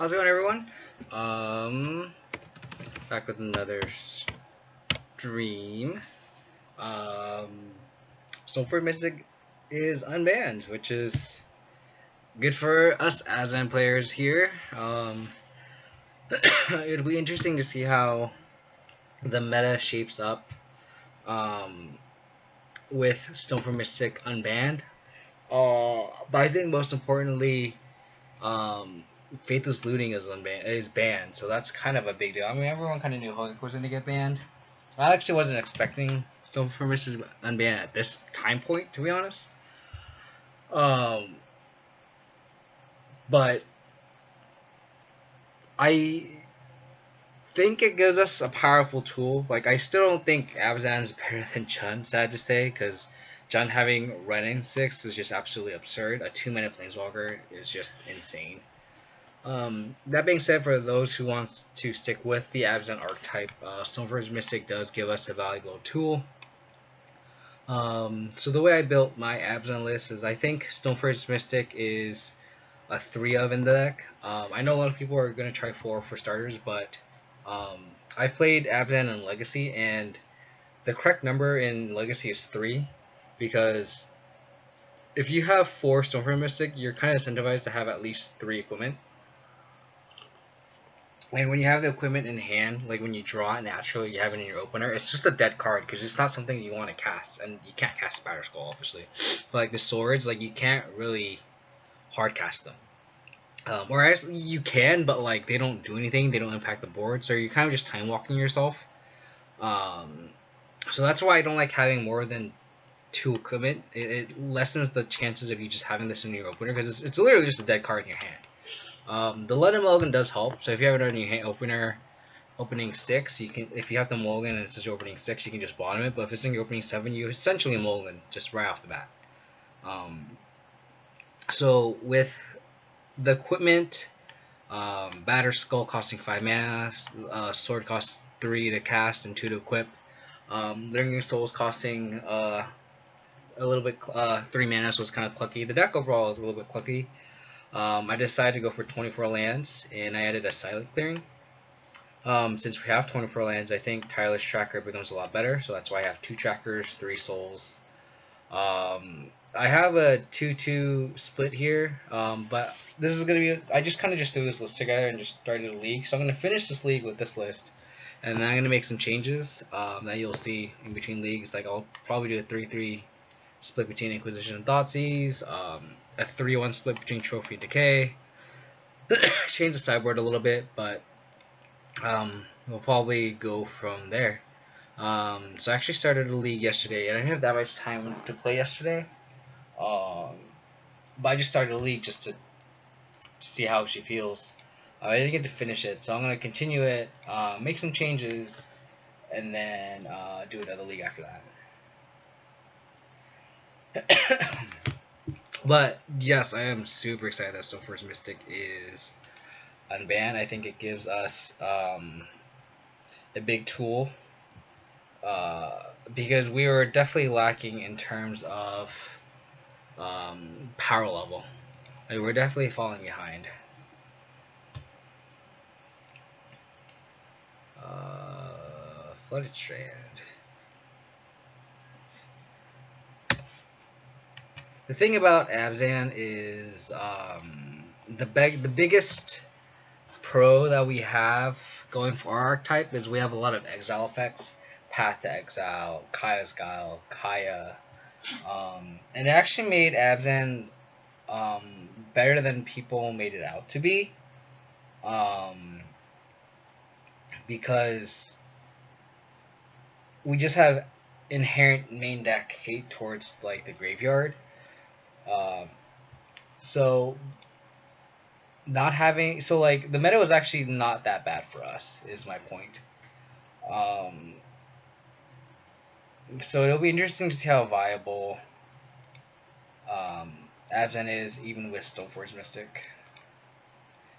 How's it going, everyone? Back with another stream. Stoneforge Mystic is unbanned, which is good for us Abzan players here. It'll be interesting to see how the meta shapes up with Stoneforge Mystic unbanned. But I think most importantly, Faithless Looting is banned, so that's kind of a big deal. I mean, everyone kind of knew Hulk was going to get banned. I actually wasn't expecting Stoneforge Mystic unbanned at this time point, to be honest. But I think it gives us a powerful tool. Like, I still don't think Abzan is better than Chun, sad to say, because Chun having running 6 is just absolutely absurd. A 2-minute Planeswalker is just insane. That being said, for those who want to stick with the Abzan archetype, Stoneforge Mystic does give us a valuable tool. So the way I built my Abzan list is I think Stoneforge Mystic is a 3 of in the deck. I know a lot of people are going to try 4 for starters, but I played Abzan in Legacy, and the correct number in Legacy is 3, because if you have 4 Stoneforge Mystic, you're kind of incentivized to have at least 3 equipment. And when you have the equipment in hand, like when you draw it naturally, you have it in your opener, it's just a dead card because it's not something you want to cast, and you can't cast Spider Skull, obviously. But like the swords, like you can't really hard cast them. Or actually you can, but like they don't do anything, they don't impact the board, so you're kind of just time walking yourself. So that's why I don't like having more than 2 equipment. It lessens the chances of you just having this in your opener because it's literally just a dead card in your hand. The London Mulligan does help. So if you have it on your hand opener, opening 6, you can. If you have the Mulligan and it says you're opening 6, you can just bottom it. But if it's in your opening 7, you essentially Mulligan just right off the bat. So with the equipment, Batter Skull costing 5 mana, Sword costs 3 to cast and 2 to equip. Lingering Souls costing a little bit 3 mana, so it's kind of clunky. The deck overall is a little bit clunky. I decided to go for 24 lands, and I added a Silent Clearing. Since we have 24 lands, I think Tireless Tracker becomes a lot better, so that's why I have 2 trackers, 3 souls. I have a 2-2 split here, but this is going to be... I just kind of just threw this list together and just started a league, so I'm going to finish this league with this list, and then I'm going to make some changes that you'll see in between leagues. Like I'll probably do a 3-3 split between Inquisition and Thoughtseize, a 3-1 split between Trophy and Decay. Change the sideboard a little bit, but we'll probably go from there. So I actually started a league yesterday, and I didn't have that much time to play yesterday. But I just started a league just to see how she feels. I didn't get to finish it, so I'm going to continue it, make some changes, and then do another league after that. But yes, I am super excited that Stoneforge Mystic is unbanned. I think it gives us a big tool, because we were definitely lacking in terms of power level. Like, we're definitely falling behind. Flooded Strand. The thing about Abzan is the biggest pro that we have going for our archetype is we have a lot of exile effects. Path to Exile, Kaya's Guile, Kaya. And it actually made Abzan better than people made it out to be. Because we just have inherent main deck hate towards like the graveyard. So not having like the meta was actually not that bad for us is my point. So it'll be interesting to see how viable Abzan is even with Stoneforge Mystic.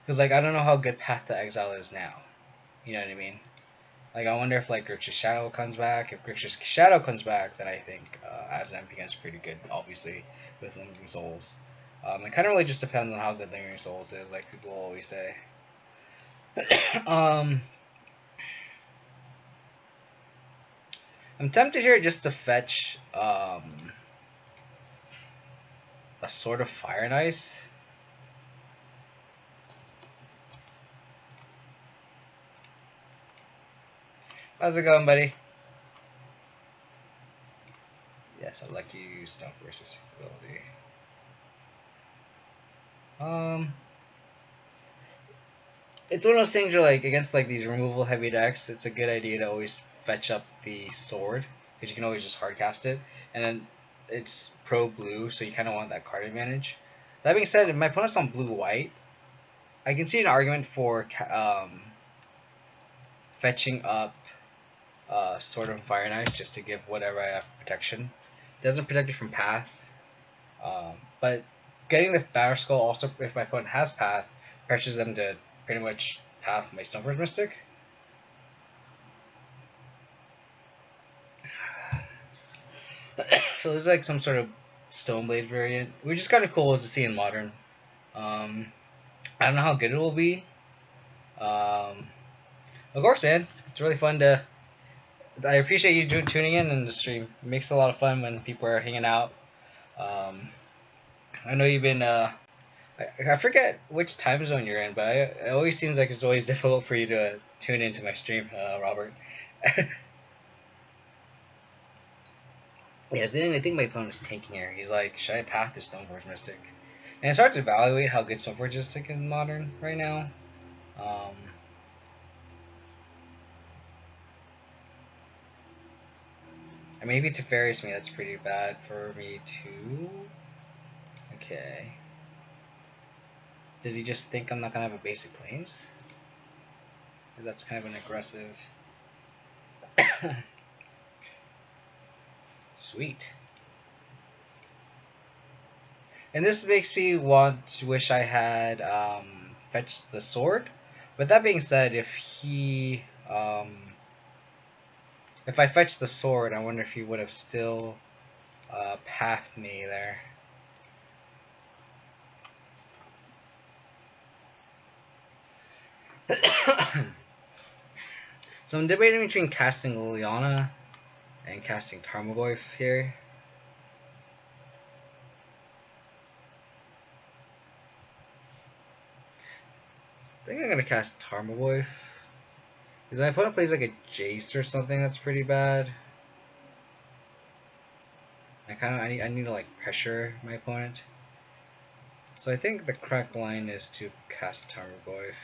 Because like I don't know how good Path to Exile is now. You know what I mean? Like I wonder if like Grixis Shadow comes back. If Grixis Shadow comes back, then I think Abzan becomes pretty good, obviously, with Lingering Souls. It kind of really just depends on how good Lingering Souls is, like people always say. I'm tempted here just to fetch a Sword of Fire and Ice. How's it going, buddy? Yes, I'd like to use Stoneforge Mystic ability. It's one of those things where, like, against like these removal heavy decks, it's a good idea to always fetch up the sword because you can always just hardcast it, and then it's pro blue, so you kind of want that card advantage. That being said, if my opponent's on blue white, I can see an argument for fetching up Sword of Fire and Ice just to give whatever I have protection. It doesn't protect you from Path, but getting the Battle Skull also, if my opponent has Path, pressures them to pretty much Path my Stoneforge Mystic. So there's like some sort of Stoneblade variant, which is kind of cool to see in Modern. I don't know how good it will be. Of course, man, it's really fun to. I appreciate you tuning in the stream. It makes it a lot of fun when people are hanging out. I know you've been. I forget which time zone you're in, but it always seems like it's always difficult for you to tune into my stream, Robert. Yes, I think my opponent's tanking here. He's like, should I path to Stoneforge Mystic? And it's hard to evaluate how good Stoneforge Mystic is in Modern right now. I mean, if he Teferis me, that's pretty bad for me too. Okay. Does he just think I'm not gonna have a basic planes? That's kind of an aggressive. Sweet. And this makes me wish I had fetched the sword. But that being said, if I fetched the sword, I wonder if he would have still pathed me there. So I'm debating between casting Liliana and casting Tarmogoyf here. I think I'm gonna cast Tarmogoyf. Because my opponent plays like a Jace or something that's pretty bad. I need to like pressure my opponent. So I think the correct line is to cast Tarmogoyf.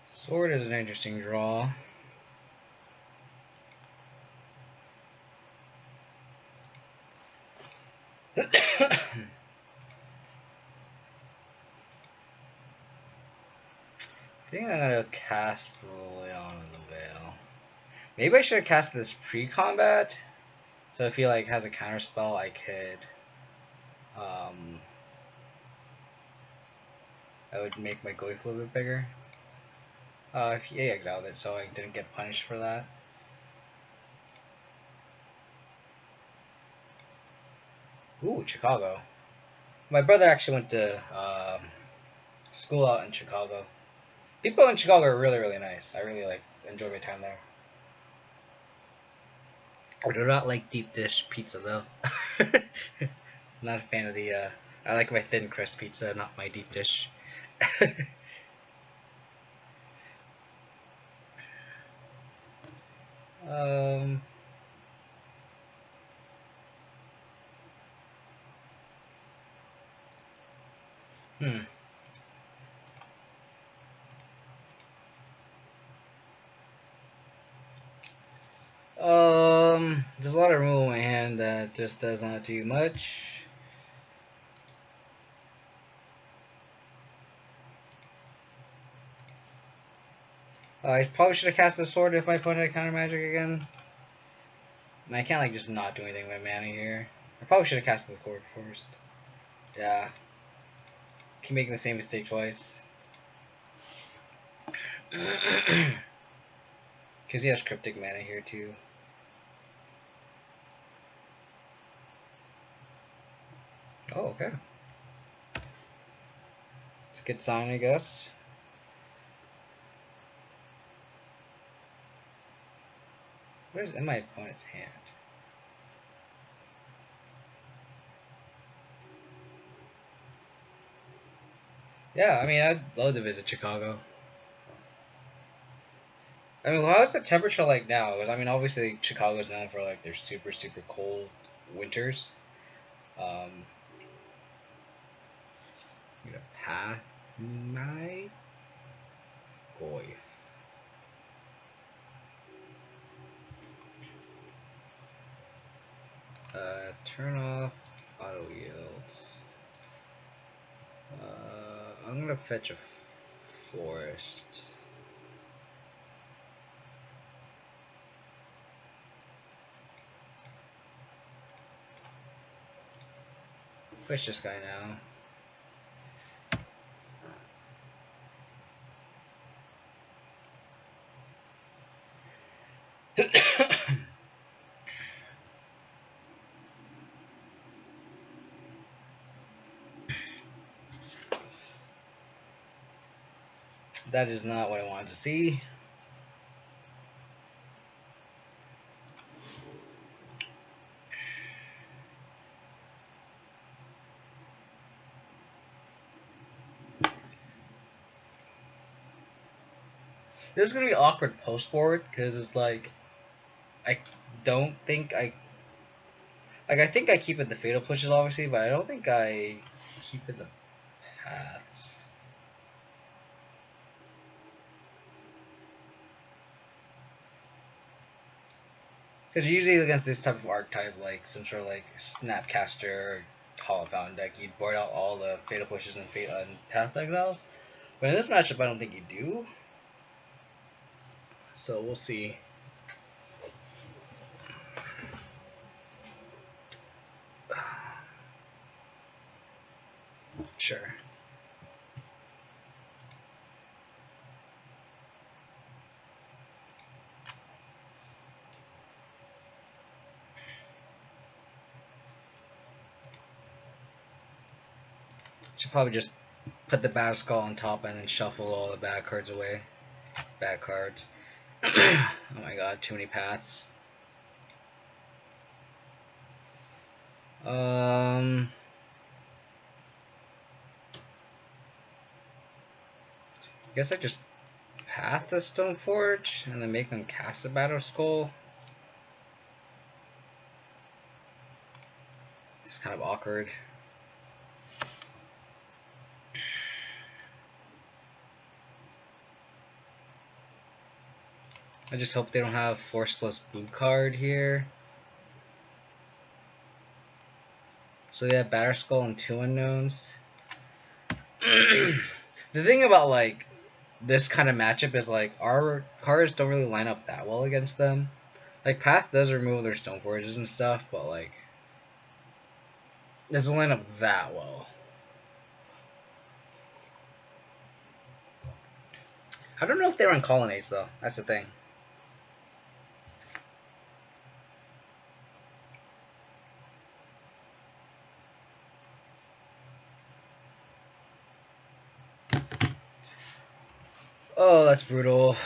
Sword is an interesting draw. I think I'm gonna cast Leon in the Veil. Maybe I should have cast this pre-combat. So if he like has a counter spell, I could I would make my Goyf a little bit bigger. If he exiled it, so I didn't get punished for that. Ooh, Chicago. My brother actually went to school out in Chicago. People in Chicago are really, really nice. I really enjoy my time there. I do not like deep dish pizza though. Not a fan of the. I like my thin crust pizza, not my deep dish. There's a lot of room in my hand that but just does not do much. I probably should have cast the sword if my opponent had counter magic again. And I can't like just not do anything with my mana here. I probably should have cast the sword first. Yeah. Keep making the same mistake twice. Because he has cryptic mana here too. Oh, okay. It's a good sign, I guess. Where's in my opponent's hand? Yeah, I mean, I'd love to visit Chicago. I mean, how's the temperature like now? Because I mean, obviously Chicago's known for like their super cold winters. You know, path my goy. Turn off auto yields. I'm gonna fetch a forest. Push this guy now. That is not what I wanted to see. This is gonna be awkward post board because it's like I don't think I think I keep it the fatal pushes obviously, but I don't think I keep it the paths. Because usually against this type of archetype, like some sort of like Snapcaster, Hollow Fountain deck, you'd board out all the fatal pushes and path exiles. But in this matchup, I don't think you do. So we'll see. Sure. Should probably just put the Battle Skull on top and then shuffle all the bad cards away. Bad cards. Oh my god, too many paths. I guess I just path the Stoneforge and then make them cast a Battle Skull. It's kind of awkward. I just hope they don't have Force plus Boot card here. So they have Batter Skull and 2 unknowns. The thing about like this kind of matchup is like our cards don't really line up that well against them. Like Path does remove their Stoneforges and stuff, but like it doesn't line up that well. I don't know if they run Colonnades though. That's the thing. Oh, that's brutal.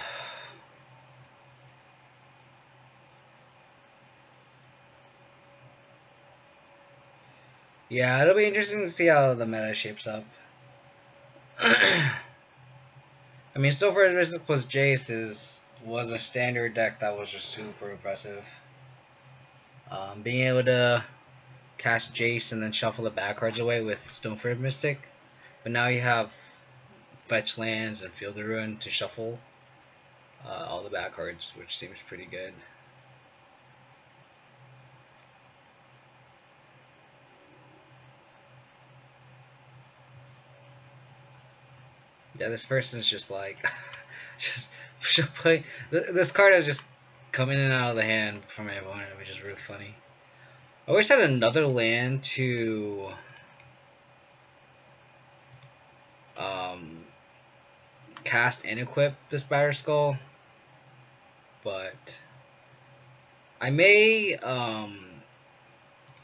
Yeah, it'll be interesting to see how the meta shapes up. I mean, Stoneforge Mystic plus Jace was a standard deck that was just super impressive. Being able to cast Jace and then shuffle the back cards away with Stoneforge Mystic, but now you have fetch lands and Field of Ruin to shuffle all the back cards, which seems pretty good. Yeah, this person's just like, just putting this card is just coming in and out of the hand from my opponent, which is really funny. I wish I had another land to um, cast and equip this Batter Skull, but I may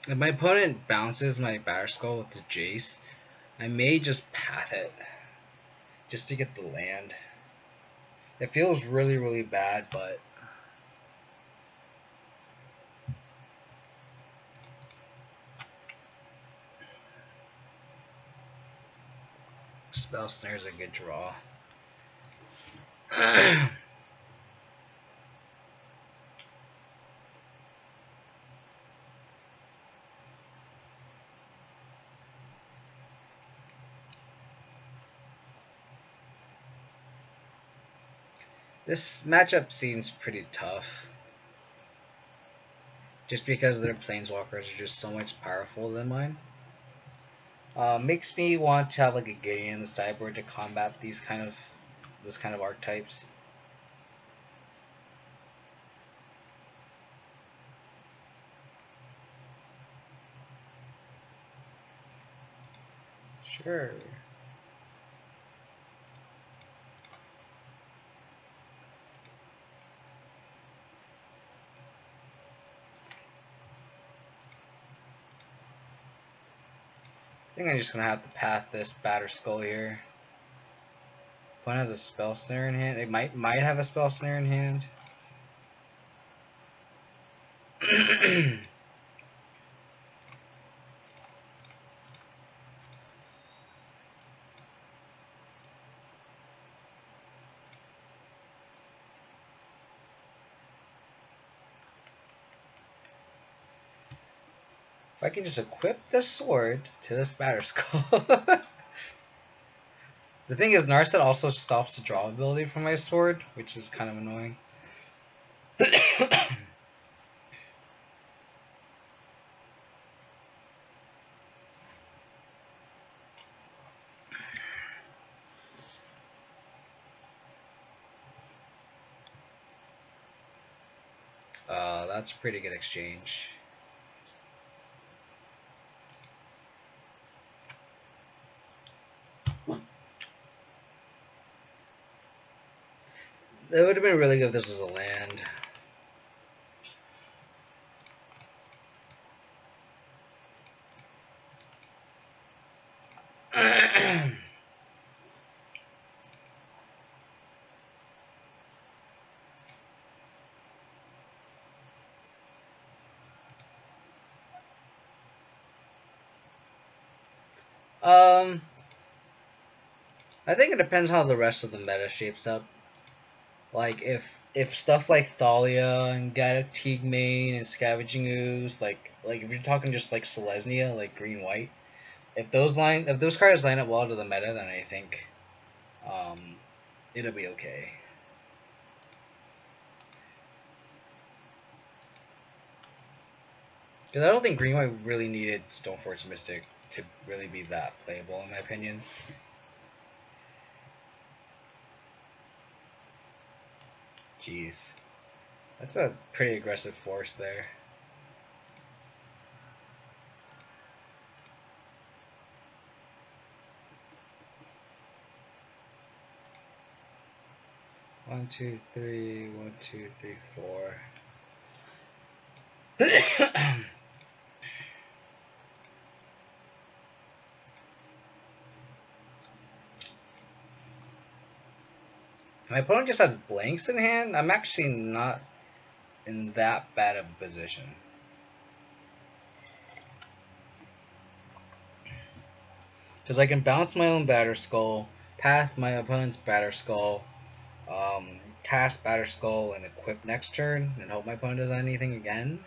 if my opponent bounces my Batter Skull with the Jace, I may just path it just to get the land. It feels really, really bad, but Spell Snare's a good draw. This matchup seems pretty tough. Just because their planeswalkers are just so much powerful than mine. Makes me want to have like a Gideon in the sideboard to combat this kind of archetypes. Sure. I think I'm just gonna have to path this Batter Skull here. Opponent has a Spell Snare in hand. It might have a Spell Snare in hand. If I can just equip the sword to this Batter Skull. The thing is, Narset also stops the draw ability from my sword, which is kind of annoying. That's a pretty good exchange. It would have been really good if this was a land. I think it depends how the rest of the meta shapes up. Like if stuff like Thalia and Gaddock Teagmane and Scavenging Ooze, like if you're talking just like Selesnya, like green white, if those cards line up well to the meta, then I think it'll be okay. Because I don't think green white really needed Stoneforge Mystic to really be that playable, in my opinion. Jeez, that's a pretty aggressive force there. One, two, three, 1, 2, 3, 4. My opponent just has blanks in hand. I'm actually not in that bad of a position. Because I can bounce my own Batter Skull, path my opponent's Batter Skull, cast Batter Skull, and equip next turn, and hope my opponent does anything again.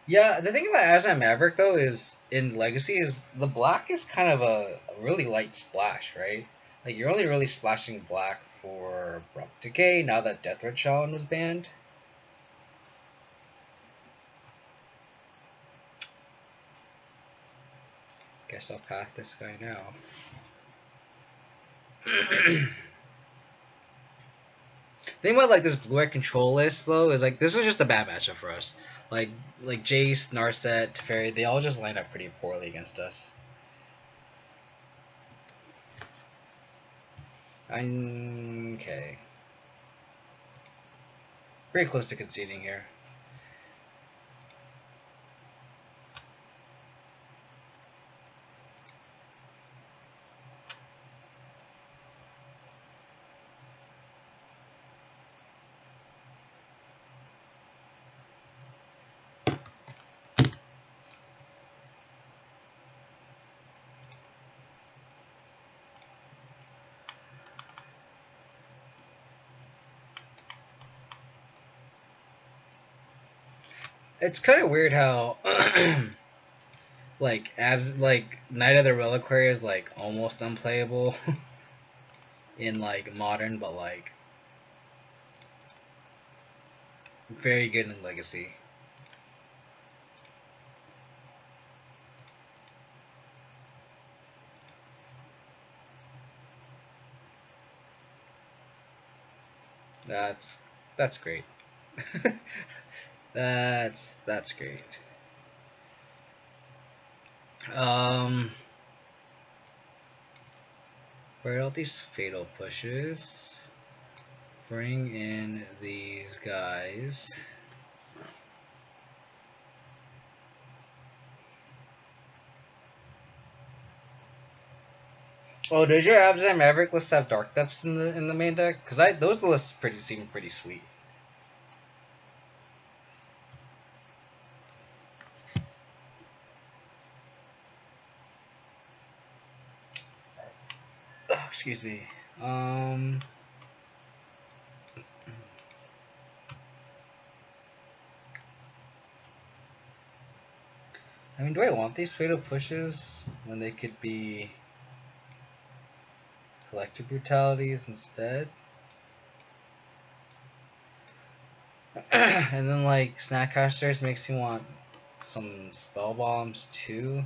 Yeah, the thing about Abzan Maverick though is in Legacy is the black is kind of a really light splash, right? Like you're only really splashing black for Abrupt Decay now that Death Red Shaman was banned. Guess I'll path this guy now. Thing about like this blue-white control list though is like this is just a bad matchup for us. Like Jace, Narset, Teferi, they all just line up pretty poorly against us. Okay. Very close to conceding here. It's kind of weird how like Knight of the Reliquary is like almost unplayable in like modern, but like very good in Legacy. That's great. that's great. Where are all these fatal pushes? Bring in these guys. Oh, does your Abzan Maverick list have Dark Depths in the main deck? Because those lists seem pretty sweet. Oh, excuse me. I mean, do I want these fatal pushes when they could be collective brutalities instead? And then like Snackcasters makes me want some spell bombs too.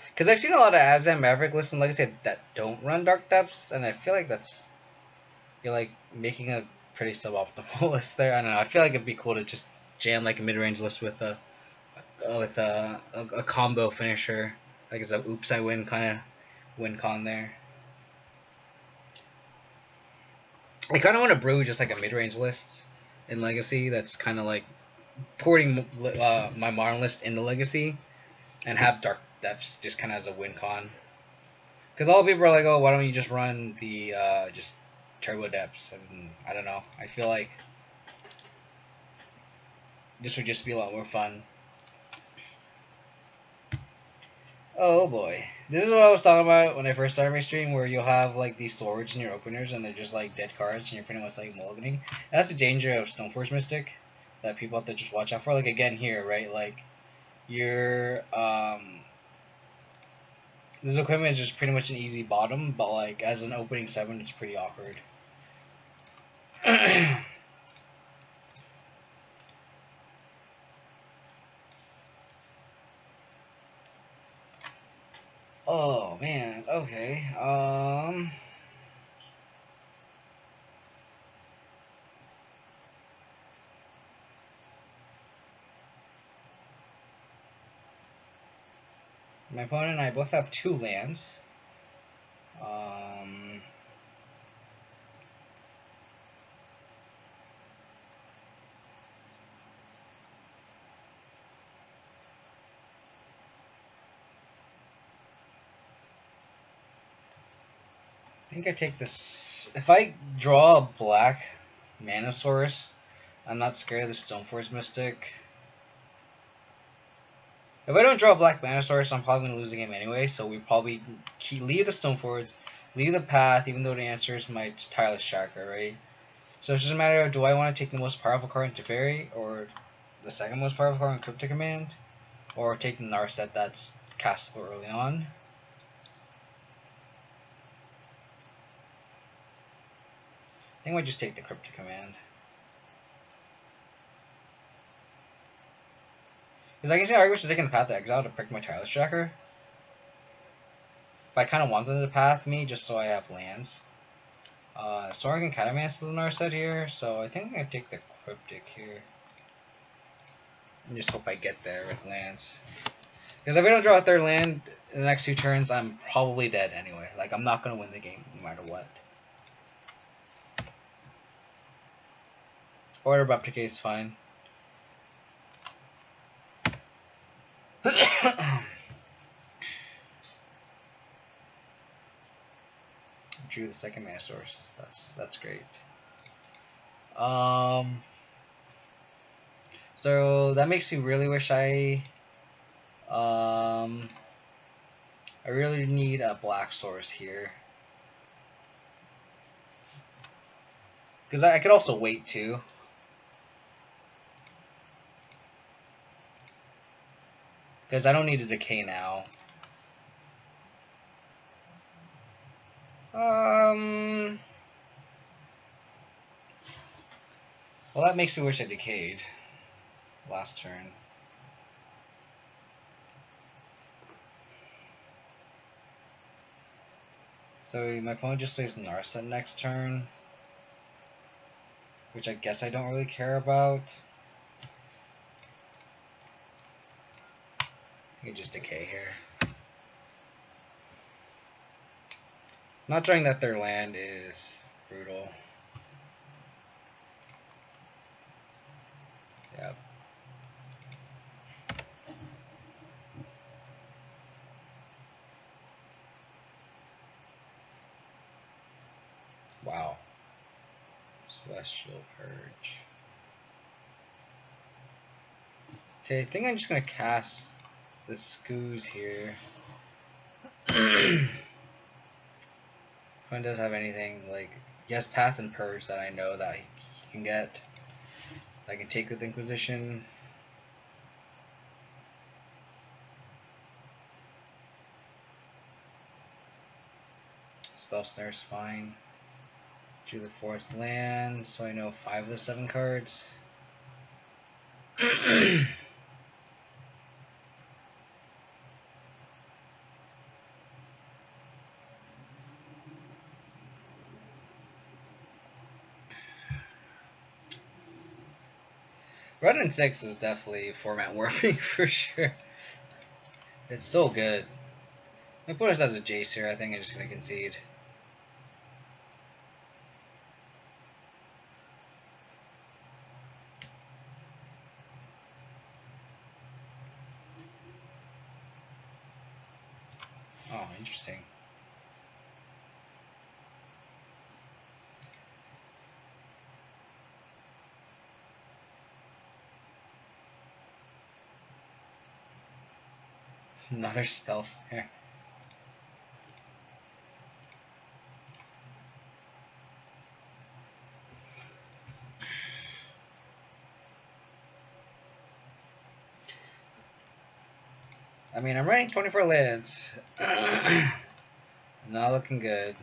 Because I've seen a lot of Abzan Maverick lists, and like I said, that don't run Dark Depths, and I feel like you're like making a pretty suboptimal list there. I don't know. I feel like it'd be cool to just jam like a mid-range list with a combo finisher, like it's a oops I win kind of win con there. I kind of want to brew just like a mid-range list in Legacy that's kind of like porting my modern list into Legacy and have Dark Depths just kind of as a win con. Because all people are like, oh, why don't you just run the just Turbo Depths? And I don't know. I feel like this would just be a lot more fun. Oh boy. This is what I was talking about when I first started my stream, where you'll have like these swords in your openers and they're just like dead cards and you're pretty much like mulliganing. And that's the danger of Stoneforge Mystic that people have to just watch out for. Like again here, right? Like your this equipment is just pretty much an easy bottom, but like as an opening 7 it's pretty awkward. Oh man, okay. My opponent and I both have 2 lands. I think I take this. If I draw a black mana source, I'm not scared of the Stoneforge Mystic. If I don't draw a black mana source, I'm probably going to lose the game anyway, so we probably leave the Stoneforge, leave the path, even though the answer is my Tireless Tracker, right? So it's just a matter of, do I want to take the most powerful card in Teferi, or the second most powerful card in Cryptic Command, or take the Narset that's castable early on? I think I might just take the Cryptic Command. Because I can see arguments for taking the path to exile to pick my tireless tracker. But I kind of want them to path me just so I have lands. Sorin can Catamance the Narset here, so I think I'm going to take the Cryptic here. And just hope I get there with lands. Because if I don't draw a third land in the next 2 turns, I'm probably dead anyway. Like, I'm not going to win the game no matter what. Order of Replicate is fine. Drew the second mana source. That's great. So that makes me really wish I really need a black source here. Because I could also wait too. Because I don't need a decay now. Well, that makes me wish I decayed last turn. So my opponent just plays Narset next turn, which I guess I don't really care about. I can just decay here. Not drawing that third land is brutal. Yep. Wow. Celestial Purge. Okay, I think I'm just gonna cast the Scoos here. If one does have anything like he has Path and Purge that I know that he can get. I can take with Inquisition. Spell Snare's fine. Drew the 4th land, so I know 5 of the 7 cards. Red and 6 is definitely format warping for sure. It's so good. My opponent has a Jace here. I think I'm just going to concede. Oh, interesting. Another Spell Snare. I mean, I'm running 24 lands. Not looking good.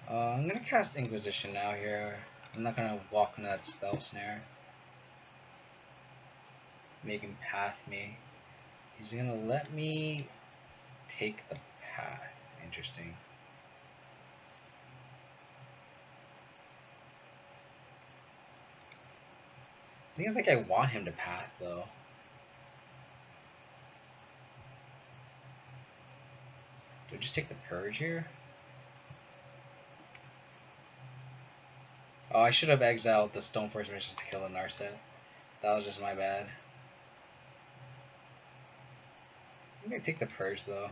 I'm gonna cast Inquisition now here. I'm not gonna walk into that Spell Snare. Make him path me. He's gonna let me take the path. Interesting. I think it's like I want him to path though. Do I just take the Purge here? Oh, I should have exiled the Stoneforge Mystic to kill the Narset. That was just my bad. I'm gonna take the Purge though.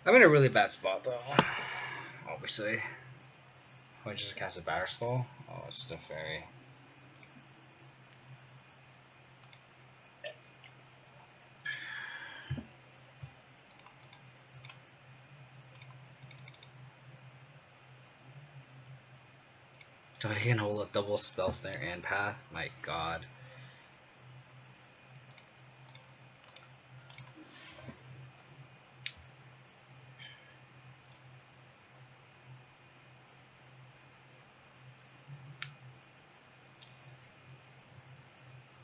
I'm in a really bad spot though. Obviously. Oh, I just cast a Batter Skull? Oh, it's still fairy. So he can hold a double spell snare and path. My god.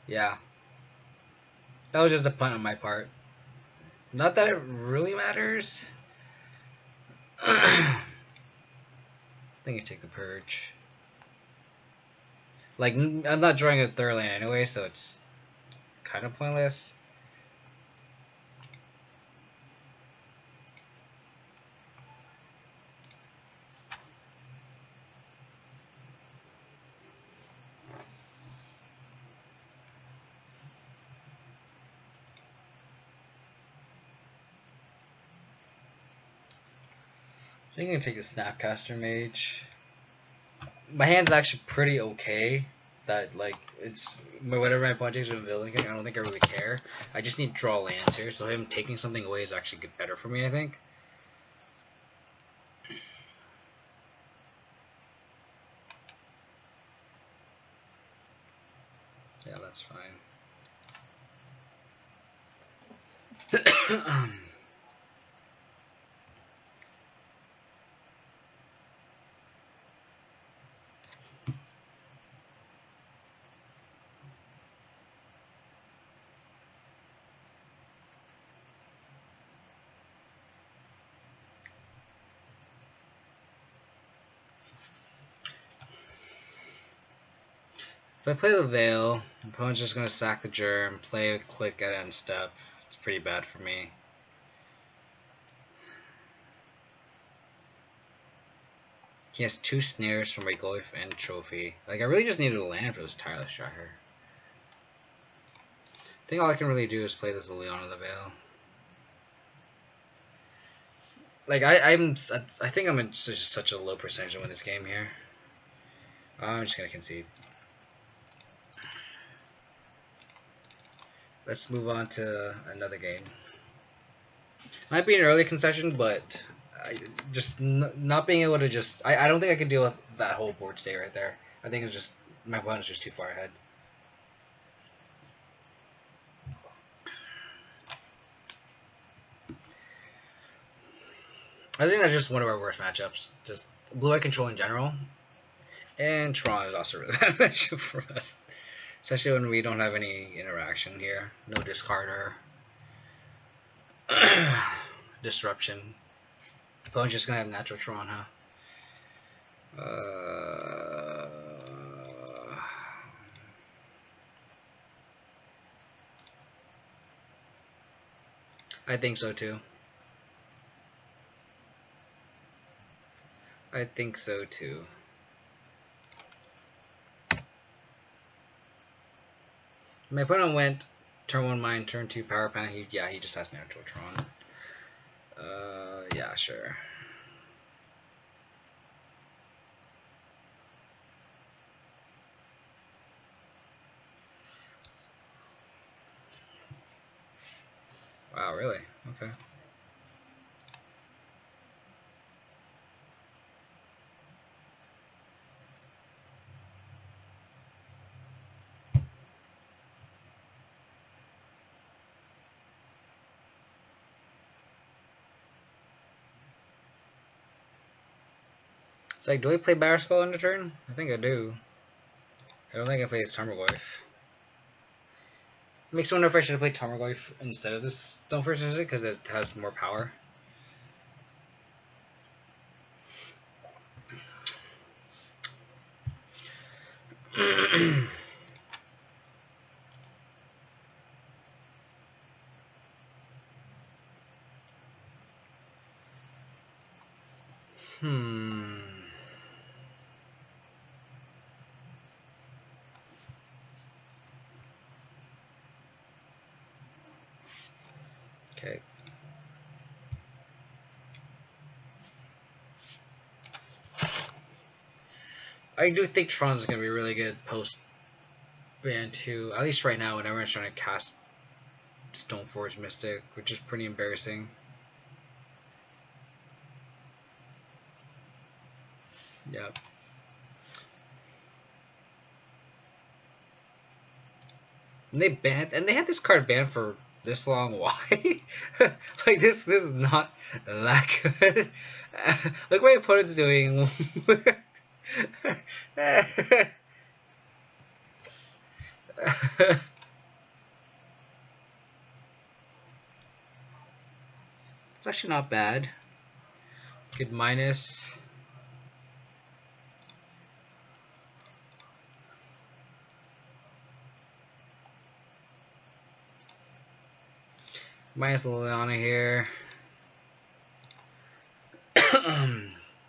Yeah. That was just a punt on my part. Not that it really matters. I think I take the purge. Like, I'm not drawing a third land anyway, so it's kind of pointless. I think I'm gonna take the Snapcaster Mage. My hand's actually pretty okay. That like it's whatever my opponent takes with building, I don't think I really care. I just need to draw lands here, so him taking something away is actually good, better for me, I think. Yeah, that's fine. If I play the Veil, the opponent's just going to sack the Germ, play a click at end step. It's pretty bad for me. He has 2 snares from Regolith and Trophy. Like, I really just needed a land for this Tireless Tracker. I think all I can really do is play this Leon of the Veil. Like, I think I'm in such a low percentage to win this game here. I'm just going to concede. Let's move on to another game. Might be an early concession, but just not being able to just... I don't think I can deal with that whole board state right there. I think it's just... my opponent's just too far ahead. I think that's just one of our worst matchups. Just blue-eye control in general. And Tron is also really bad matchup for us. Especially when we don't have any interaction here. No discarder. Disruption. Opponent's just gonna have natural Tron, huh? I think so too. I think so too. My opponent went turn 1 mine, turn 2 power plant. He just has natural Tron. Yeah, sure. Wow, really? Okay. It's like, do I play Batterskull in the turn? I think I do. I don't think I play Tarmogoyf. Makes me wonder if I should play Tarmogoyf instead of this Stoneforge Mystic because it has more power. Okay. I do think Tron's gonna be really good post ban 2, at least right now when everyone's trying to cast Stoneforge Mystic, which is pretty embarrassing. Yep. And they had this card banned for this long. Why? Like this is not that good. Look what my opponent's doing. It's actually not bad. Good minus. Minus Liliana here.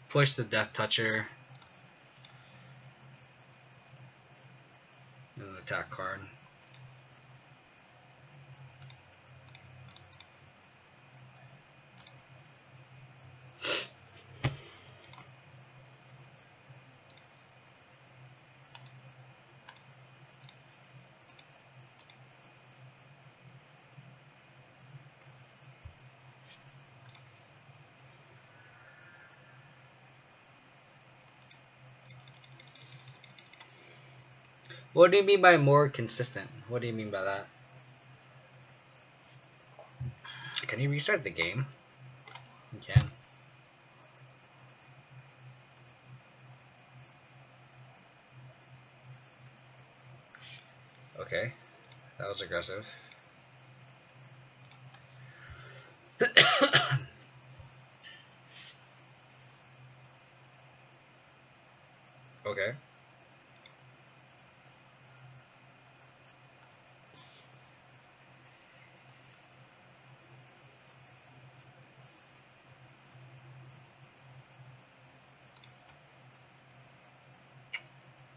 Push the Death Toucher. And an attack card. What do you mean by more consistent? What do you mean by that? Can you restart the game? You can. Okay, that was aggressive. Okay.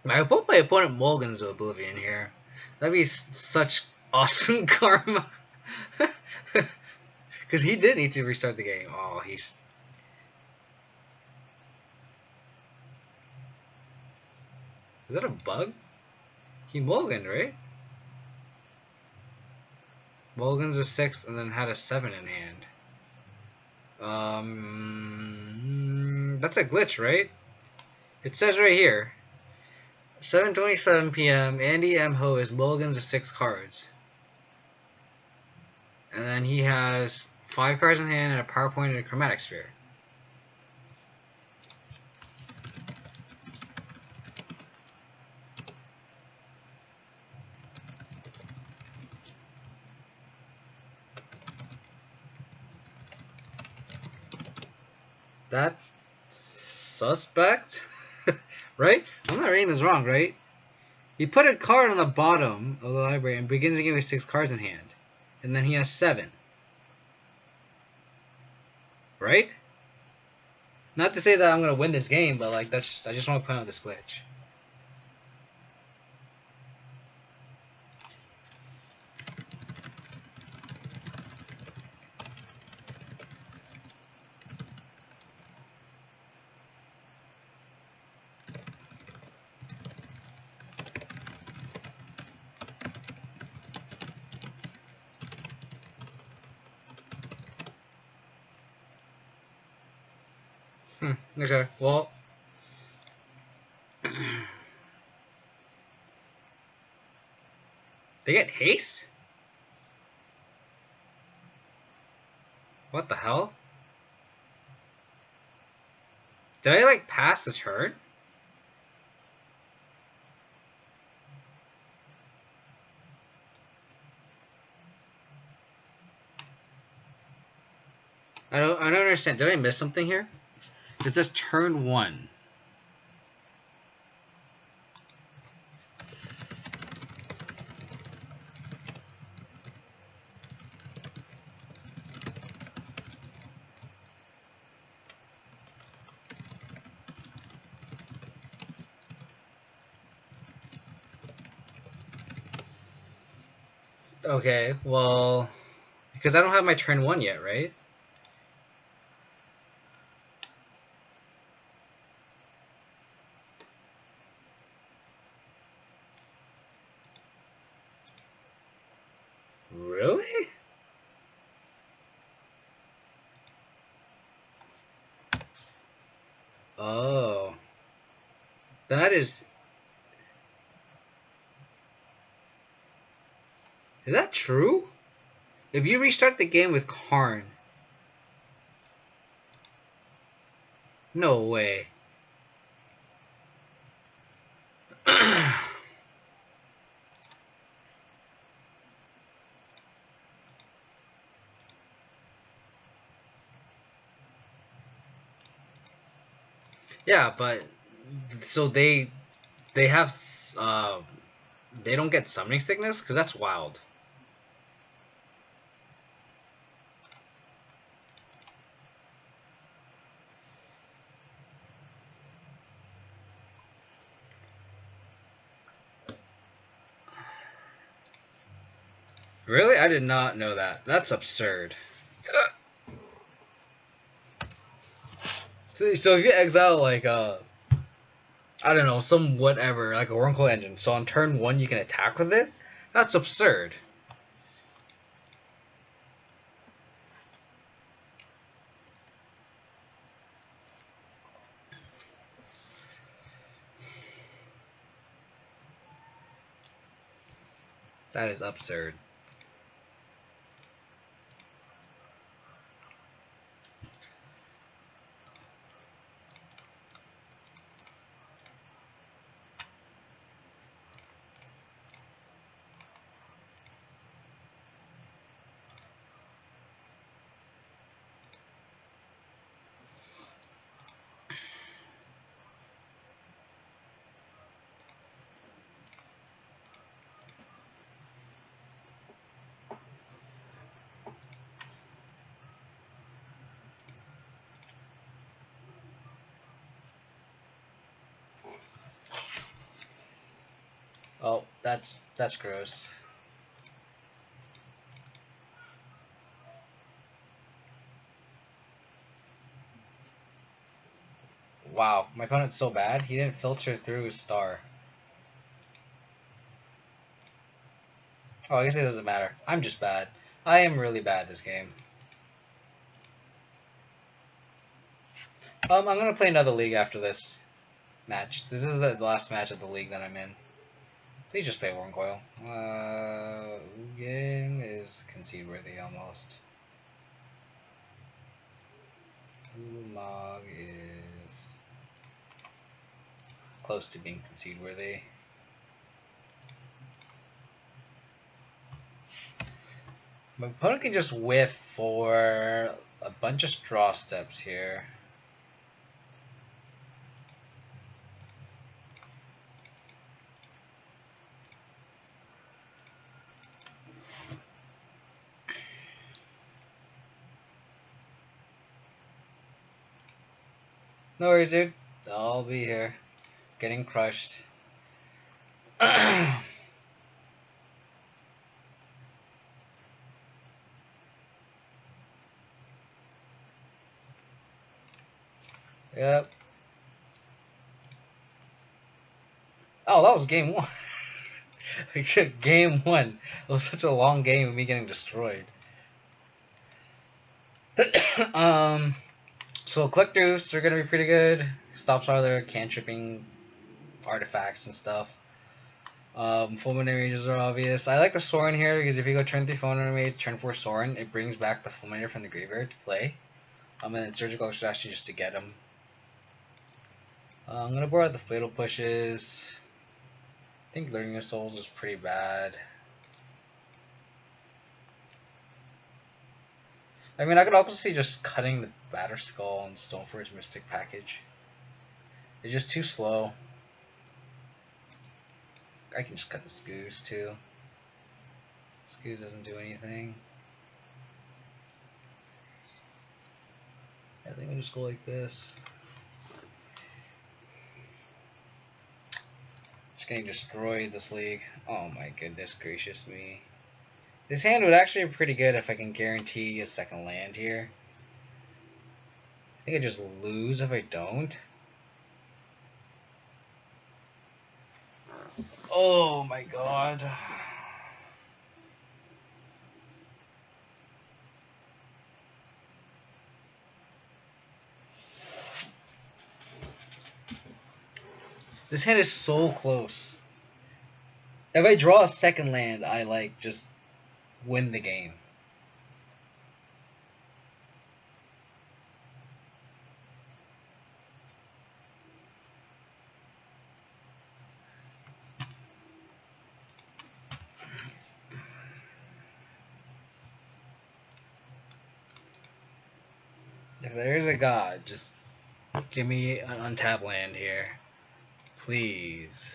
I hope my opponent mulligans to Oblivion here. That'd be such awesome karma. Because he did need to restart the game. Oh, he's... Is that a bug? He mulliganed, right? Mulligan's a 6 and then had a 7 in hand. That's a glitch, right? It says right here. 7:27 p.m. Andy M. Ho is mulligans of 6 cards. And then he has 5 cards in hand and a power point and a chromatic sphere. That's suspect, right? I'm not reading this wrong, right? He put a card on the bottom of the library and begins the game with 6 cards in hand. And then he has 7. Right? Not to say that I'm going to win this game, but like I just want to point out this glitch. Okay, well... They get haste? What the hell? Did I like pass the turn? I don't understand. Did I miss something here? It says turn 1. Okay, well, because I don't have my turn 1 yet, right? Really? Oh. That is... Is that true? If you restart the game with Karn. No way. Yeah, but so they have they don't get summoning sickness because that's wild. Really? I did not know that. That's absurd. So if you exile like I don't know, some whatever, like a Wurmcoil Engine, so on turn 1 you can attack with it? That's absurd. That is absurd. Oh, that's gross. Wow, my opponent's so bad, he didn't filter through his star. Oh, I guess it doesn't matter. I'm just bad. I am really bad this game. I'm gonna play another league after this match. This is the last match of the league that I'm in. Please just play Wurmcoil. Ugin is concede worthy almost. Ulamog is close to being concede worthy. My opponent can just whiff for a bunch of draw steps here. No worries, dude. I'll be here. Getting crushed. Yep. Oh, that was game 1. Game 1. It was such a long game of me getting destroyed. So collectors are gonna be pretty good. Stops all their cantripping artifacts and stuff. Fulminator Mages are obvious. I like the Sorin here because if you go turn 3 Fulminator Mage, turn 4 Sorin, it brings back the Fulminator from the graveyard to play. And then Surgical Extraction just to get him. I'm gonna board out the Fatal Pushes. I think Learning of Souls is pretty bad. I mean, I could also see just cutting the Batter Skull and Stoneforge Mystic package. It's just too slow. I can just cut the Scoos too. Scoos doesn't do anything. I think I'll just go like this. Just getting destroyed this league. Oh my goodness gracious me. This hand would actually be pretty good if I can guarantee a second land here. I think I just lose if I don't. Oh my god. This hand is so close. If I draw a second land, I like just win the game. If there is a god, just give me an untapped land here. Please.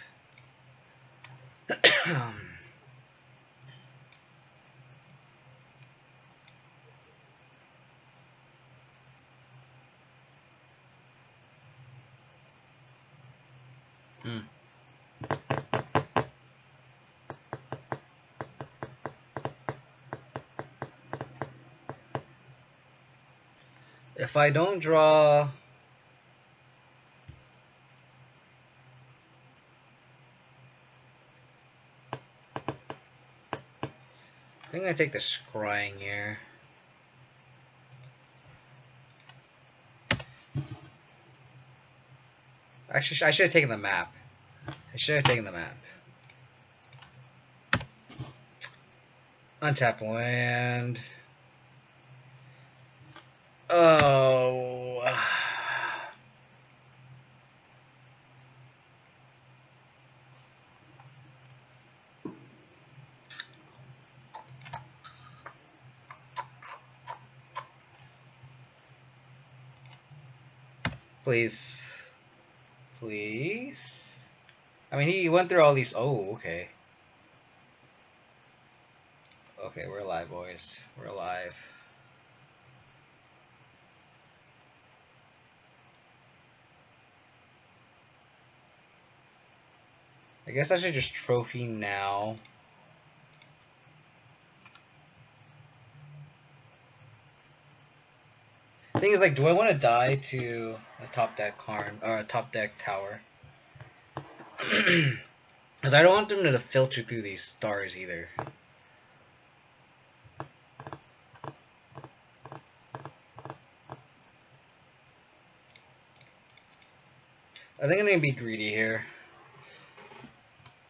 If I don't draw... I think I take the scrying here. Actually, I should have taken the map. I should have taken the map. Untap land. Oh. Please. Please. I mean, he went through all these. Oh, okay. Okay, we're alive, boys. We're alive. I guess I should just trophy now. The thing is, like, do I want to die to a top deck Karn or a top deck tower? Because I don't want them to filter through these stars either. I think I'm gonna be greedy here.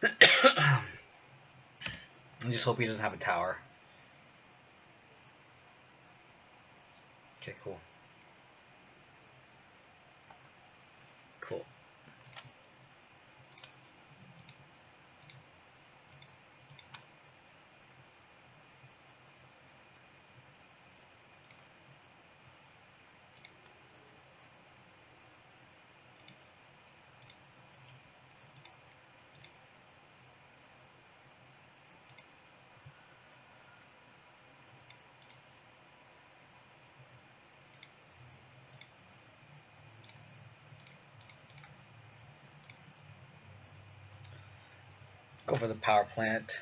I just hope he doesn't have a tower. Okay, cool. Cool. Go for the power plant.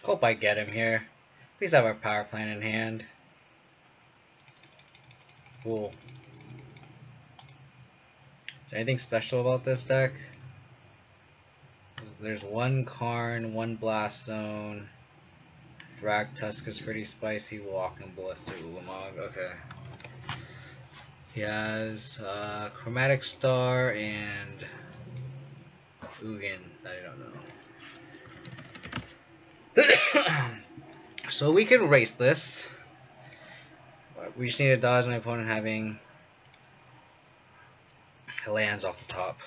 Hope I get him here. Please have our power plant in hand. Cool. Is there anything special about this deck? There's one Karn, one Blast Zone. Thragtusk is pretty spicy. Walking Ballista, Ulamog. Okay. He has Chromatic Star and Ugin. I don't know. So we can race this. We just need to dodge my opponent having lands off the top.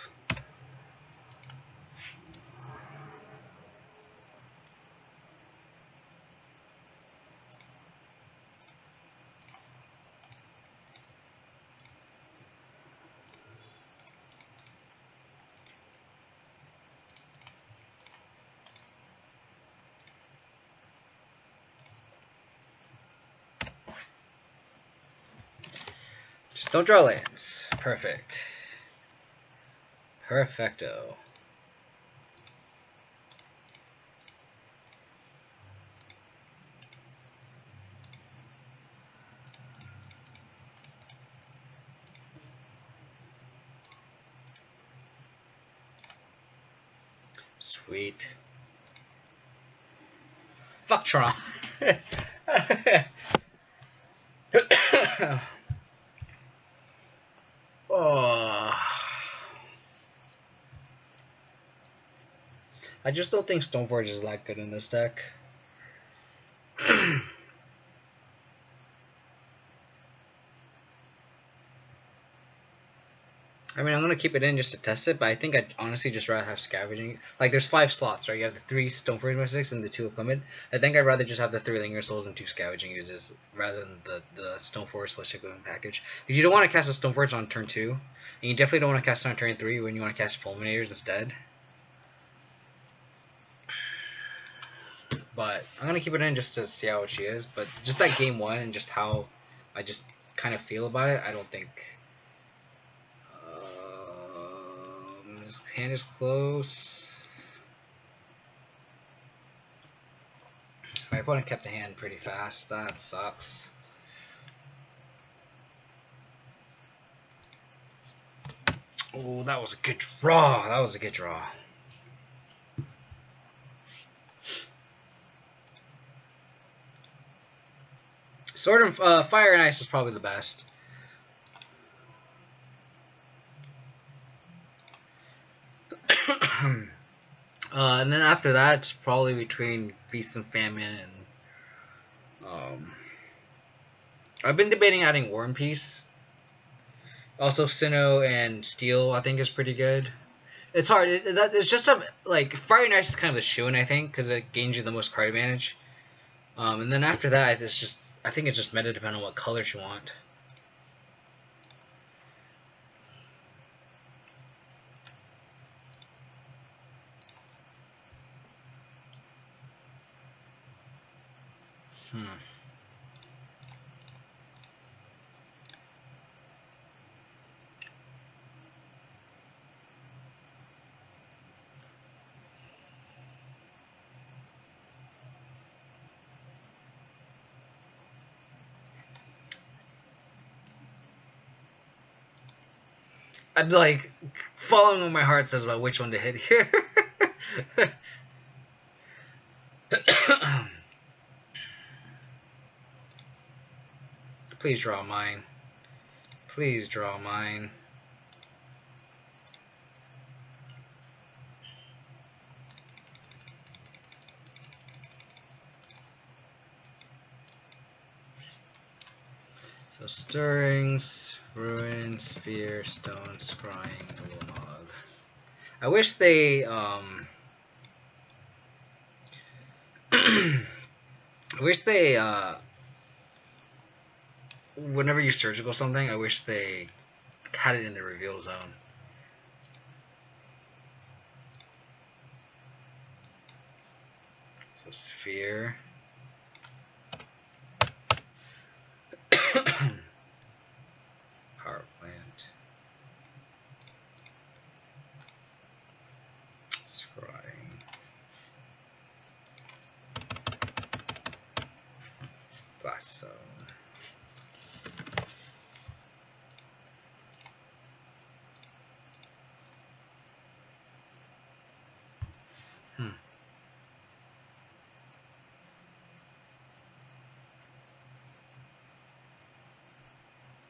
Just don't draw lands. Perfect. Perfecto. Sweet. Fuck Tron. Oh, I just don't think Stoneforge is that good in this deck. I mean, I'm gonna keep it in just to test it, but I think I'd honestly just rather have scavenging. Like, there's 5 slots, right? You have the 3 Stoneforge Mystics and the 2 equipment. I think I'd rather just have the 3 Linger Souls and 2 scavenging uses rather than the Stoneforge plus equipment package. Because you don't want to cast a Stoneforge on turn 2, and you definitely don't want to cast it on turn 3 when you want to cast Fulminators instead. But I'm gonna keep it in just to see how she is. But just that game 1 and just how I just kind of feel about it, I don't think. His hand is close. My opponent kept the hand pretty fast. That sucks. Oh, that was a good draw. That was a good draw. Sword and Fire and Ice is probably the best. And then after that, it's probably between Feast and Famine and I've been debating adding War and Peace. Also, Sinnoh and Steel I think is pretty good. It's hard. It's just like Fire and Ice is kind of the shoe-in, I think, because it gains you the most card advantage. And then after that, it's just I think it's just meta depending on what colors you want. I'd like following what my heart says about which one to hit here. Please draw mine. Please draw mine. So Stirrings, Ruin, Sphere, Stone, Scrying, Ulamog. I wish they I wish they whenever you surgical something, I wish they had it in the reveal zone. So Sphere. Power plant. Scrying. Blast Zone.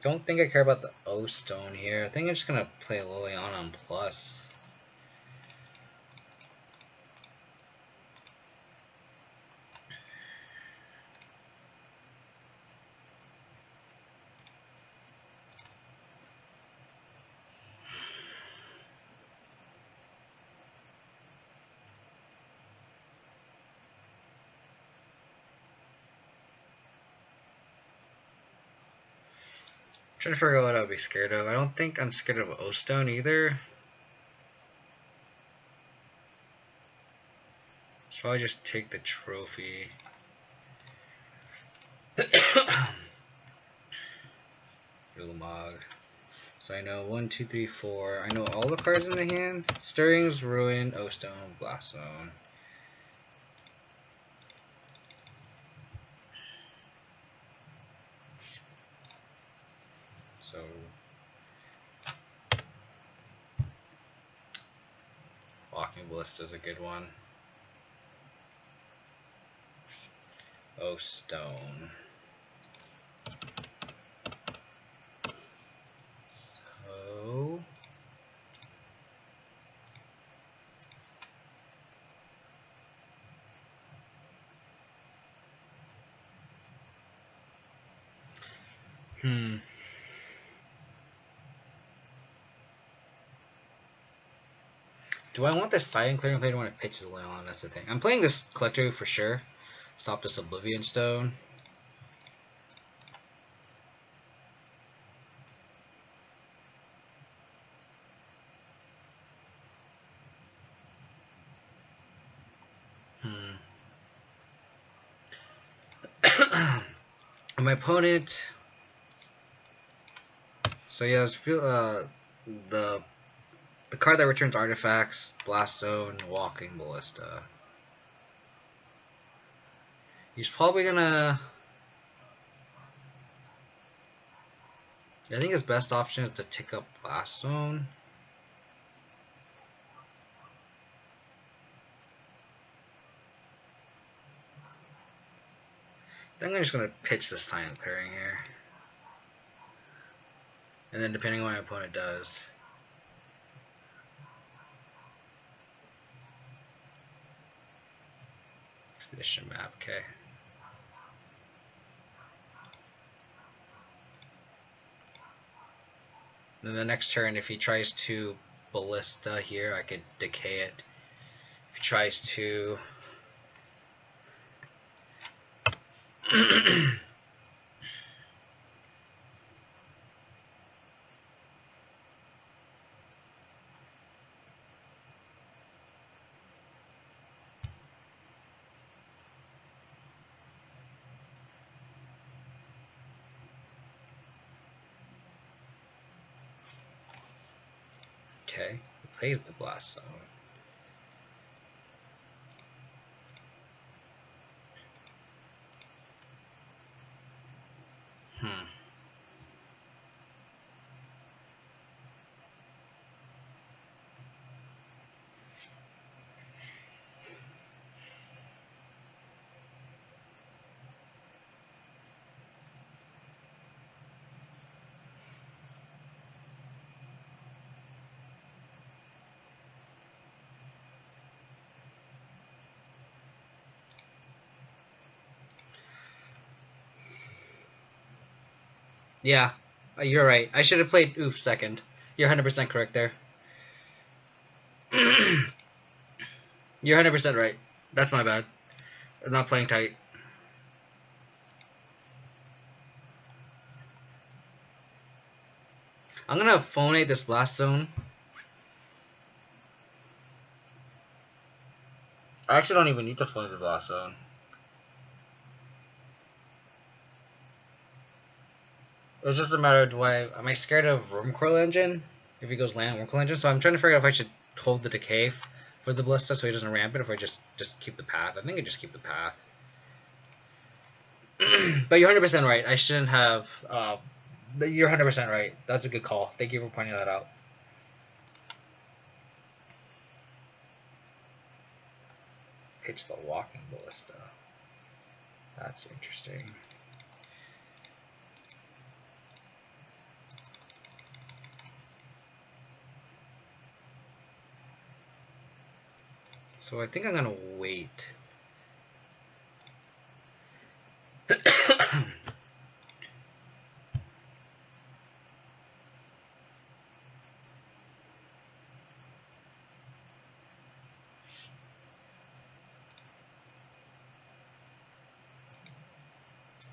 Don't think I care about the O Stone here. I think I'm just gonna play Liliana on plus. Trying to figure out what I'd be scared of. I don't think I'm scared of O Stone either. Should probably just take the trophy. Ulamog. So I know 1, 2, 3, 4. I know all the cards in the hand. Stirrings, Ruin, O Stone, Blast Zone. So Walking Ballista is a good one. O Stone. Do I want this Silent Clearing? I don't want to pitch the Leon. That's the thing. I'm playing this Collector for sure. Stop this Oblivion Stone. My opponent. So yeah, the card that returns artifacts, Blast Zone, Walking Ballista. He's probably gonna. I think his best option is to tick up Blast Zone. I think I'm just gonna pitch the Silent Clearing here, and then depending on what my opponent does. Expedition map, okay. Then the next turn, if he tries to Ballista here, I could decay it. If he tries to okay, he plays the Blast Zone. Yeah, you're right. I should have played Oof second. You're 100% correct there. You're 100% right. That's my bad. I'm not playing tight. I'm gonna phonate this Blast Zone. I actually don't even need to phonate the Blast Zone. It's just a matter of am I scared of Wormcoil Engine? If he goes land Wormcoil Engine, so I'm trying to figure out if I should hold the decay for the Ballista so he doesn't ramp it, if I just keep the path. I think I just keep the path. But you're 100% right. I shouldn't have. You're 100% right. That's a good call. Thank you for pointing that out. Pitch the Walking Ballista. That's interesting. So I think I'm gonna wait.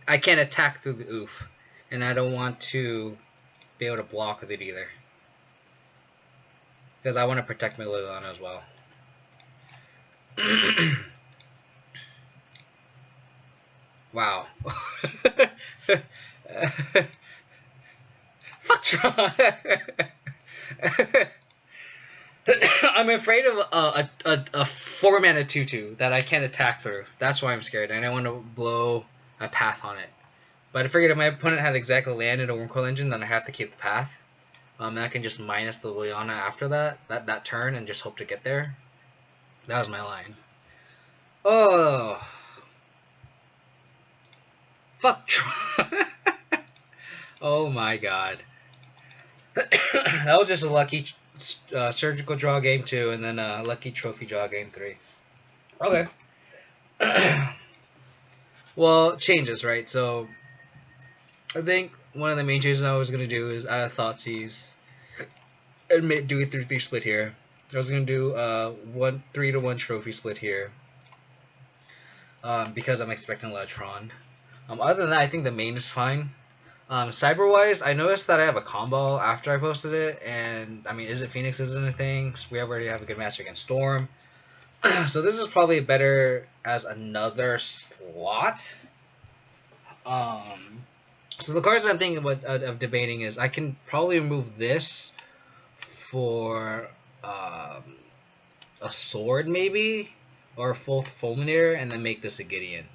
I can't attack through the oof, and I don't want to be able to block with it either, because I want to protect my Liliana as well. Wow. Fuck Tron. I'm afraid of a 4-mana 2/2 that I can't attack through. That's why I'm scared, and I want to blow a path on it. But I figured if my opponent had exactly landed a Wormcoil Engine, then I have to keep the path. And I can just minus the Liliana after that turn and just hope to get there. That was my line. Oh. Fuck Tron. Oh my god. That was just a lucky surgical draw game 2 and then a lucky trophy draw game 3. Okay. Well, changes, right? So I think one of the main changes I was gonna do is add a Thoughtseize and do a 3-3 split here. I was gonna do 3-1 trophy split here. Because I'm expecting a lot of Tron. Other than that, I think the main is fine. Cyber wise, I noticed that I have a combo after I posted it, and I mean, is it Phoenix isn't a thing? So we already have a good match against Storm. So this is probably better as another slot. So the cards I'm thinking about of debating is I can probably remove this for a sword maybe, or a full fulminator, and then make this a Gideon.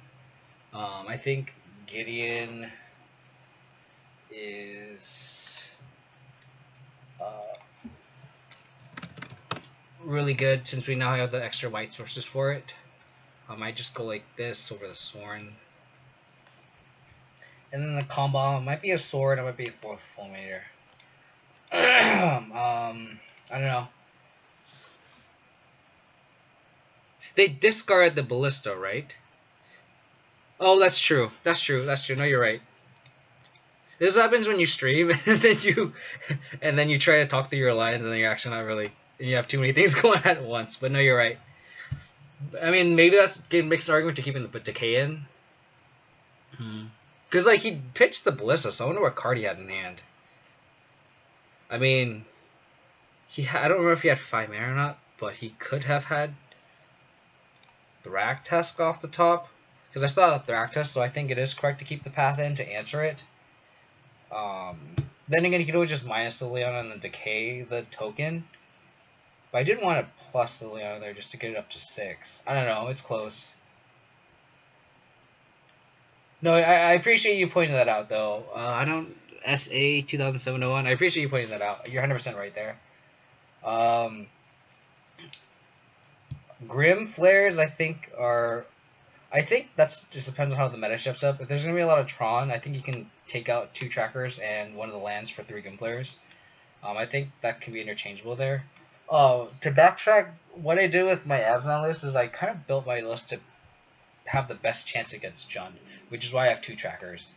I think Gideon is really good since we now have the extra white sources for it. I might just go like this over the Sorin. And then the combo might be a sword, it might be a fourth fulminator. I don't know. They discard the ballista, right? Oh, that's true. That's true. That's true. No, you're right. This happens when you stream and then you try to talk through your lines and then you're actually not really, and you have too many things going at once. But no, you're right. I mean, maybe that's makes an argument to keeping the decay in. Because like he pitched the ballista, so I wonder what card he had in hand. I mean, I don't remember if he had 5 mana or not, but he could have had Thragtusk off the top. Because I saw Thragtusk, so I think it is correct to keep the path in to answer it. Then again, you could always just minus the Leon and then decay the token. But I did want to plus the Leon there just to get it up to 6. I don't know, it's close. No, I appreciate you pointing that out, though. I don't... SA 2007-01. I appreciate you pointing that out. You're 100% right there. Grim Flares, I think, are... I think that's just depends on how the meta shifts up. If there's going to be a lot of Tron, I think you can take out 2 trackers and one of the lands for 3 Grim Flares. I think that can be interchangeable there. To backtrack, what I do with my Abzan list is I kind of built my list to have the best chance against Jund, which is why I have 2 trackers.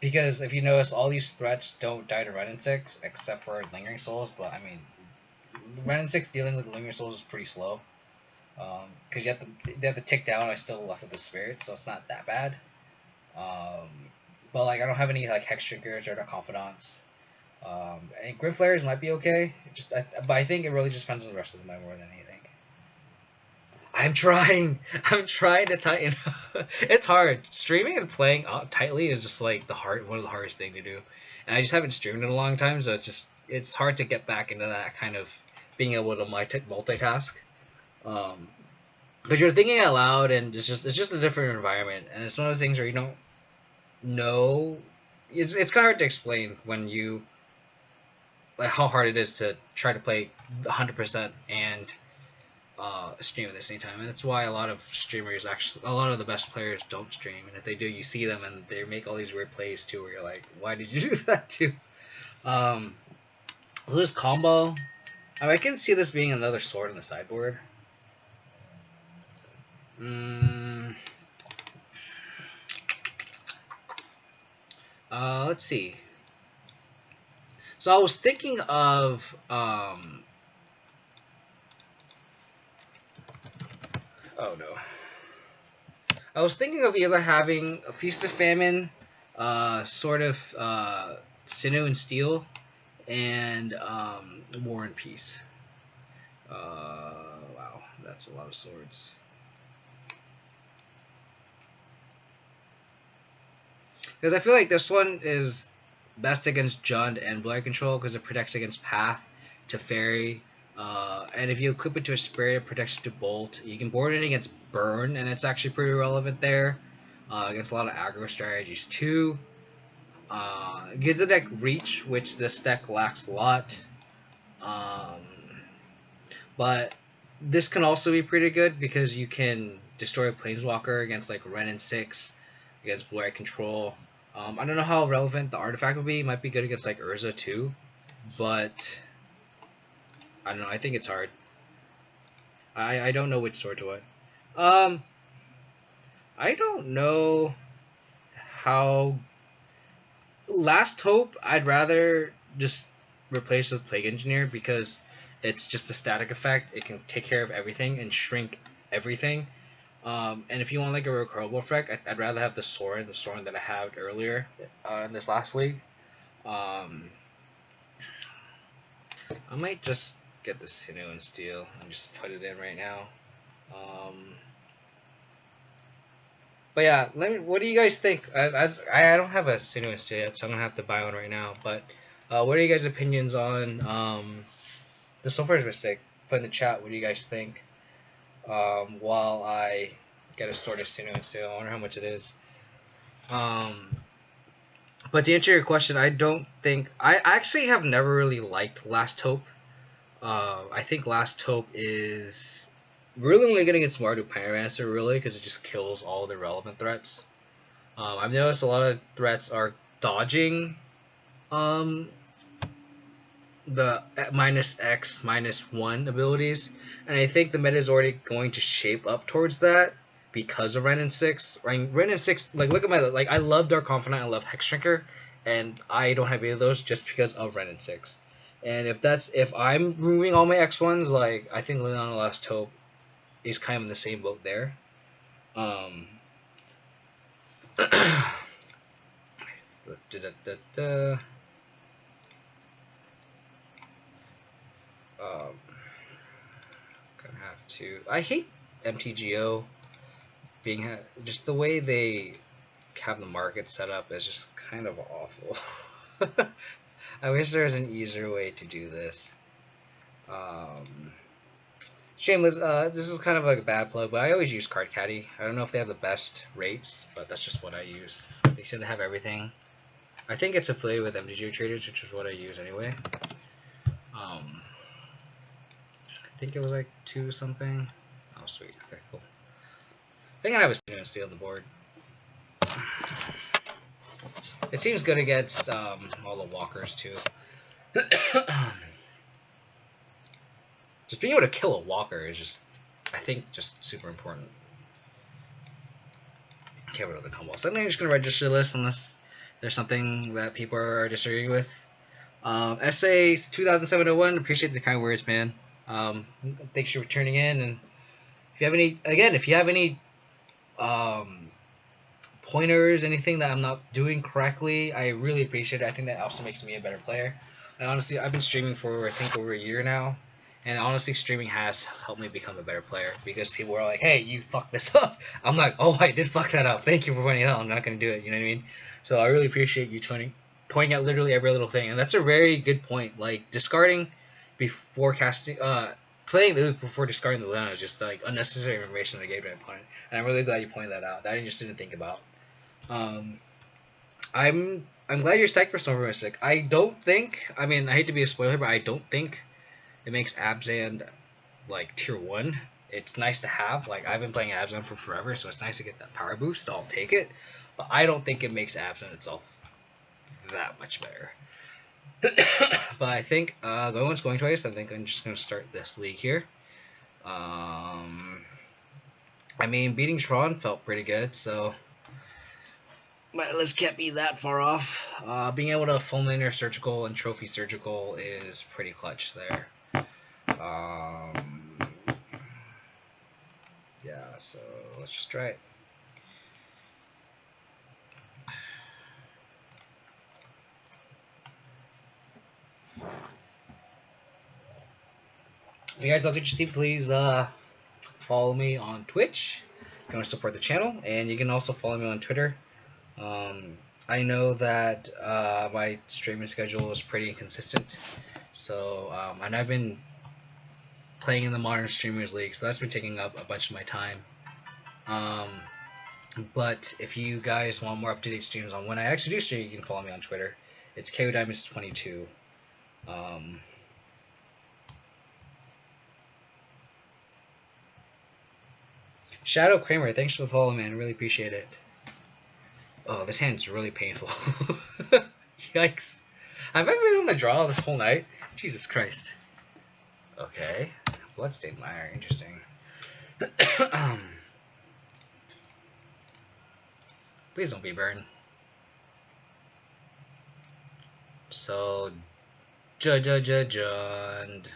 Because if you notice, all these threats don't die to Ren 6 except for Lingering Souls, but I mean, Ren 6 dealing with Lingering Souls is pretty slow. Because they have to tick down. I still left with the Spirit, so it's not that bad. But like I don't have any like Hex Triggers or the Confidants. And Grim Flares might be okay. But I think it really just depends on the rest of the meta more than anything. I'm trying to tighten. It's hard. Streaming and playing tightly is just like one of the hardest thing to do. And I just haven't streamed in a long time, so it's hard to get back into that kind of being able to multitask. But you're thinking out loud, and it's just a different environment, and it's one of those things where you don't know. It's kind of hard to explain when you like how hard it is to try to play 100% and stream at the same time, and that's why a lot of the best players don't stream, and if they do, you see them and they make all these weird plays too, where you're like, why did you do that too? So this combo, I mean, I can see this being another sword in the sideboard. Let's see. So I was thinking of oh no. I was thinking of either having a Feast of Famine, sort of Sinew and Steel, and War and Peace. Wow, that's a lot of swords. Because I feel like this one is best against Jund and Blur Control because it protects against Path to Fairy. And if you equip it to a Spirit, it protects it to Bolt. You can board it against Burn, and it's actually pretty relevant there. Against a lot of aggro strategies too. It gives the deck Reach, which this deck lacks a lot. But this can also be pretty good because you can destroy a Planeswalker against like Ren 6, against Blur Control. I don't know how relevant the artifact will be. It might be good against like Urza too, but I don't know. I think it's hard. I don't know which sword to what. I don't know. how Last Hope I'd rather just replace with Plague Engineer because it's just a static effect. It can take care of everything and shrink everything. And if you want like a recoverable effect, I'd rather have the Sorin that I had earlier in this last league. I might just get the Sinew and Steel and just put it in right now. But yeah, what do you guys think? I don't have a Sinew and Steel yet, so I'm gonna have to buy one right now. But what are you guys' opinions on the Stoneforge Mystic? Put in the chat. What do you guys think? While I get a sort of Sinew and Steel, I wonder how much it is. But to answer your question, I don't think I actually have never really liked Last Hope. I think Last Hope is really only getting its Mardu Pyromancer really because it just kills all the relevant threats. I've noticed a lot of threats are dodging the -X -1 abilities, and I think the meta is already going to shape up towards that because of Ren and 6. Ren and 6, like look at my I love Dark Confidant, I love Hex Shrinker, and I don't have any of those just because of Ren and 6. And if I'm removing all my X1s, like I think Leon Last Hope is kind of in the same boat there. Gonna have to. I hate MTGO being just the way they have the market set up is just kind of awful. I wish there was an easier way to do this. Shameless. This is kind of like a bad plug, but I always use Card Caddy. I don't know if they have the best rates, but that's just what I use. They seem to have everything. I think it's affiliated with MTGO Traders, which is what I use anyway. I think it was like 2 something. Oh, sweet. Okay, cool. I think I have a Sinew and Steel on the board. It seems good against all the walkers too. Just being able to kill a walker is just, I think, just super important. Okay, what other combos? I think I'm just gonna register this unless there's something that people are disagreeing with. SA 2701, appreciate the kind words, man. Thanks for tuning in, and if you have any pointers, anything that I'm not doing correctly, I really appreciate it. I think that also makes me a better player. And honestly, I've been streaming for I think over a year now, and honestly, streaming has helped me become a better player because people are like, "Hey, you fucked this up." I'm like, "Oh, I did fuck that up. Thank you for pointing it out. I'm not gonna do it." You know what I mean? So I really appreciate you pointing out literally every little thing, and that's a very good point. Like discarding before casting, playing the before discarding the land is just like unnecessary information that I gave to my opponent, and I'm really glad you pointed that out. That I just didn't think about. I'm glad you're psyched for Stoneforge Mystic. I don't think. I mean, I hate to be a spoiler, but I don't think it makes Abzan like tier 1. It's nice to have. Like I've been playing Abzan for forever, so it's nice to get that power boost. So I'll take it, but I don't think it makes Abzan itself that much better. But I think going once, going twice. I think I'm just gonna start this league here. I mean, beating Tron felt pretty good, so my list can't be that far off. Being able to fulminator surgical and trophy surgical is pretty clutch there. Yeah, so let's just try it. If you guys love what you see, please follow me on Twitch if you want to support the channel, and you can also follow me on Twitter. I know that my streaming schedule is pretty inconsistent, so and I've been playing in the Modern Streamers League, so that's been taking up a bunch of my time. But if you guys want more up-to-date streams on when I actually do stream, you can follow me on Twitter. It's KODiamonds22. Shadow Kramer, thanks for the follow, man. Really appreciate it. Oh, this hand's really painful. Yikes. Have I been on the draw this whole night? Jesus Christ. Okay. Bloodstained Mire, interesting. Please don't be burned. So, Jund. Jund.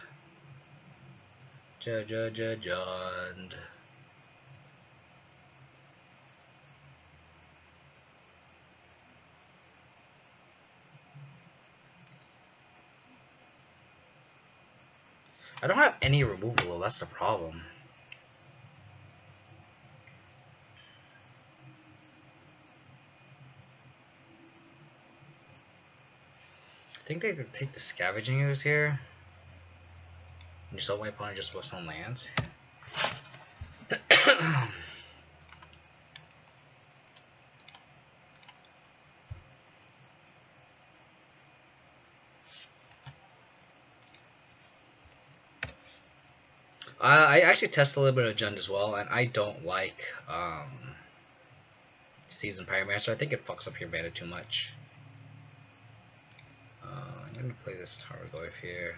I don't have any removal, that's the problem. I think they could take the Scavenging Ooze here. And just hope my opponent just whiffs on lands. I actually tested a little bit of Jund as well, and I don't like Seasoned Pyromancer. I think it fucks up your mana too much. I'm going to play this Tarmogoyf here.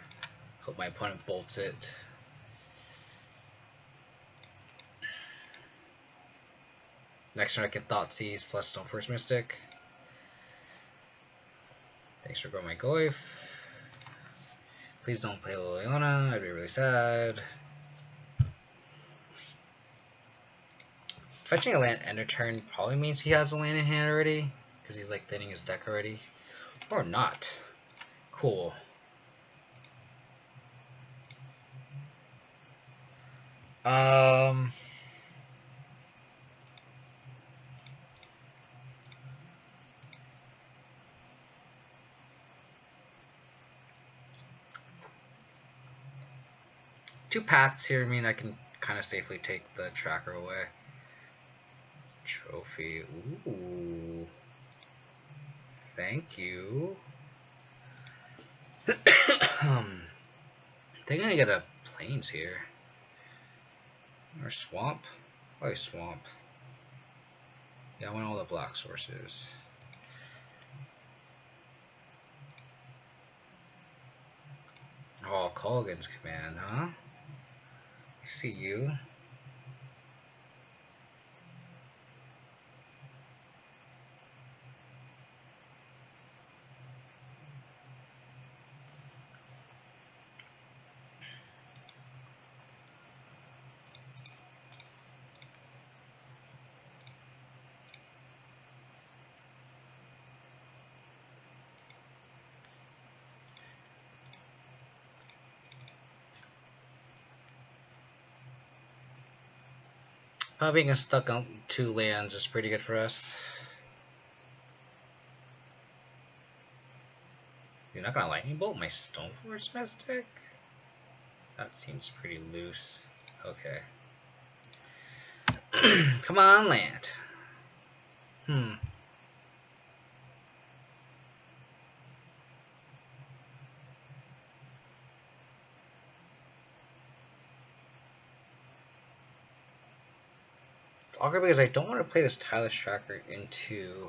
Hope my opponent bolts it. Next turn I can Thoughtseize plus Stoneforge Mystic. Thanks for going my Goyf. Please don't play Liliana, I'd be really sad. Fetching a land end of turn probably means he has a land in hand already, because he's like thinning his deck already. Or not. Cool. Two paths here mean I can kind of safely take the tracker away. Trophy. Ooh. Thank you. I think I'm gonna get a Plains here. Or Swamp. Probably Swamp. Yeah, I want all the black sources. Oh, Colgan's Command, huh? I see you. Being stuck on 2 lands is pretty good for us. You're not gonna lightning bolt my Stoneforge Mystic? That seems pretty loose. Okay. Come on, land. It's awkward because I don't want to play this Tireless Tracker into...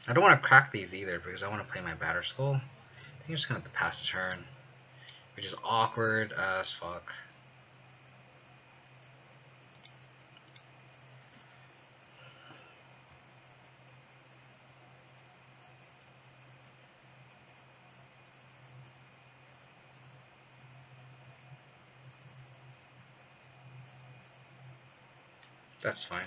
I don't want to crack these either because I want to play my Batter Skull. I think I'm just going to have to pass the turn, which is awkward as fuck. That's fine.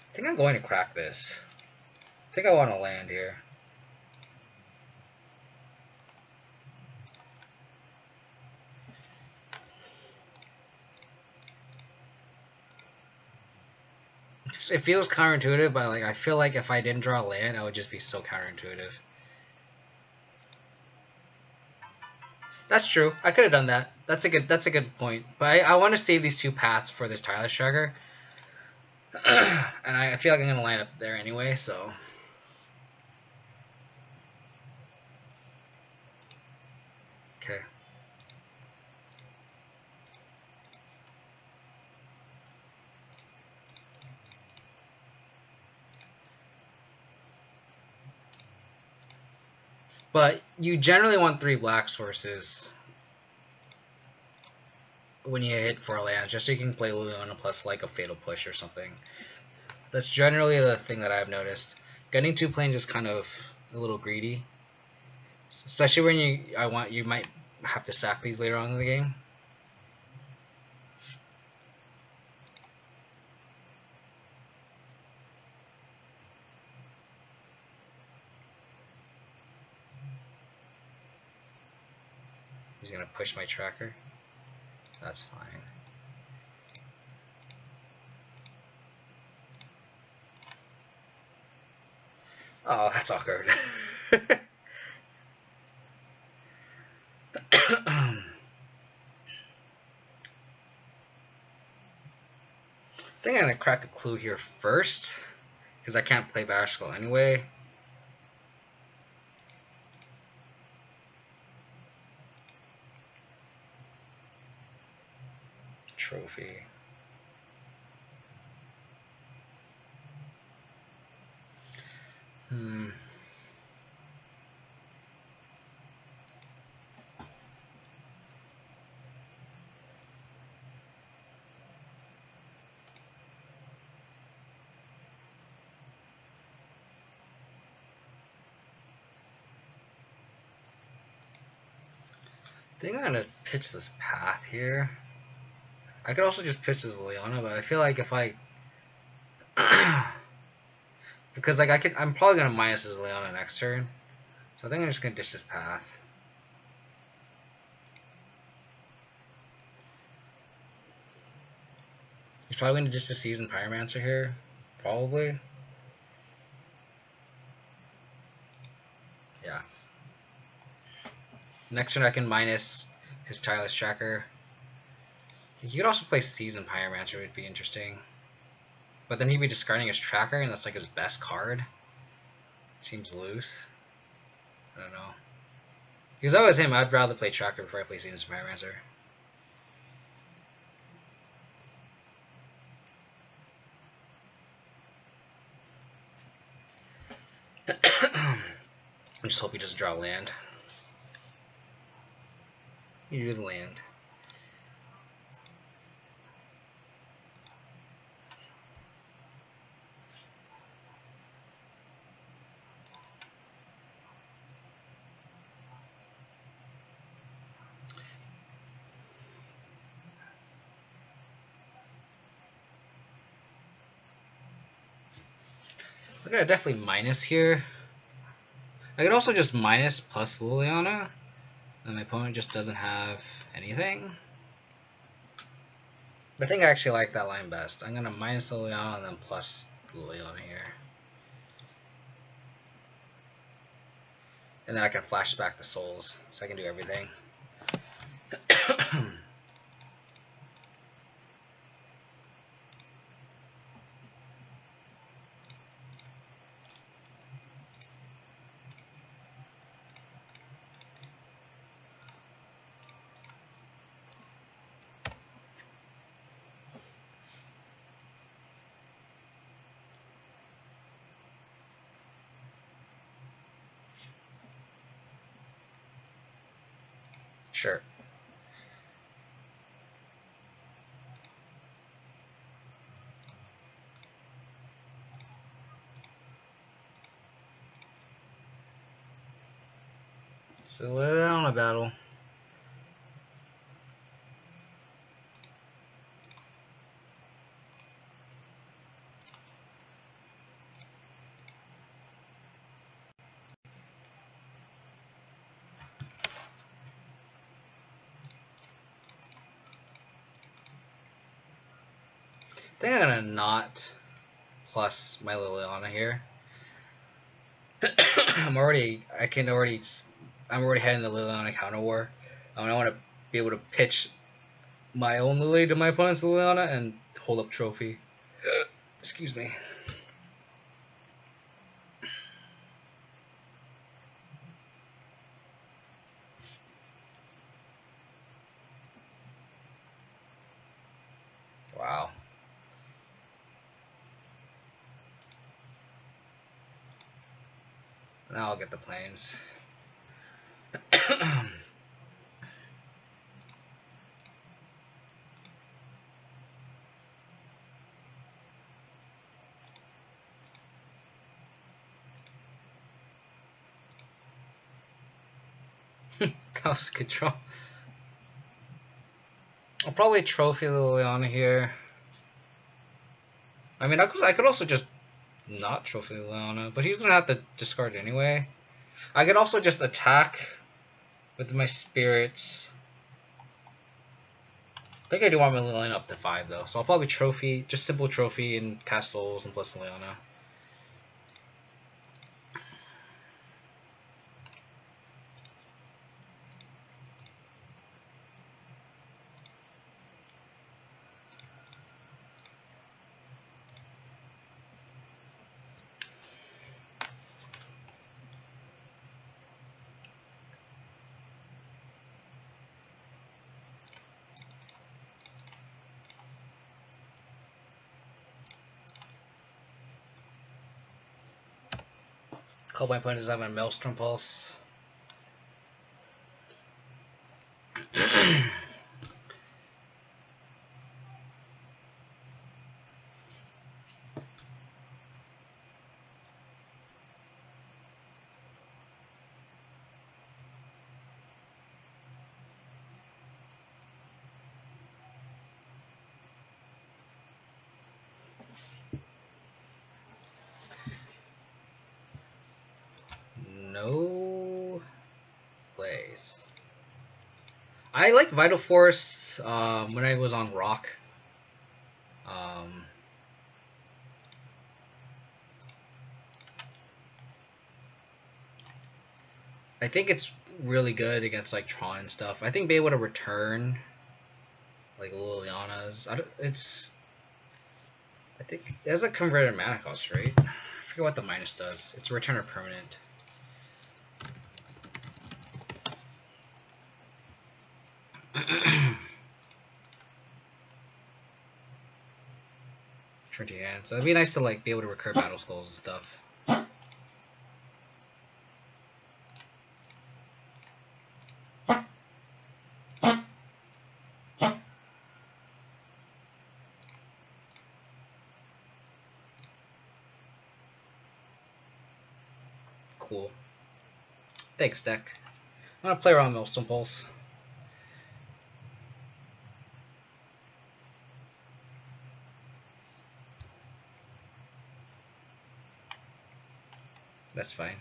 I think I'm going to crack this. I think I want to land here. It feels counterintuitive, but like I feel like if I didn't draw land, I would just be so counterintuitive. That's true. I could have done that. That's a good point. But I want to save these 2 paths for this Tireless Tracker. And I feel like I'm gonna line up there anyway, so. Okay. But you generally want 3 black sources when you hit 4 lands, just so you can play Liliana plus like a Fatal Push or something. That's generally the thing that I've noticed. Getting 2 planes is kind of a little greedy, especially when you might have to sack these later on in the game. He's gonna push my tracker. That's fine. Oh, that's awkward. I think I'm gonna crack a clue here first, because I can't play Batterskull anyway. Trophy. I think I'm gonna pitch this path here. I could also just pitch this Liliana, but I feel like if I because like I'm probably gonna minus this Liliana next turn. So I think I'm just gonna ditch this path. He's probably gonna ditch the Season Pyromancer here. Probably. Yeah. Next turn I can minus his Tireless Tracker. He could also play Season Pyromancer, would be interesting. But then he'd be discarding his Tracker, and that's like his best card. Seems loose. I don't know. Because if I was him, I'd rather play Tracker before I play Season Pyromancer. I just hope he doesn't draw land. You do the land. I'm gonna definitely minus here. I could also just minus plus Liliana, and my opponent just doesn't have anything. I think I actually like that line best. I'm gonna minus Liliana and then plus Liliana here. And then I can flash back the souls, so I can do everything. Sure. So Liliana battle. I think I'm gonna not plus my Liliana here. I'm already heading the Liliana counter war. I want to be able to pitch my own Lily to my opponent's Liliana and hold up trophy. Excuse me. Wow. Now I'll get the planes. That was a good draw. I'll probably trophy Liliana here. I mean, I could also just not trophy Liliana, but he's gonna have to discard anyway. I could also just attack with my spirits. I think I do want my Liliana up to 5 though, so I'll probably trophy, just simple trophy and cast souls and plus Liliana. Call my opponent doesn't have a Maelstrom Pulse. No plays. I like Vital Force when I was on Rock. I think it's really good against like Tron and stuff. I think being able to return like Liliana's, I think it has a converted mana cost, right? I forget what the minus does. It's a return or permanent. Turn to your hand. So it'd be nice to like be able to recur battle skulls and stuff. Cool. Thanks, deck. I'm gonna play around Maelstrom Pulse. That's fine.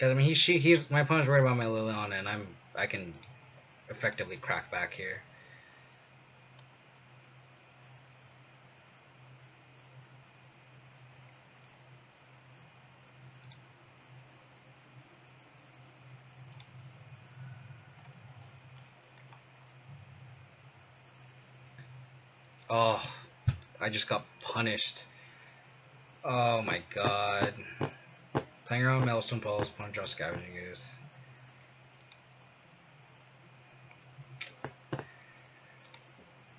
Cause I mean, he's my opponent's worried about my Liliana, and I can effectively crack back here. Oh, I just got punished. Oh my god. Playing around Maelstrom Pulse, opponent draw Scavenging Ooze.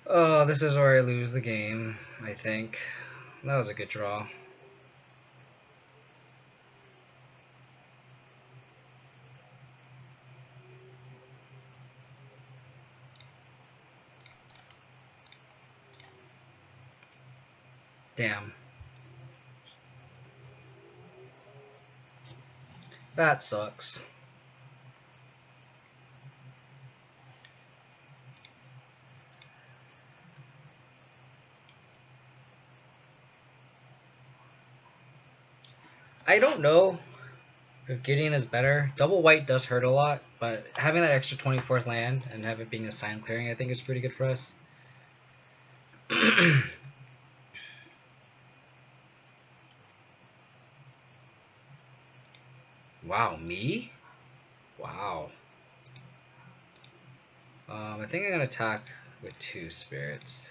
Oh, this is where I lose the game, I think. That was a good draw. Damn. That sucks. I don't know if Gideon is better. Double white does hurt a lot, but having that extra 24th land and have it being a sign clearing, I think is pretty good for us. Wow, me? Wow. I think I'm gonna attack with 2 spirits.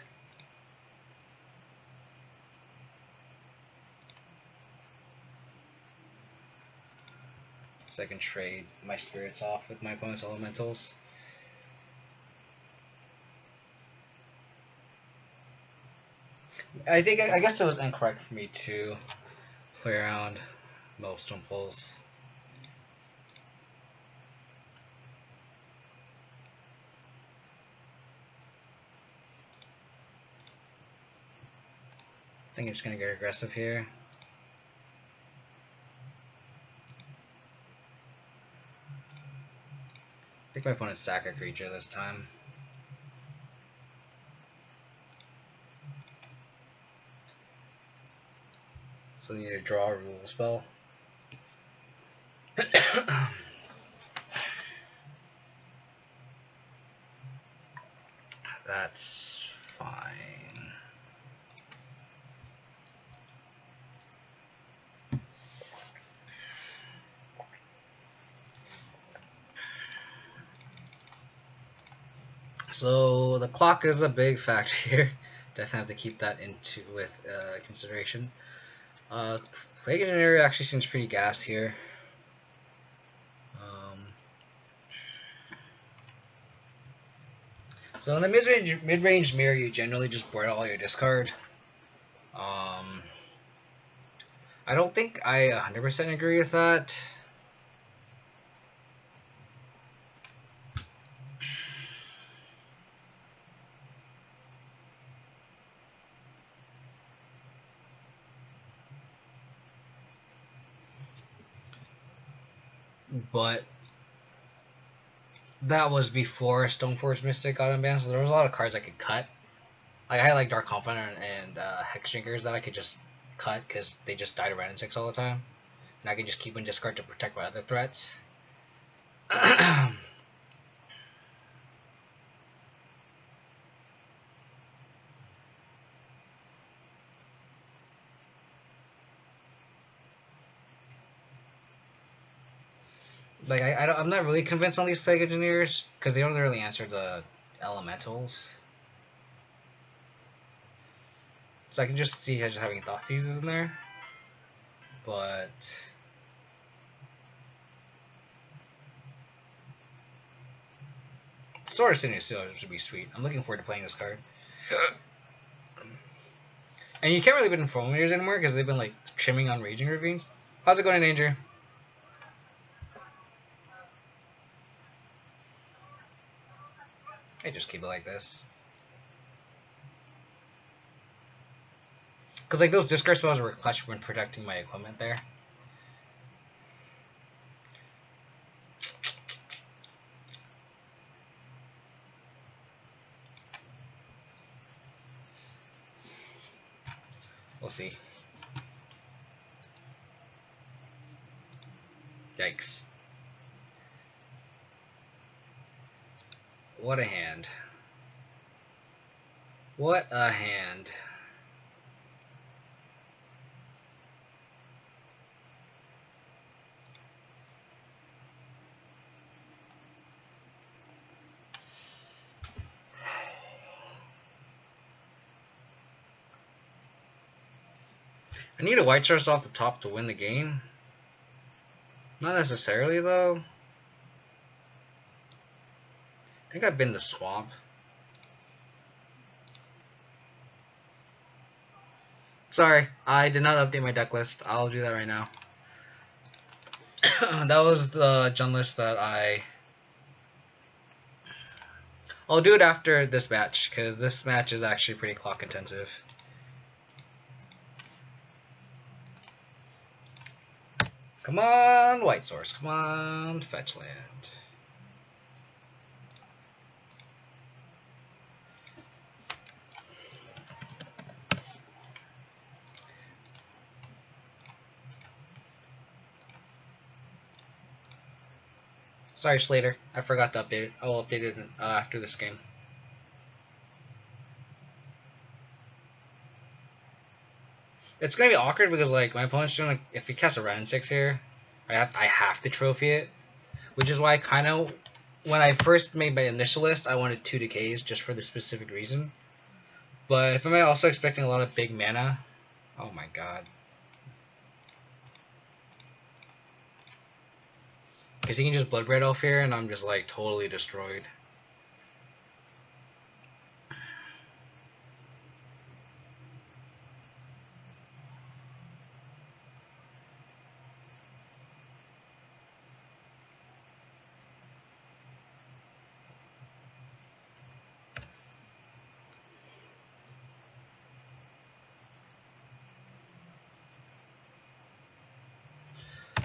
So I can trade my spirits off with my opponent's elementals. I guess it was incorrect for me to play around Millstone Pulse. I think I'm just gonna get aggressive here. I think my opponent's sack a creature this time. So you need to draw a rule spell. That's fine. So the clock is a big factor here. Definitely have to keep that into with consideration. Plague Engineer actually seems pretty gas here. So in the mid-range mirror, you generally just board all your discard. I don't think I 100% agree with that. But that was before Stoneforge Mystic got unbanned, so there was a lot of cards I could cut. Like I had like Dark Confidant and Hex Drinkers that I could just cut because they just died around in 6 all the time, and I could just keep in discard to protect my other threats. Like I'm not really convinced on these Plague Engineers because they don't really answer the elementals. So I can just see just having Thoughtseizes in there, but Sword of Sinister Seal should be sweet. I'm looking forward to playing this card. And you can't really put in Fulminators anymore because they've been like trimming on Raging Ravines. How's it going, Danger? I just keep it like this. Because like those discard spells were clutch when protecting my equipment there. We'll see. Yikes. What a hand. What a hand. I need a white source off the top to win the game. Not necessarily though. I think I've been to Swamp. Sorry, I did not update my deck list. I'll do that right now. That was the Jund list that I'll do it after this match, because this match is actually pretty clock intensive. Come on, white source. Come on, fetch land. Sorry, Slater. I forgot to update it. I'll update it after this game. It's gonna be awkward because like my opponent's doing like if he casts a round 6 here, I have to trophy it, which is why I kind of when I first made my initial list I wanted 2 decays just for the specific reason. But if I'm also expecting a lot of big mana, oh my god. Because he can just Bloodbraid Elf here, and I'm just like totally destroyed.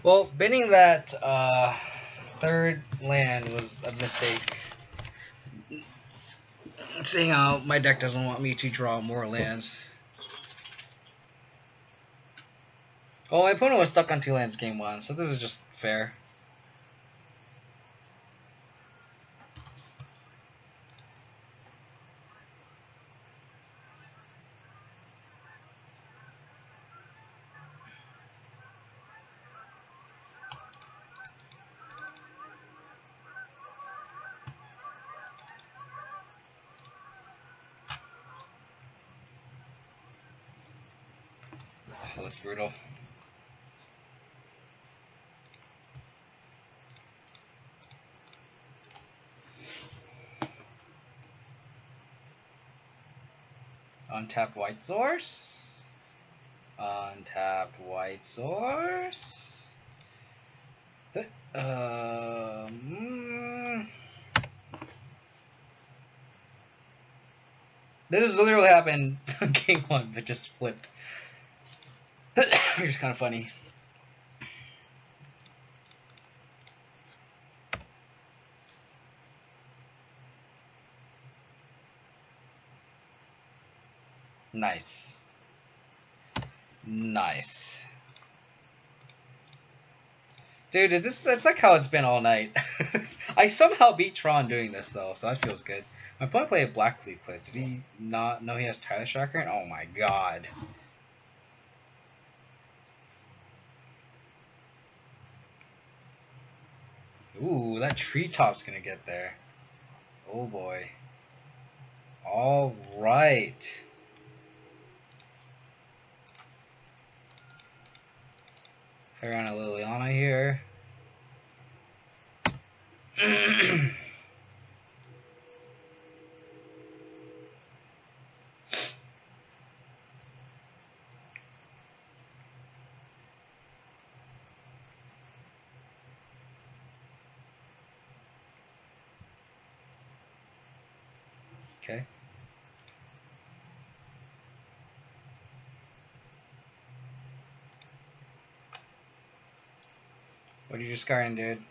Well, banning that third land was a mistake. Seeing how my deck doesn't want me to draw more lands. Oh, my opponent was stuck on 2 lands game 1, so this is just fair. Oh, that's brutal. Untapped white source. Untapped white source. This is literally happened game 1, but just flipped. Which is kind of funny. Nice. Nice. Dude, it's like how it's been all night. I somehow beat Tron doing this, though, so that feels good. My opponent played a Black Fleet place. Did he not know he has Tyler Shocker? Oh my god. Ooh, that treetop's gonna get there. Oh boy. Alright. Play around a Liliana here. Okay. What are you discarding, dude?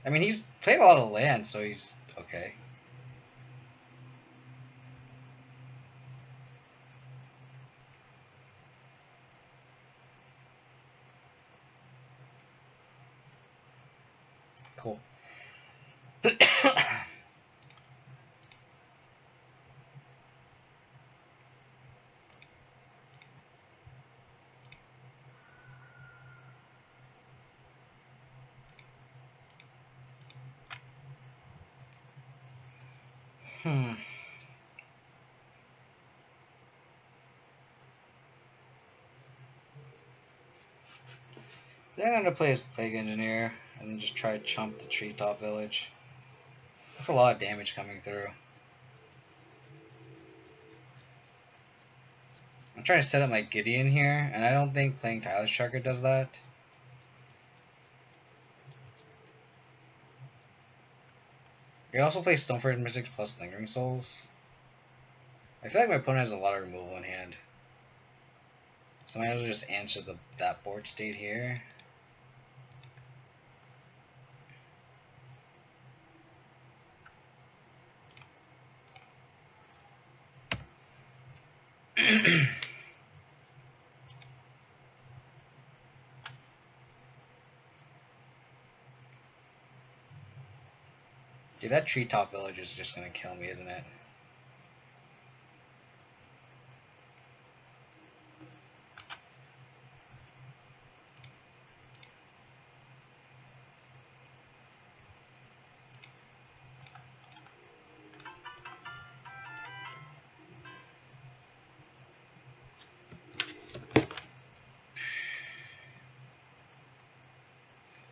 I mean, he's played a lot of land, so he's okay. Cool. Hmm. Then I'm gonna play as Plague Engineer and then just try to chump the Treetop Village. That's a lot of damage coming through. I'm trying to set up my Gideon here, and I don't think playing Tyler Sharker does that. You can also play Stoneforge Mystic plus Lingering Souls. I feel like my opponent has a lot of removal in hand. So I might as well just answer that board state here. Dude, that Treetop Village is just gonna kill me, isn't it?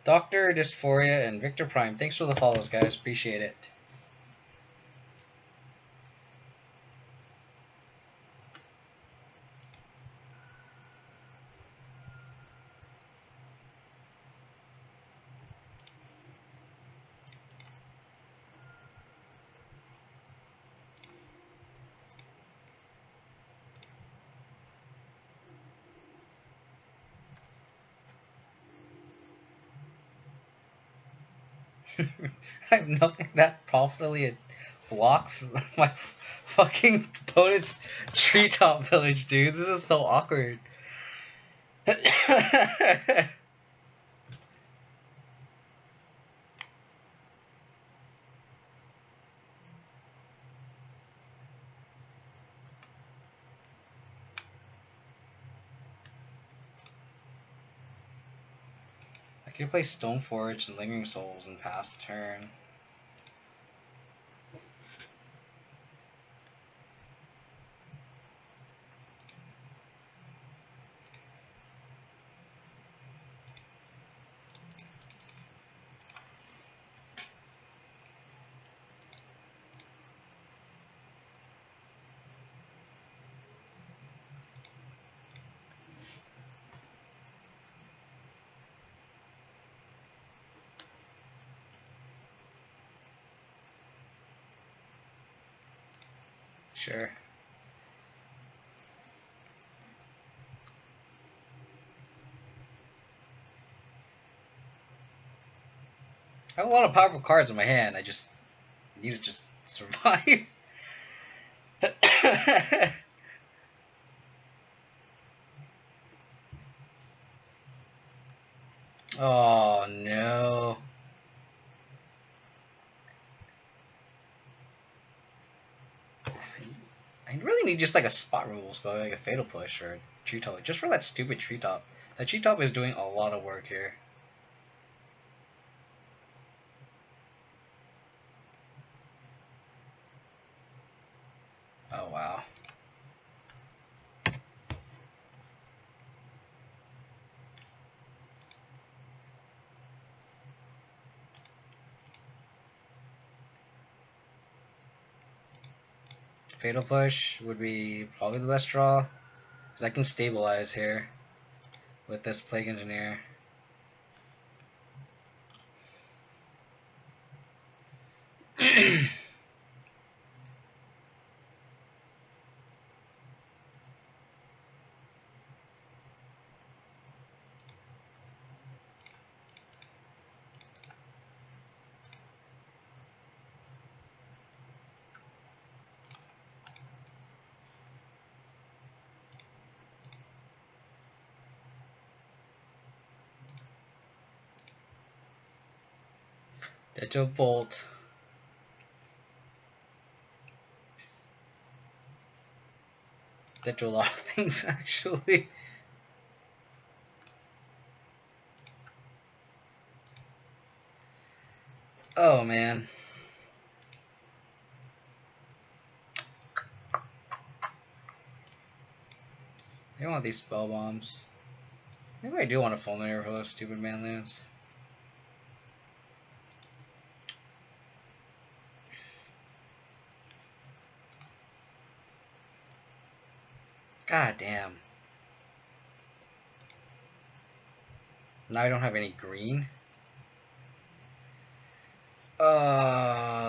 Dr. Dysphoria and Victor Prime, thanks for the follows, guys. Appreciate it. I have nothing that properly blocks my fucking opponent's treetop village, dude. This is so awkward. I could play Stoneforge and Lingering Souls and pass the turn. Sure. I have a lot of powerful cards in my hand. I just need to just survive. Oh no. I really need just like a spot removal spell, like a Fatal Push or a Treetop, just for that stupid Treetop. That Treetop is doing a lot of work here. Oh wow. Fatal Push would be probably the best draw, because I can stabilize here with this Plague Engineer. Ditto Bolt. Ditto a lot of things actually. Oh man. I don't want these spell bombs. Maybe I do want a Fulminator for those stupid manlands. God damn. Now I don't have any green.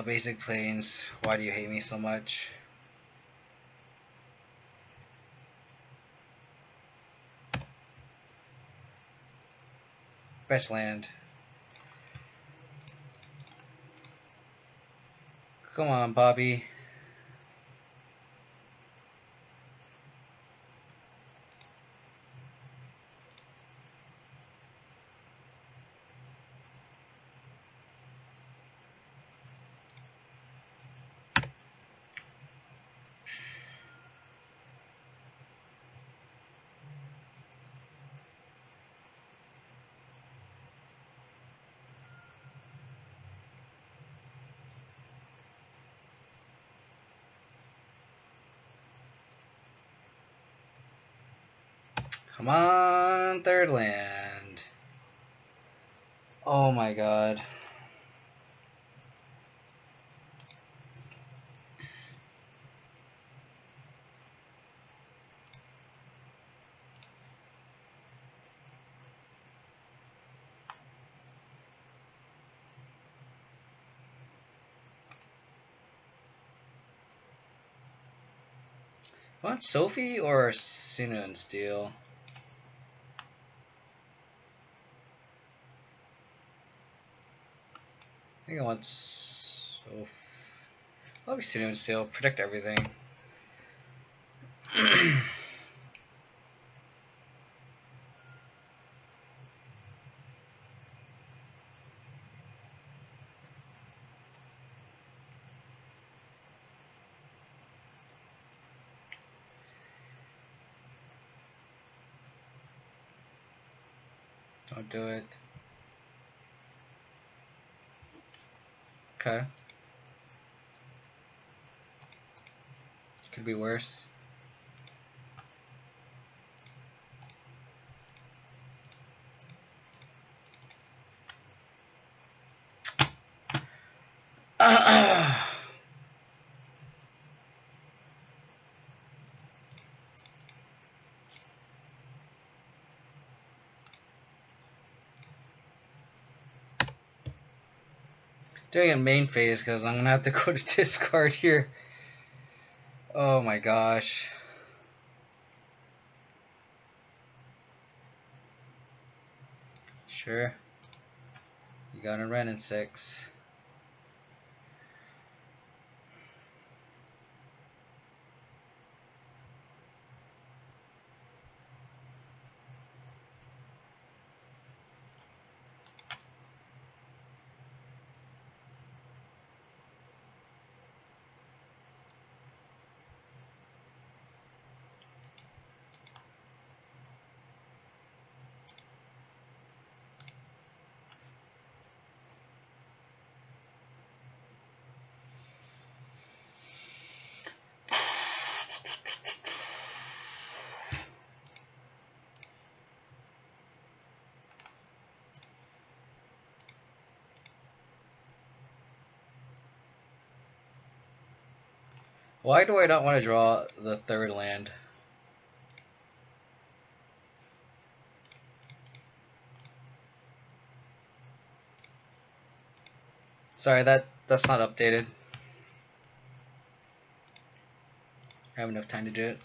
Basic Plains. Why do you hate me so much? Best land. Come on, Bobby. Come on, third land. Oh my god. Want Sophie or Sinu and Steel? think I want so. I'll be sitting still, protect everything. Don't do it. Okay. Could be worse. Doing a main phase because I'm gonna have to go to discard here. Oh my gosh. Sure. You got a Ren in 6. Why do I not want to draw the third land? Sorry, that's not updated. I have enough time to do it.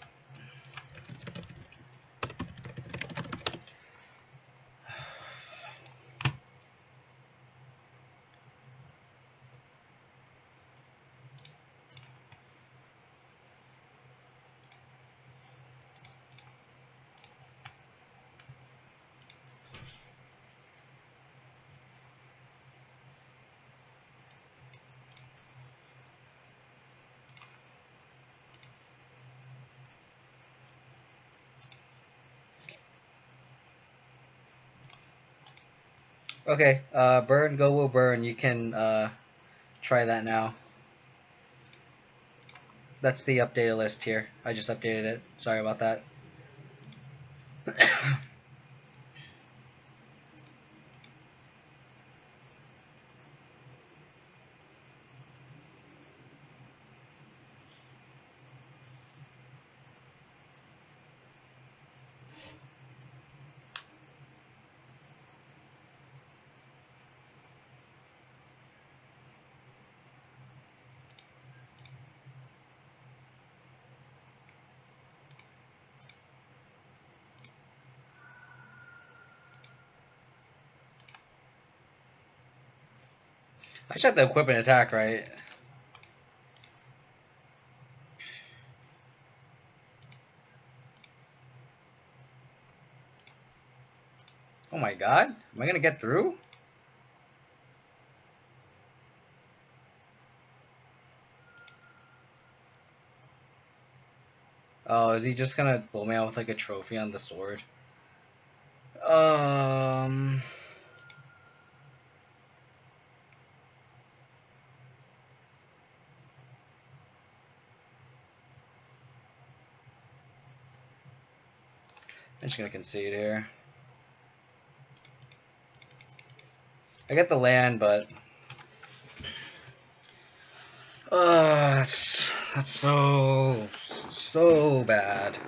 Okay, burn, go will burn. You can try that now. That's the updated list here. I just updated it. Sorry about that. I should have the equip and attack, right? Oh my god. Am I gonna get through? Oh, is he just gonna blow me out with like a trophy on the sword? I'm just gonna concede here. I get the land, but that's so bad.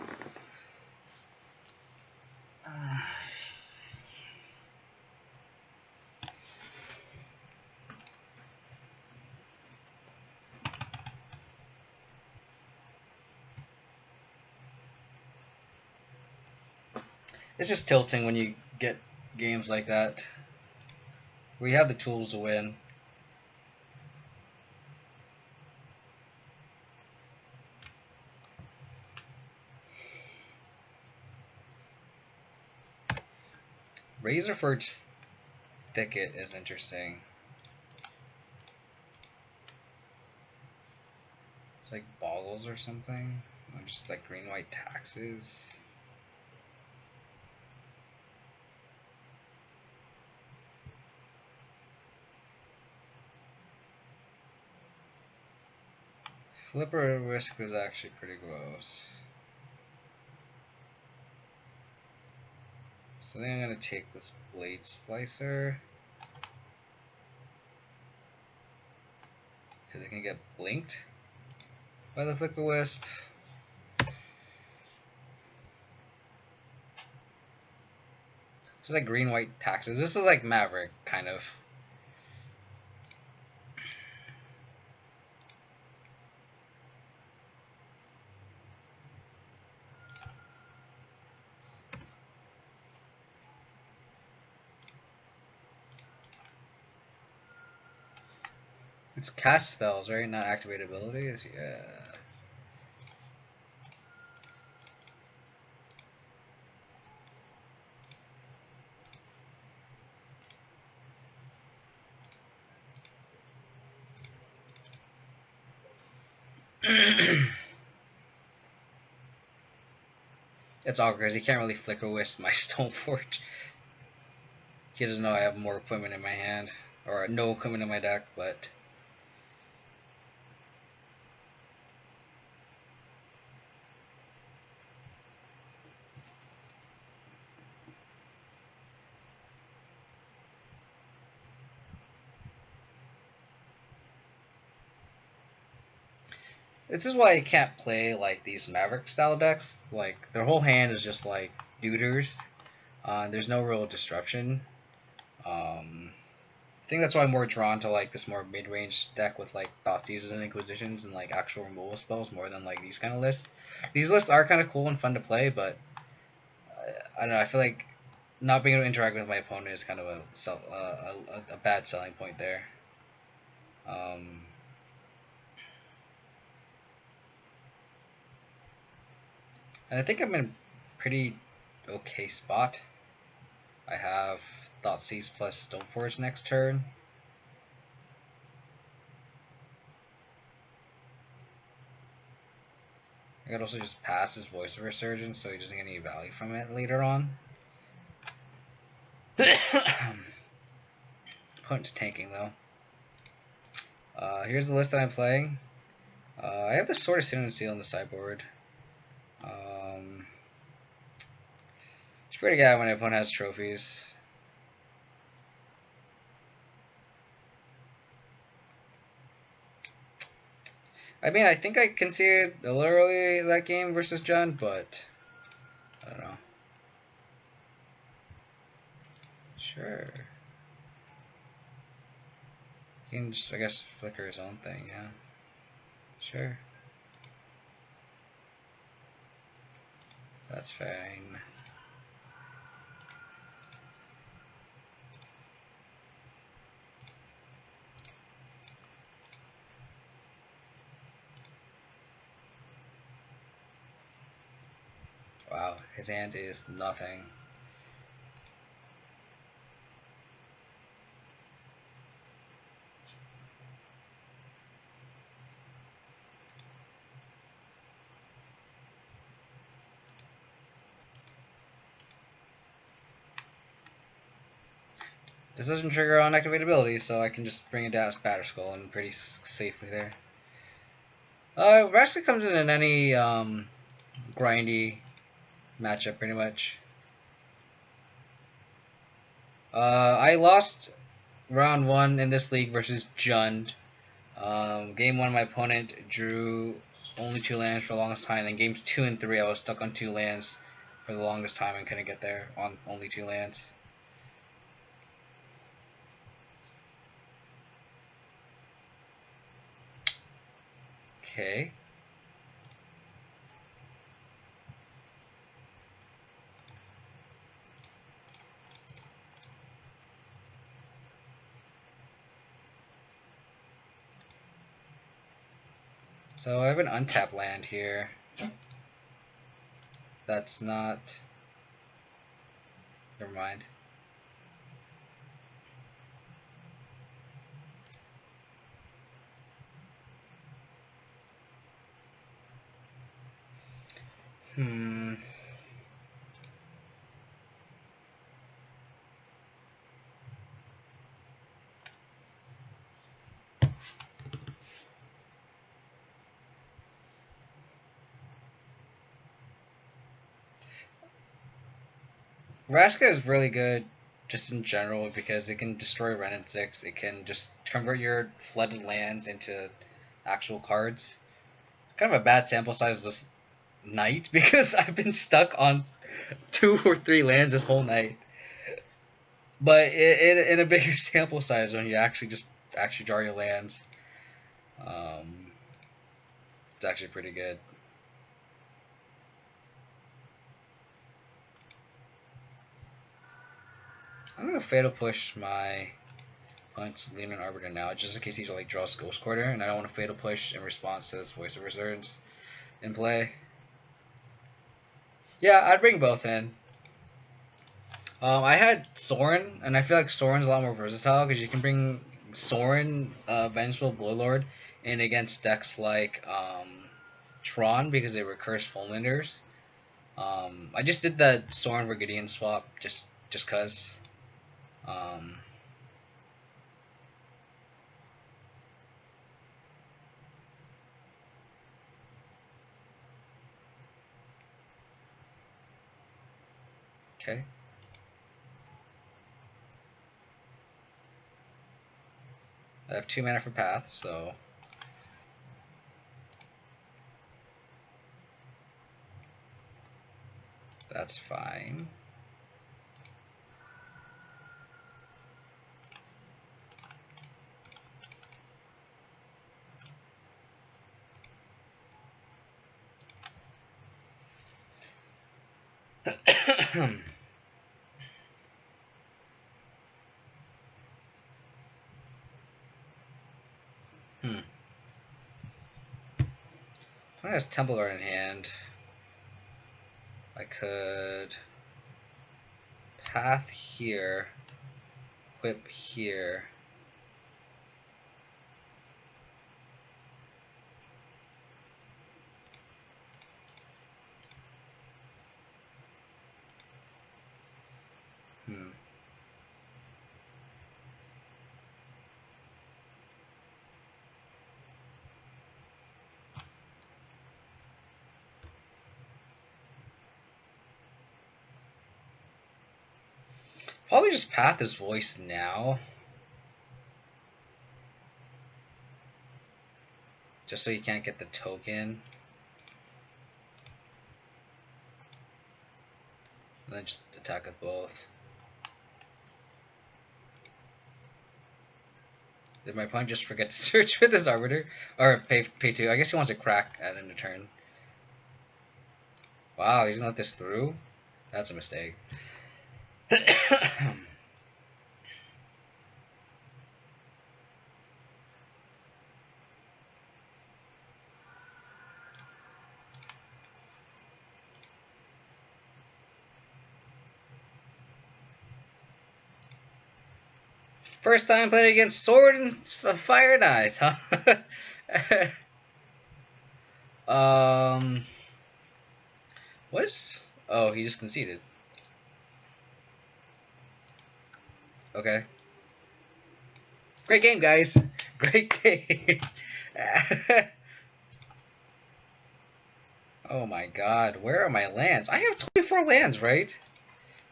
It's just tilting when you get games like that. We have the tools to win. Razorforge Thicket is interesting. It's like boggles or something. Or just like green white taxes. Flipper Whisk was actually pretty close. So I think I'm gonna take this Blade Splicer. Because it can get blinked by the Flipper Wisp. This is like green white taxes. This is like Maverick, kind of. It's cast spells, right? Not activate abilities? Yeah. It's awkward because he can't really Flicker Wisp my Stoneforge. He doesn't know I have more equipment in my hand. Or no equipment in my deck, but... This is why I can't play like these Maverick style decks. Like their whole hand is just like duders. There's no real disruption. I think that's why I'm more drawn to like this more mid-range deck with like Thoughtseizes and Inquisitions and like actual removal spells more than like these kind of lists. These lists are kind of cool and fun to play, but I don't know. I feel like not being able to interact with my opponent is kind of a bad selling point there. And I think I'm in a pretty okay spot. I have Thoughtseize plus Stoneforge next turn. I could also just pass his Voice of Resurgence so he doesn't get any value from it later on. Opponent's tanking though. Here's the list that I'm playing. I have the Sword of Sin and Seal on the sideboard. It's pretty good when my opponent has trophies. I mean, I think I can see it a little early that game versus John, but I don't know. Sure. He can just, I guess, flicker his own thing, yeah. Sure. That's fine. Wow, his hand is nothing. This doesn't trigger on activate ability, so I can just bring it down to Batterskull and pretty safely there. Vraska comes in any grindy matchup, pretty much. I lost round 1 in this league versus Jund. Game 1, my opponent drew only 2 lands for the longest time. Then games 2 and 3, I was stuck on 2 lands for the longest time and couldn't get there on only 2 lands. Okay. So I have an untapped land here. That's not... Never mind. Vraska is really good just in general because it can destroy Renin 6. It can just convert your flooded lands into actual cards. It's kind of a bad sample size this night because I've been stuck on 2 or 3 lands this whole night. But in a bigger sample size when you actually draw your lands, it's actually pretty good. I'm gonna fatal push my Hunt's Lehman Arbiter now, just in case he like draws Ghost Quarter, and I don't want to fatal push in response to his Voice of Resurgence in play. Yeah, I'd bring both in. I had Sorin, and I feel like Sorin's a lot more versatile because you can bring Sorin, Vengeful Bloodlord, in against decks like Tron because they recurse Fulminators. I just did the Sorin Brigadian swap just cause. Okay. I have 2 mana for Path, so that's fine. When I has Temple Guard in hand, I could Path here, Whip here. Probably just Path his Voice now. Just so you can't get the token. And then just attack with both. Did my opponent just forget to search for this Arbiter? Or pay 2? I guess he wants to crack at end of turn. Wow, he's gonna let this through? That's a mistake. First time playing against Sword and Fire and Ice, huh? What is... Oh, he just conceded. Okay. Great game, guys. Great game. Oh my god, where are my lands? I have 24 lands, right?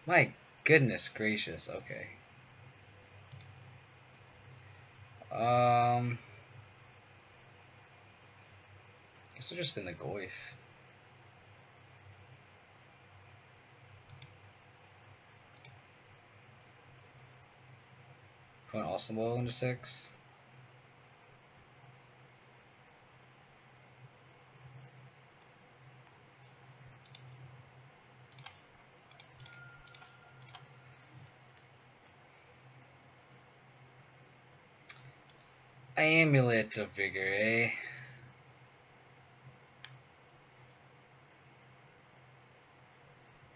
My goodness gracious, okay. Guess I've just been the Goyf. Going awesome blow into 6. Amulet of Vigor, eh? I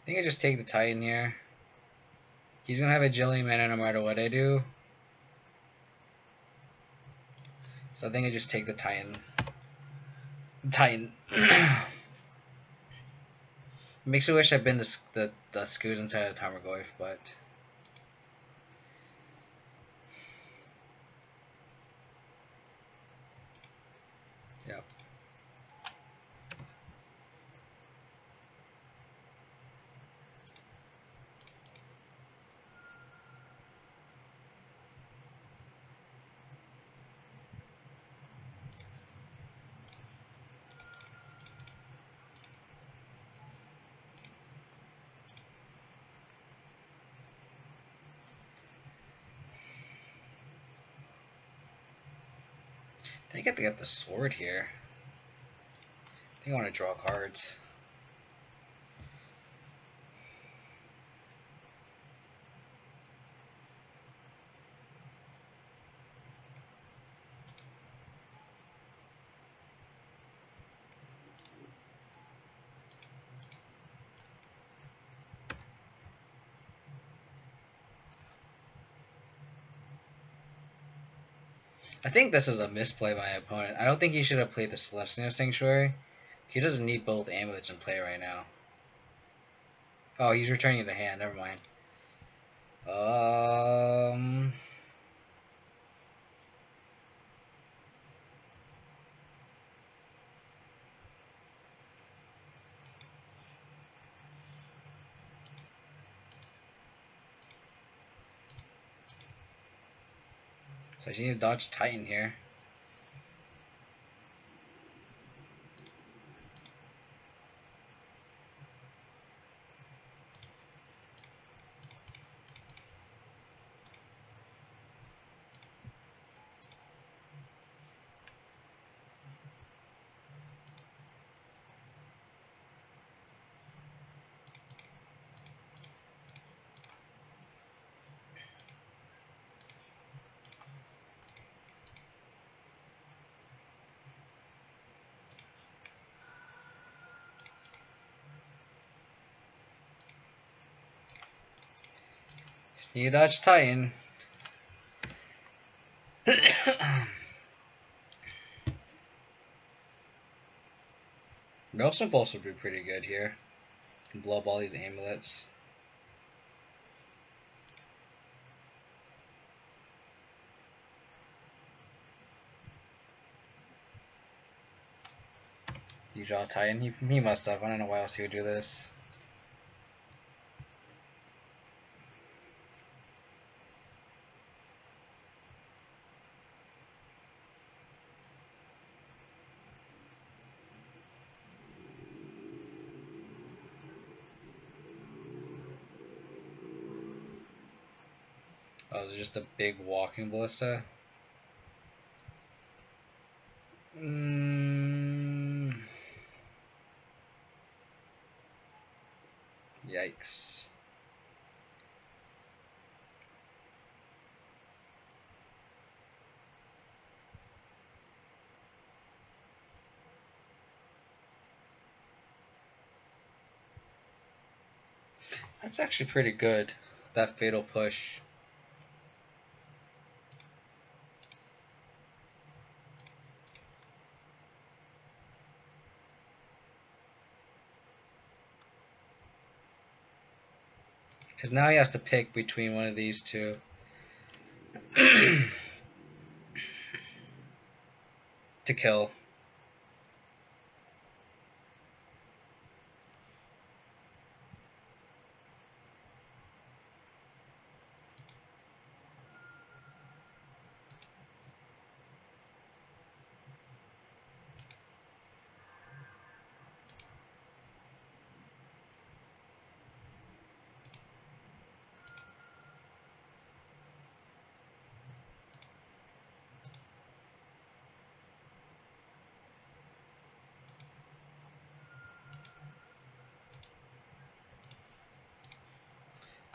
think I just take the Titan here. He's gonna have a Jillian mana no matter what I do. So I think I just take the Titan. Makes me wish I'd been the Scoos inside of the Tarmogoyf, but... Yep. I get to get the sword here. I think I want to draw cards. I think this is a misplay by my opponent. I don't think he should have played the Celestial Sanctuary. He doesn't need both amulets in play right now. Oh, he's returning the hand. Never mind. So I need to dodge Titan here. Just need to dodge Titan. Maelstrom Pulse would be pretty good here. Can blow up all these amulets. You draw Titan? He must have. I don't know why else he would do this. Oh, is it just a big walking ballista? Yikes. That's actually pretty good, that fatal push. Because now he has to pick between one of these two. To kill.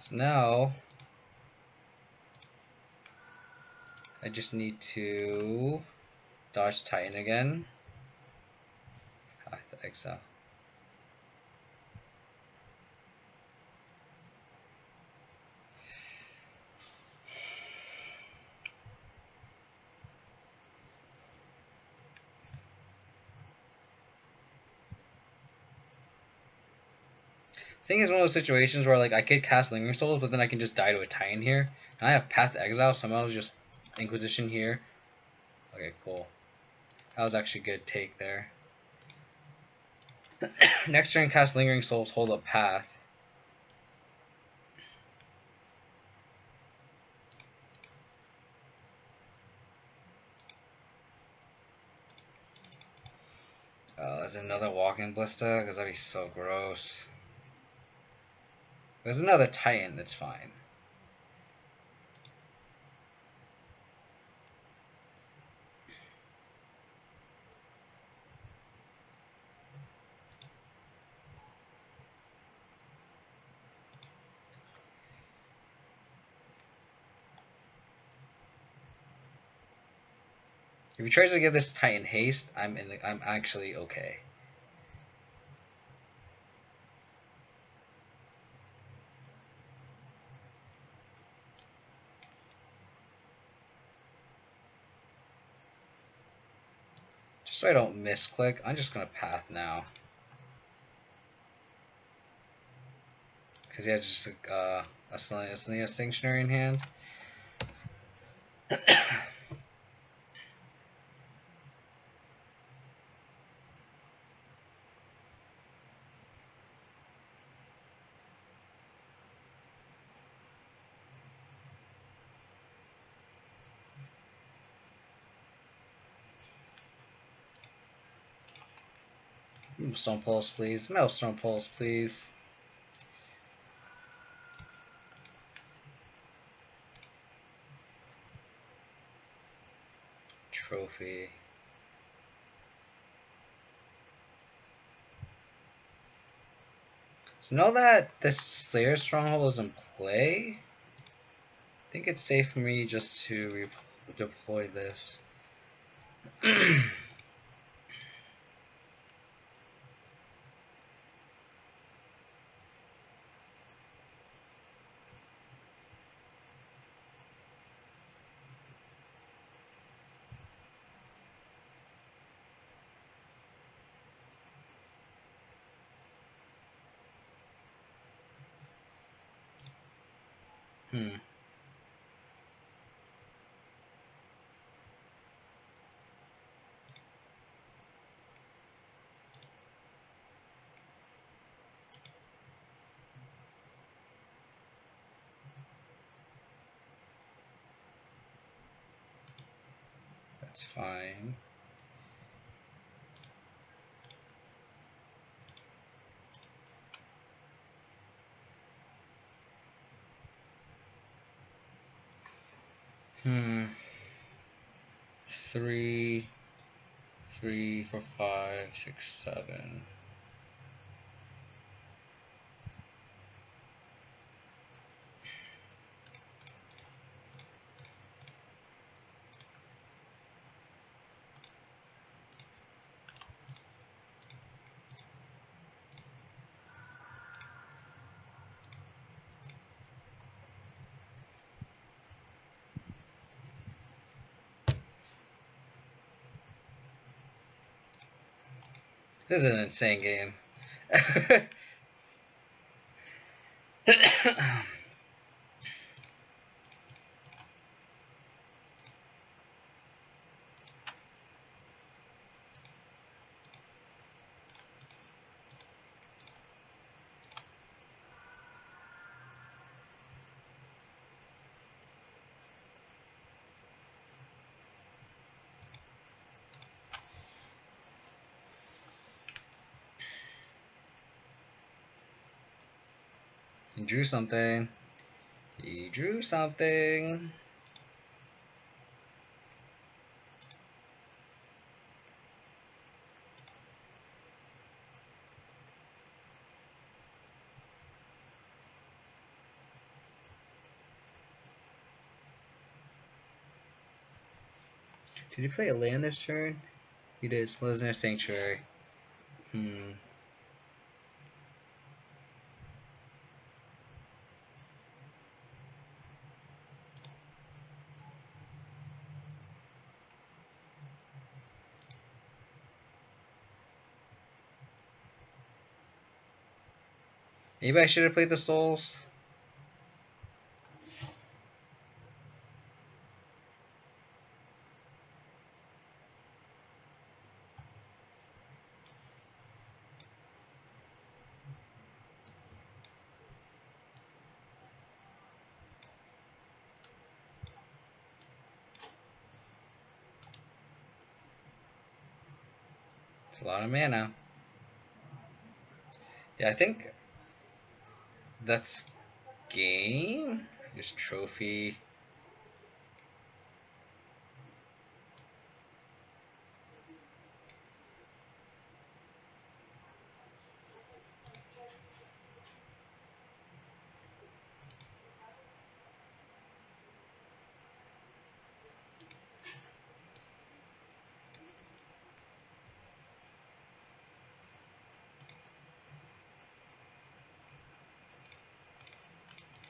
So now I just need to dodge Titan again. Path to exile. I think it's one of those situations where like I could cast Lingering Souls, but then I can just die to a Titan here. And I have Path to Exile, so I'll just Inquisition here. Okay, cool. That was actually a good take there. Next turn, cast Lingering Souls, hold up Path. Is it another Walking Ballista? Because that'd be so gross. There's another Titan, that's fine. If he tries to give this Titan haste, I'm actually okay. Just so I don't misclick, I'm just gonna path now. Because he has just a Sanctuary in hand. Stone Pulse, please. Maelstrom Pulse, please. Trophy. So now that this Slayer Stronghold is in play, I think it's safe for me just to deploy this. That's fine. Three, 4, 5, 6, 7. This is an insane game. He drew something. He drew something. Did he play a land this turn? He did. Slizner Sanctuary. Maybe I should have played the Souls. It's a lot of mana. Yeah, I think that's game. Just trophy.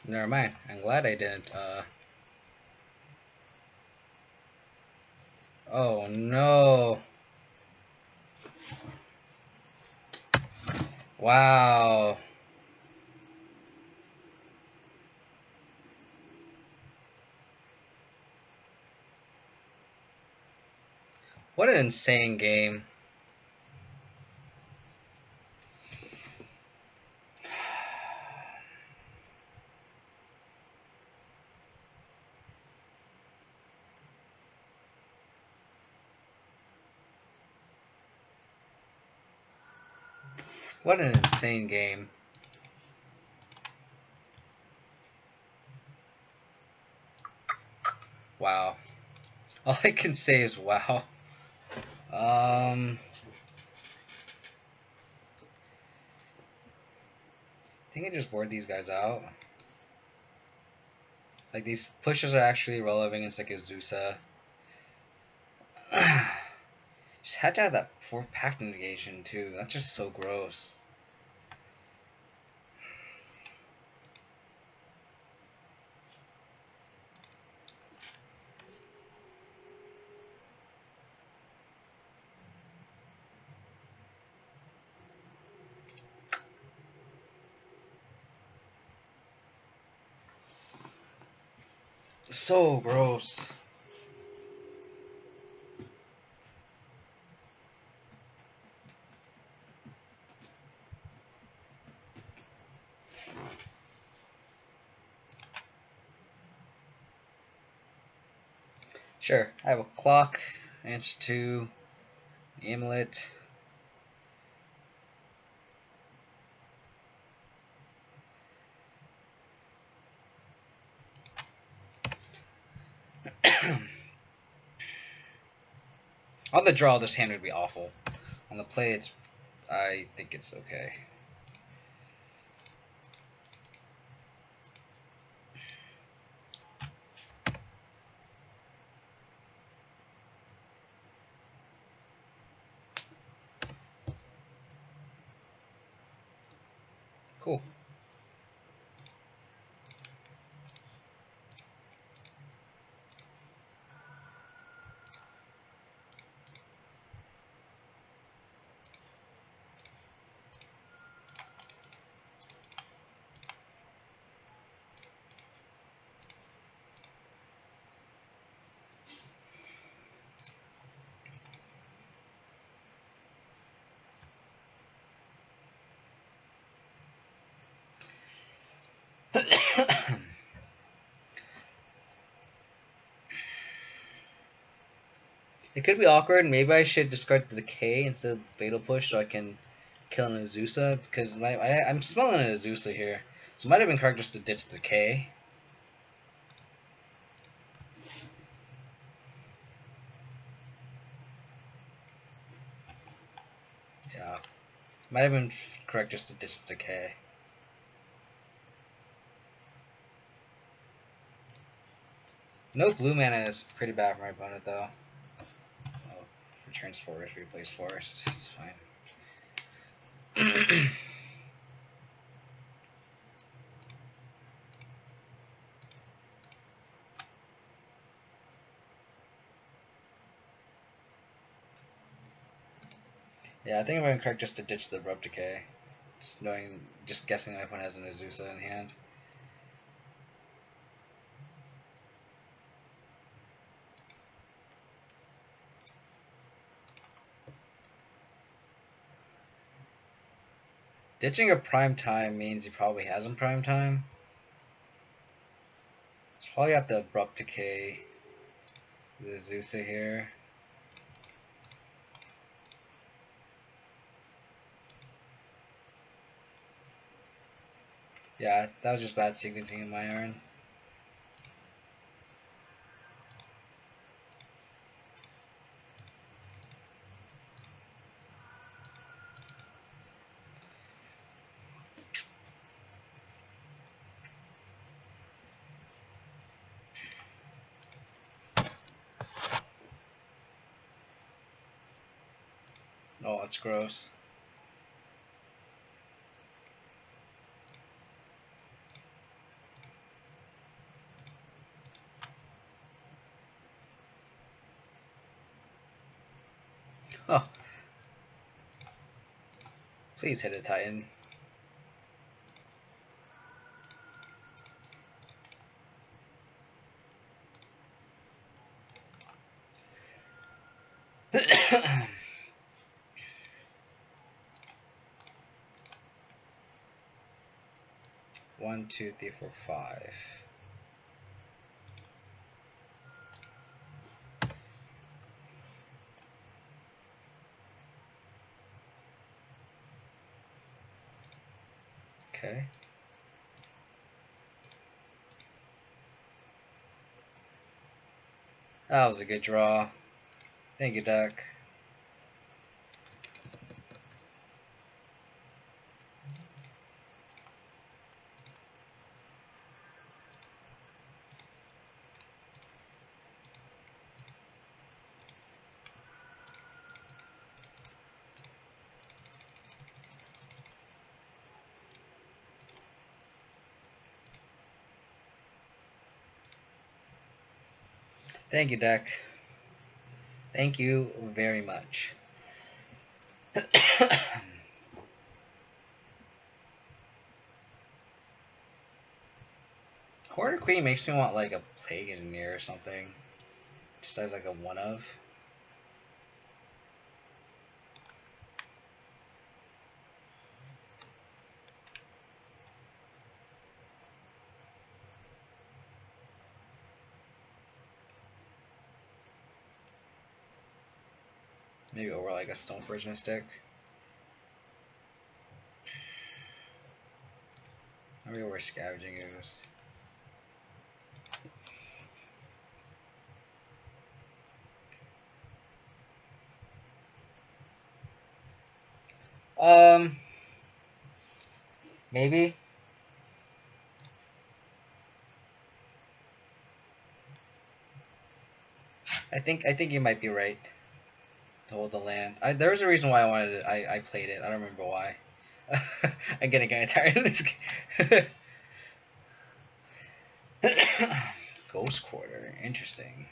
Never mind. I'm glad I didn't. Oh no! Wow. What an insane game. What an insane game. Wow. All I can say is wow. I think I just board these guys out. Like, these pushes are actually relevant against like a Zusa. Just had to have that 4 pact negation too. That's just so gross. So gross. Sure, I have a clock, answer to amulet. On the draw, this hand would be awful. On the play, I think it's okay. Cool. It could be awkward. Maybe I should discard the Decay instead of the Fatal Push so I can kill an Azusa. Because I'm smelling an Azusa here. So it might have been correct just to ditch the Decay. Yeah. Might have been correct just to ditch the Decay. No blue mana is pretty bad for my opponent though. Oh, returns forest, replace forest. It's fine. Yeah, I think I'm correct just to ditch the Abrupt Decay. Just guessing my opponent has an Azusa in hand. Ditching a prime time means he probably has him prime time. It's probably got the Abrupt Decay, the Azusa here. Yeah, that was just bad sequencing in my iron. Oh, that's gross. Oh, please hit a Titan. One, two, three, four, five. Okay. That was a good draw. Thank you, deck. Thank you, deck. Thank you very much. Quarter Queen makes me want like a Plague Engineer or something. Just as like a one of. Maybe over like a Stoneforge Mystic. Maybe over Scavenging Ooze. Maybe. I think you might be right. To hold the land. There was a reason why I wanted it. I played it. I don't remember why. I'm getting kind of tired of this game. Ghost Quarter. Interesting.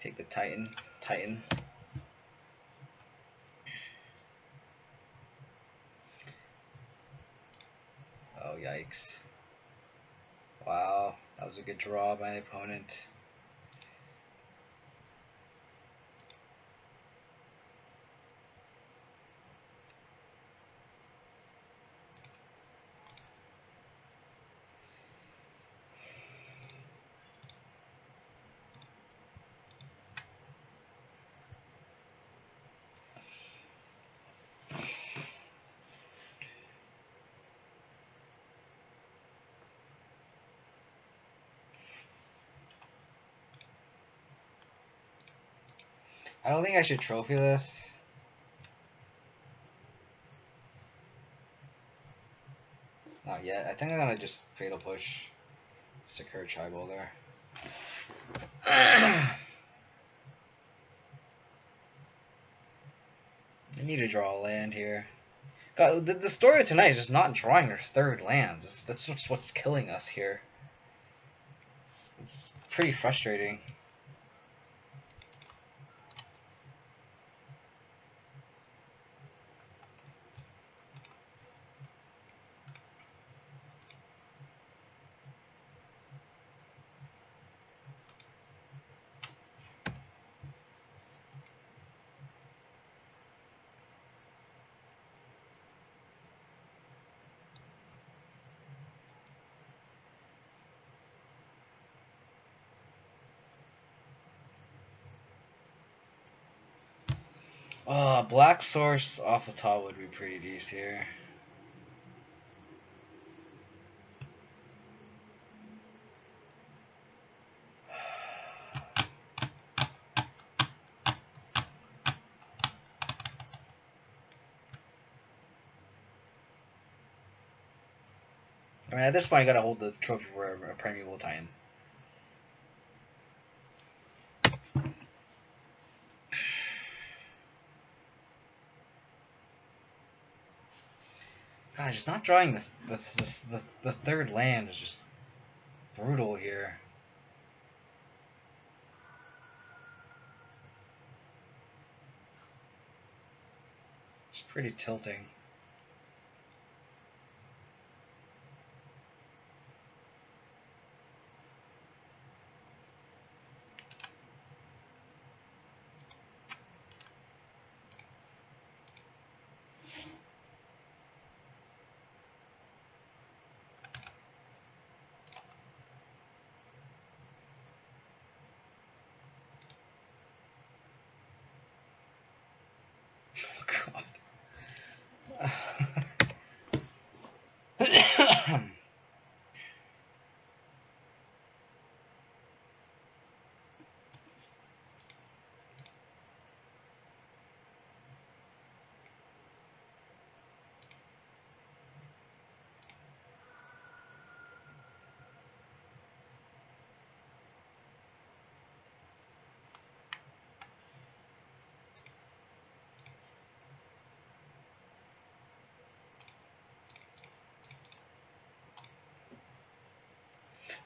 Take the Titan. Titan. Oh, yikes. Wow. That was a good draw by my opponent. I don't think I should trophy this. Not yet. I think I'm gonna just Fatal Push. Stick her Tribal there. I need to draw a land here. God, the story of tonight is just not drawing their third land. That's just what's killing us here. It's pretty frustrating. Black Source off the top would be pretty decent here. I mean, at this point, I gotta hold the trophy for a Primeval Titan. God, just not drawing the third land is just brutal here. It's pretty tilting. Oh God.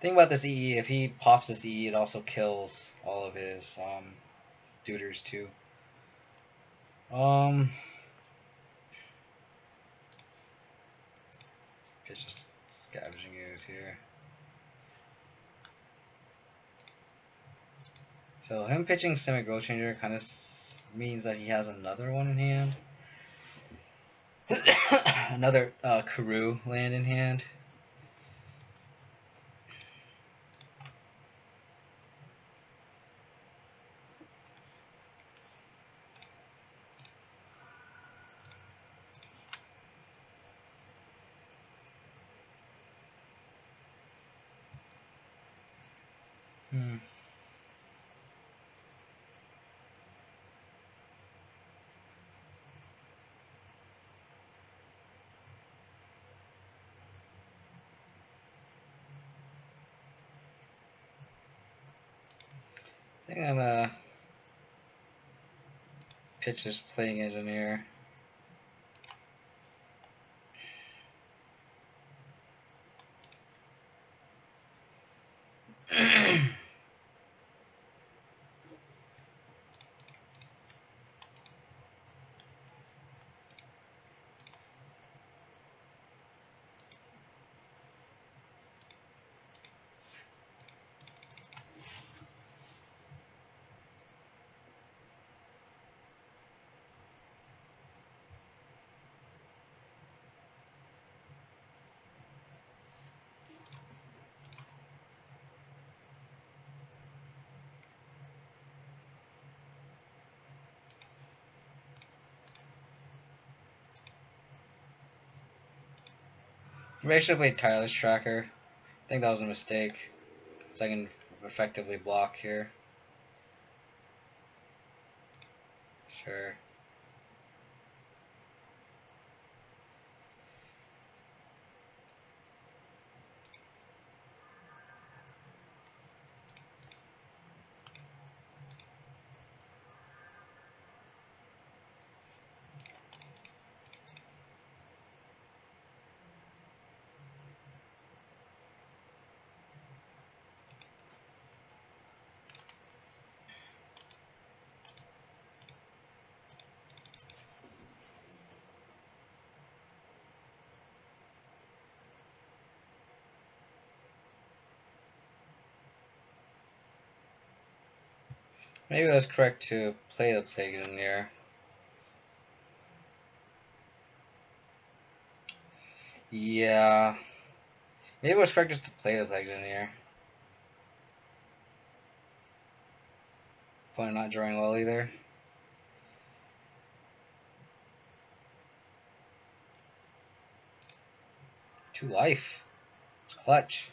Think about this EE. If he pops this EE, it also kills all of his studers too. It's just scavenging ooze here. So him pitching Simic Growth Changer kind of means that he has another one in hand. Another Karoo land in hand. I think I'm gonna pitch this Playing Engineer. Maybe I should have played Tireless Tracker. I think that was a mistake. So I can effectively block here. Sure. Maybe I was correct to play the Plague Engineer. Yeah. Maybe it was correct just to play the Plague Engineer. Opponent not drawing well either. Two life. It's clutch.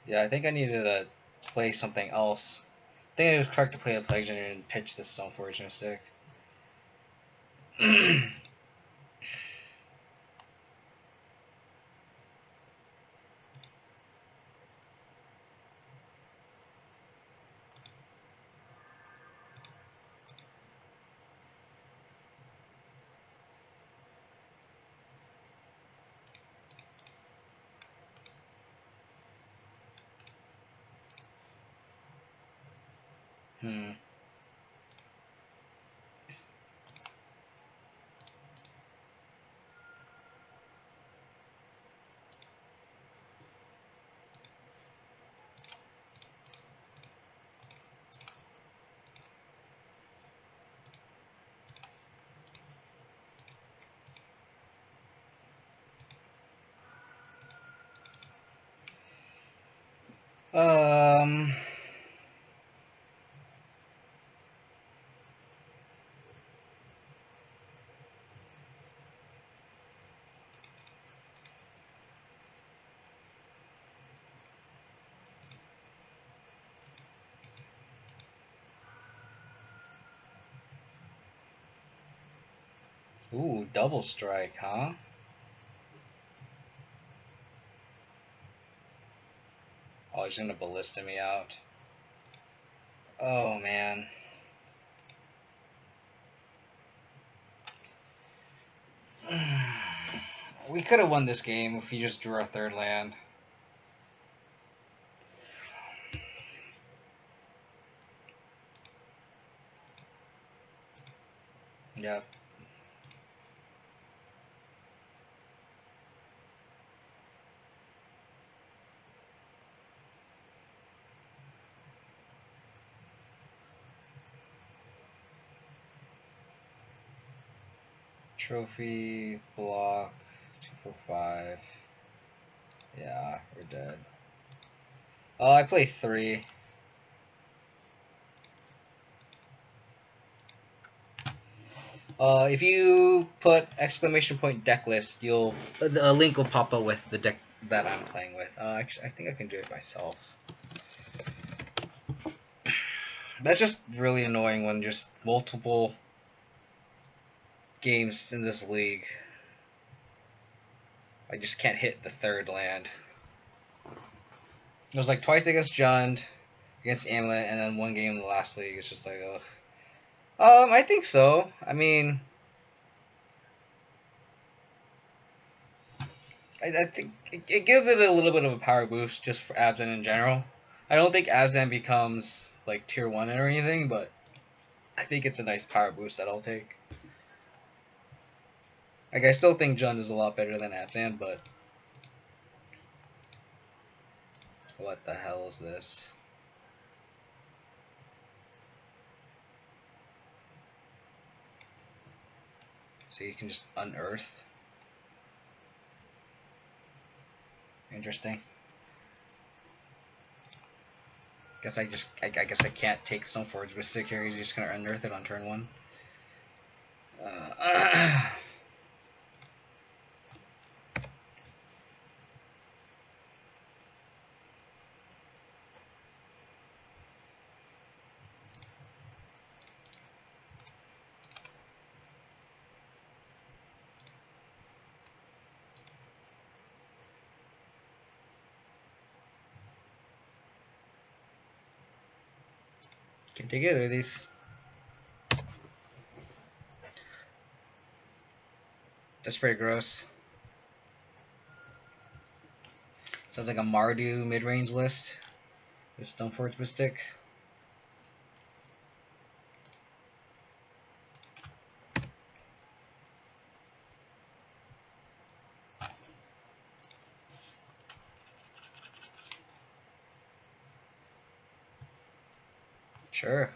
Yeah, I think I needed to play something else. I think it was correct to play the Plague Engineer and pitch the Stoneforge Mystic. Hmm. Um. Ooh, double strike, huh? Oh, he's gonna ballista me out. Oh man. We could have won this game if he just drew our third land. Yep. Trophy, block, 245. Yeah, we're dead. Oh, I play 3. If you put exclamation point deck list, a link will pop up with the deck that I'm playing with. Actually, I think I can do it myself. That's just really annoying when just multiple games in this league, I just can't hit the third land. It was like twice against Jund, against Amulet, and then one game in the last league. It's just like, ugh. I think so. I mean, I think it gives it a little bit of a power boost just for Abzan in general. I don't think Abzan becomes like tier 1 or anything, but I think it's a nice power boost that I'll take. Like, I still think Jund is a lot better than Abzan, but what the hell is this? So you can just unearth. Interesting. I guess I can't take Stoneforge Mystic here. He's just gonna unearth it on turn 1. Can't take either of these. That's pretty gross. Sounds like a Mardu mid-range list with Stoneforge Mystic. Sure.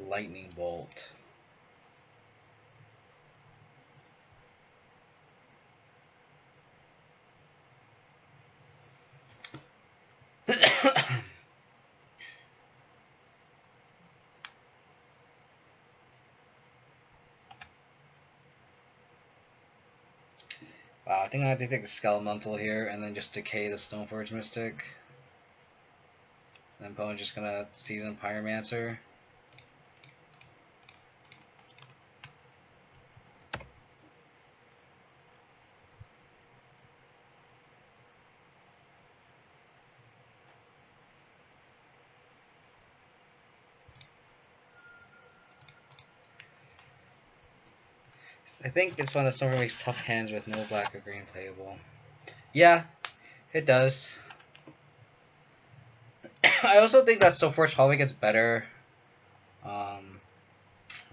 Lightning Bolt. Wow, I think I have to take the Skelemental here and then just decay the Stoneforge Mystic. And then opponent's just gonna Season Pyromancer. I think it's when the Stoneforge makes tough hands with no black or green playable. Yeah, it does. I also think that Stoneforge probably gets better um,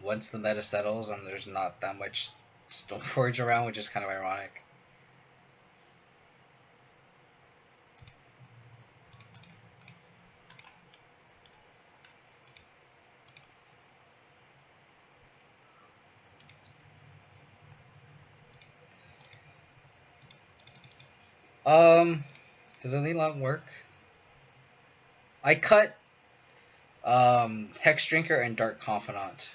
once the meta settles and there's not that much Stoneforge around, which is kind of ironic. Does the lead log work? I cut Hex Drinker and Dark Confidant.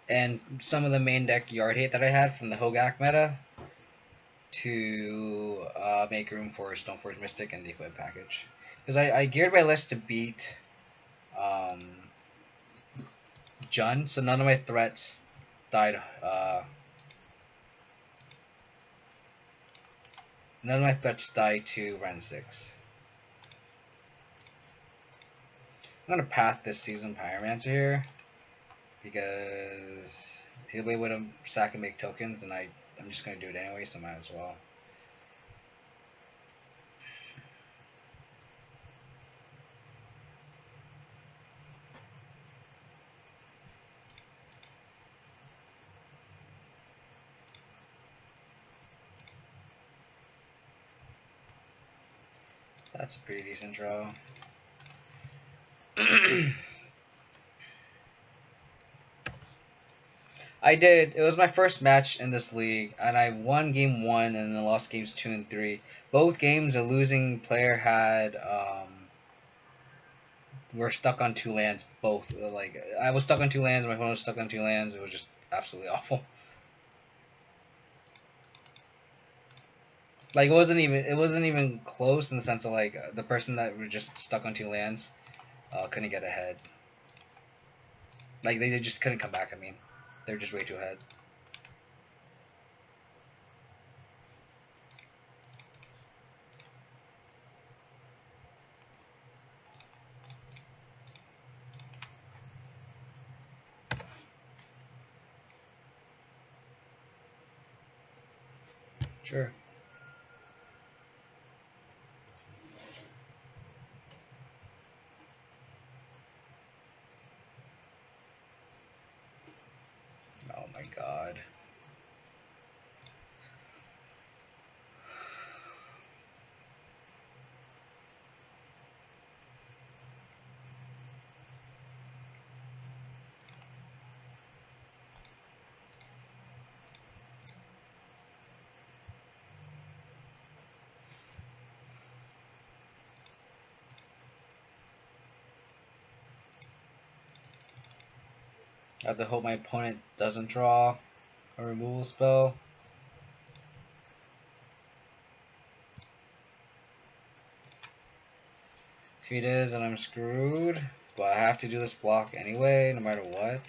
And some of the main deck Yard Hate that I had from the Hogak meta to make room for Stoneforge Mystic and the Equip package. Because I geared my list to beat Jun, so none of my threats died. None of my threats died to Ren 6. I'm gonna path this season Pyromancer here because he'll be able to sack and make tokens, and I'm just gonna do it anyway, so might as well. That's a pretty decent draw. I did. It was my first match in this league, and I won game 1 and then lost games 2 and 3. Both games, a losing player had were stuck on 2 lands. Both like I was stuck on 2 lands, my opponent was stuck on 2 lands. It was just absolutely awful. Like it wasn't even close in the sense of like the person that were just stuck on 2 lands couldn't get ahead. Like they just couldn't come back. I mean, they're just way too ahead. Sure. Oh my god. I have to hope my opponent doesn't draw a removal spell. If he does, then I'm screwed. But I have to do this block anyway, no matter what.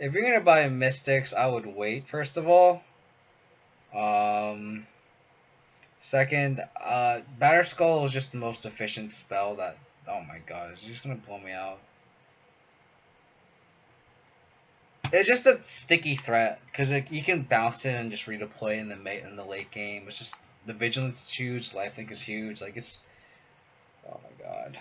If you're gonna buy Mystics, I would wait first of all. Second, Batter Skull is just the most efficient spell that. Oh my god, it's just gonna blow me out. It's just a sticky threat because you can bounce it and just redeploy in the late game. It's just the vigilance is huge, lifelink is huge. Like it's. Oh my god.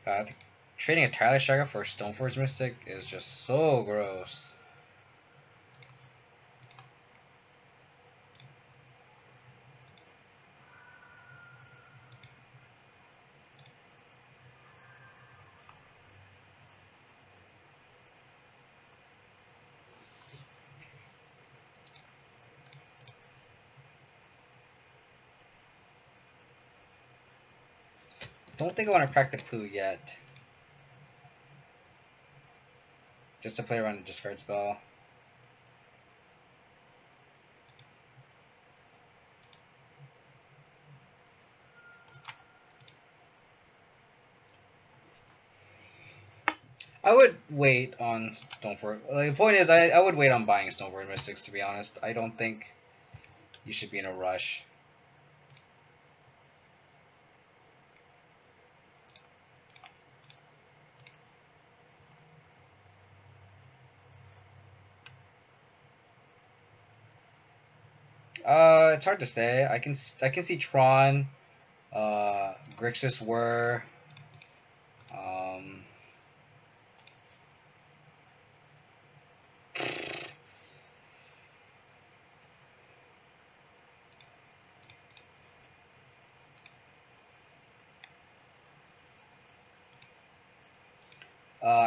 God, trading a Tireless Striker for Stoneforge Mystic is just so gross. Don't think I want to crack the clue yet. Just to play around a discard spell. I would wait on Stoneforge. Like, the point is, I would wait on buying Stoneforge Mystics, to be honest. I don't think you should be in a rush. It's hard to say. I can see Tron, Grixis Whir, um,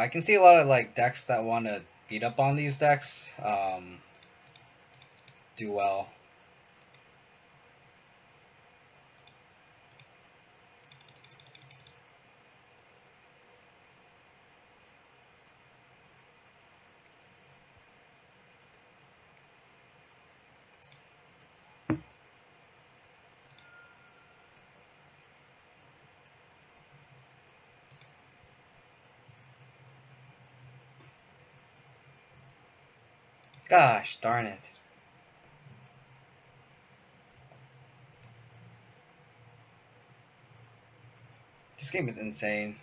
I can see a lot of like decks that want to beat up on these decks. Do well. Gosh darn it. This game is insane.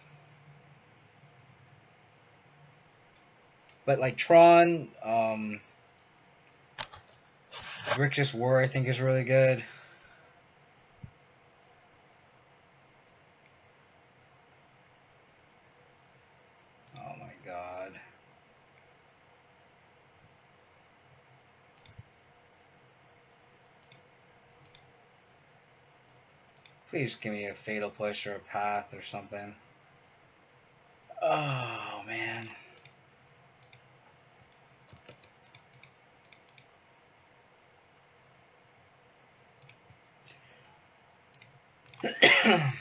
But like Tron, Grixis Whir I think is really good. Oh my god. Please give me a Fatal Push or a Path or something. Oh man. I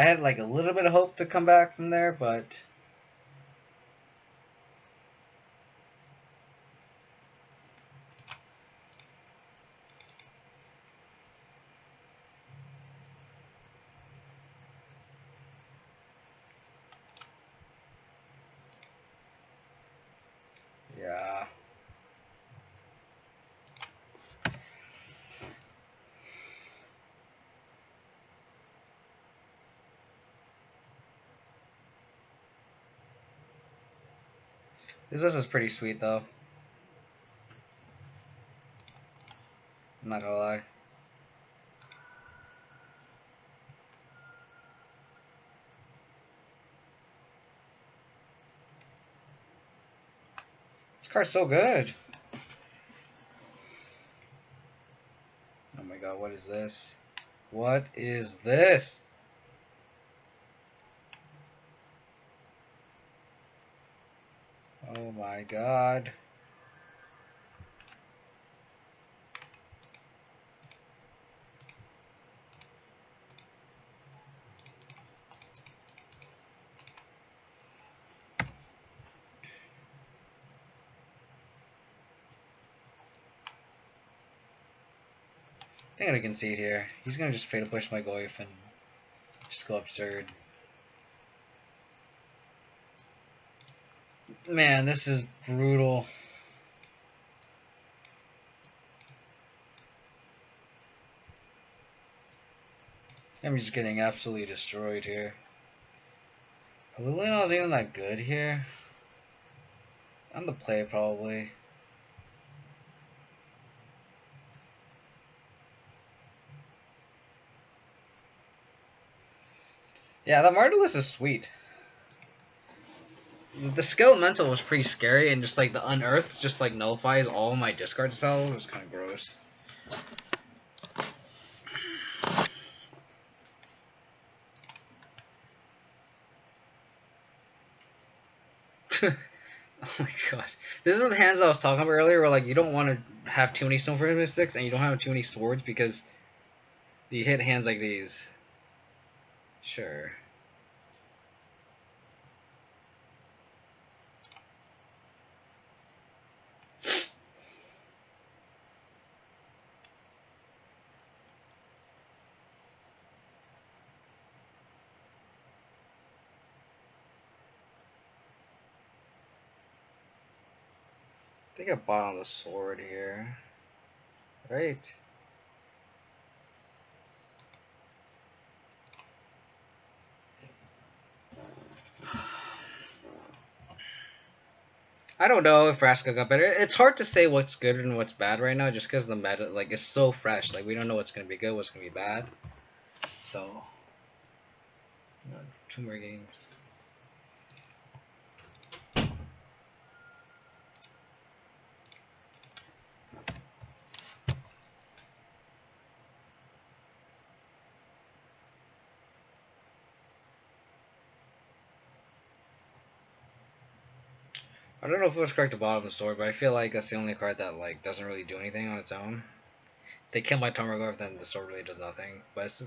had like a little bit of hope to come back from there, but yeah. This list is pretty sweet though. I'm not gonna lie. This card's so good. Oh my god, what is this? What is this? Oh my god. I think I can see it here. He's gonna just Fatal Push my Goyf and just go absurd. Man, this is brutal. I'm just getting absolutely destroyed here. Lilino's even that good here. I'm the play probably. Yeah, the Marvelous is sweet. The Skelemental was pretty scary, and just like the Unearth just like nullifies all my discard spells. It's kind of gross. Oh my god. This is the hands I was talking about earlier, where like you don't want to have too many Stoneforge Mystics, and you don't have too many swords because you hit hands like these. Sure. I think I bought on the sword here. Right. I don't know if Vraska got better. It's hard to say what's good and what's bad right now, just because the meta like it's so fresh. Like we don't know what's gonna be good, what's gonna be bad. So, 2 more games. I don't know if it was correct to bottom the sword, but I feel like that's the only card that like doesn't really do anything on its own. They kill my Tomagorth, then the sword really does nothing. But it's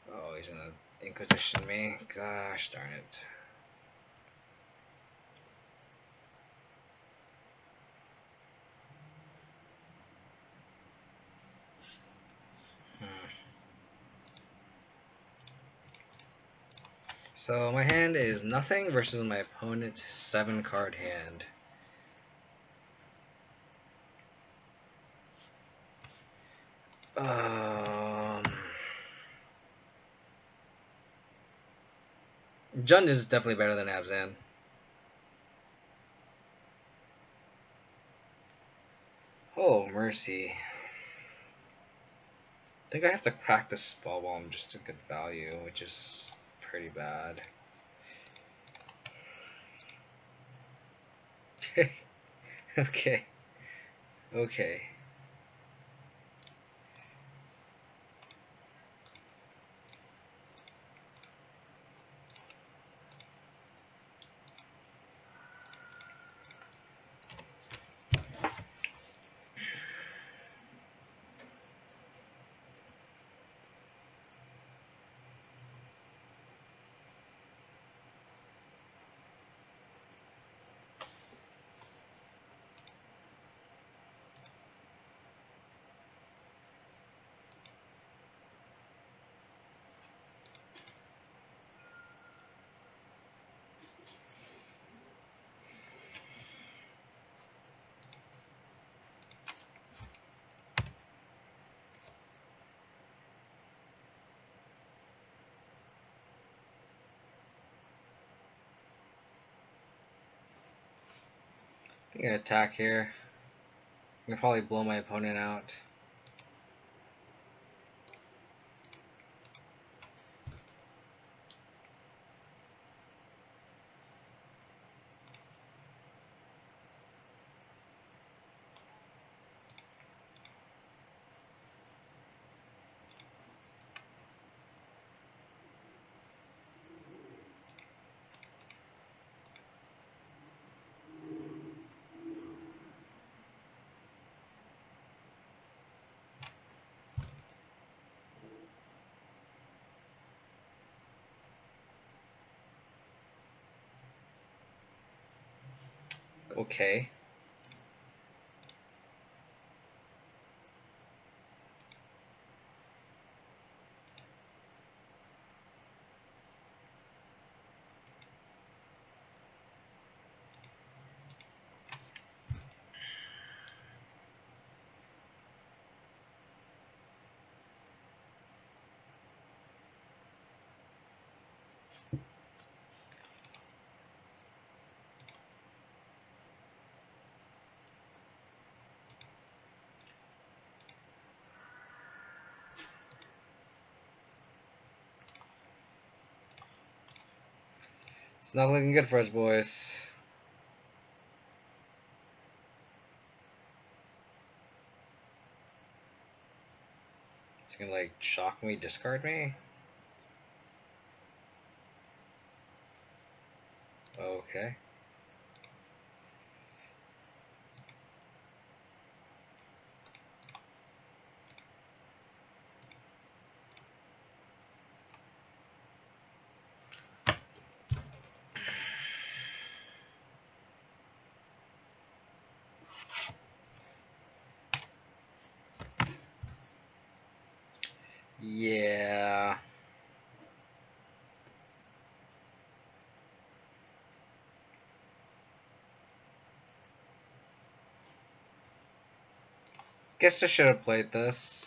oh, he's gonna Inquisition me. Gosh darn it. So my hand is nothing versus my opponent's 7-card hand. Jund is definitely better than Abzan. Oh, mercy. I think I have to practice Spellbomb just to get value, which is pretty bad. Okay. Okay. I think I attack here. I'm gonna probably blow my opponent out. Okay. It's not looking good for us, boys. It's gonna like shock me, discard me. Okay. Yeah. Guess I should have played this.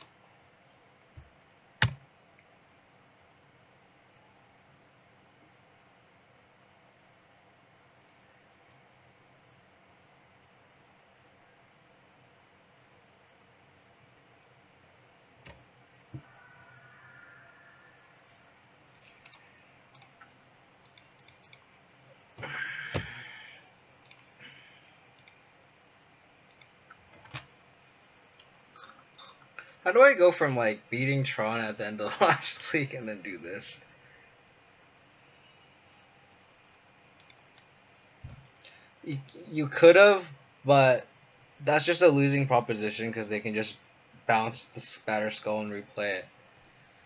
How do I go from like beating Tron at the end of last week and then do this? You could have, but that's just a losing proposition because they can just bounce the spatter skull and replay it.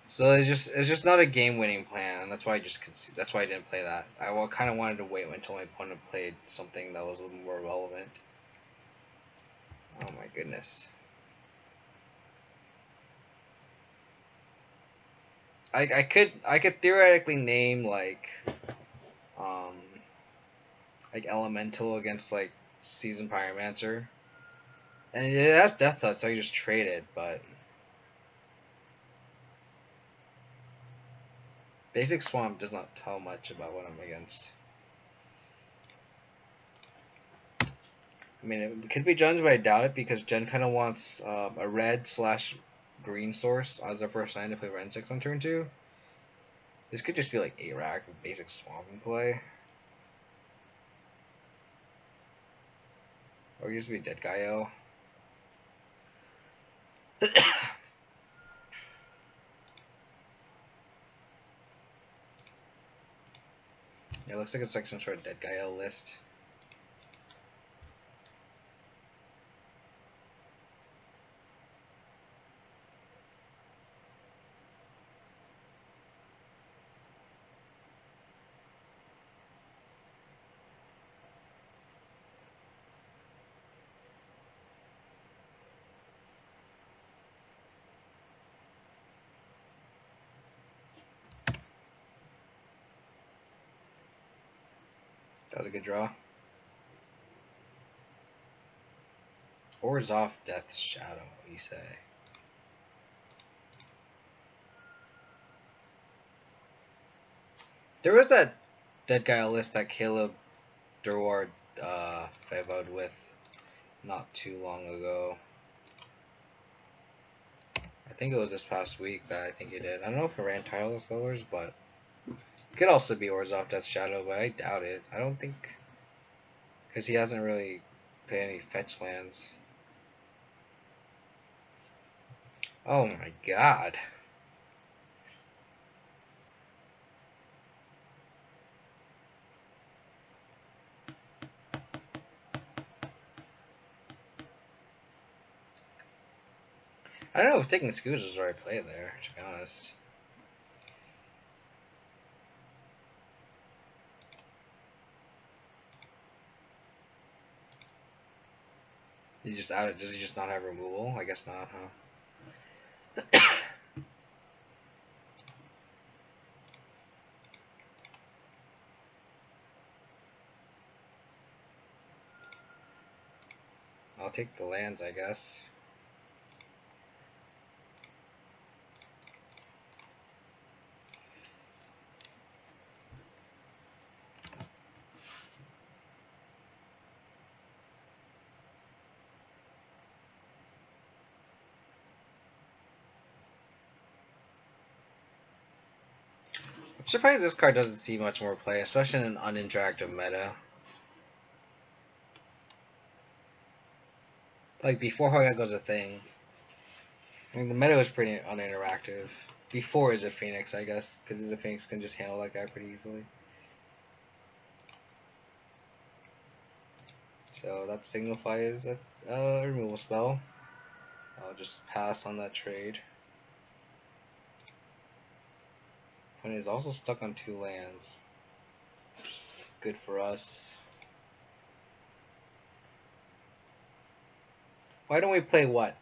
So it's just not a game-winning plan, and that's why that's why I didn't play that. I kind of wanted to wait until my opponent played something that was a little more relevant. Oh my goodness. I could theoretically name um like elemental against like seasoned pyromancer, and it has death touch, so you just trade it. But basic swamp does not tell much about what I'm against. I mean, it could be Jen's, but I doubt it because Jen kind of wants a red/green source as their first line to play Ren 6 on turn 2. This could just be like A-Rack with basic swamp in play. Or just be Dead Guy-O. Yeah, it looks like it's like some sort of Dead Guy-O list. That was a good draw. Orzhov Death's Shadow, you say? There was that Dead Guy list that Caleb Durward favored with not too long ago. I think it was this past week that I think he did. I don't know if it ran tireless colors, but it could also be Orzhov Death's Shadow, but I doubt it. I don't think, because he hasn't really played any fetch lands. Oh my god. I don't know if taking Scooters is the right play there, to be honest. He's just out of, does he just not have removal? I guess not, huh? I'll take the lands, I guess. surprised this card doesn't see much more play, especially in an uninteractive meta. Like before Hoyaga was a thing. I mean, the meta was pretty uninteractive. Before is a Phoenix, I guess, because a Phoenix can just handle that guy pretty easily. So that signifies a removal spell. I'll just pass on that trade. And he's also stuck on 2 lands, which is good for us. Why don't we play what?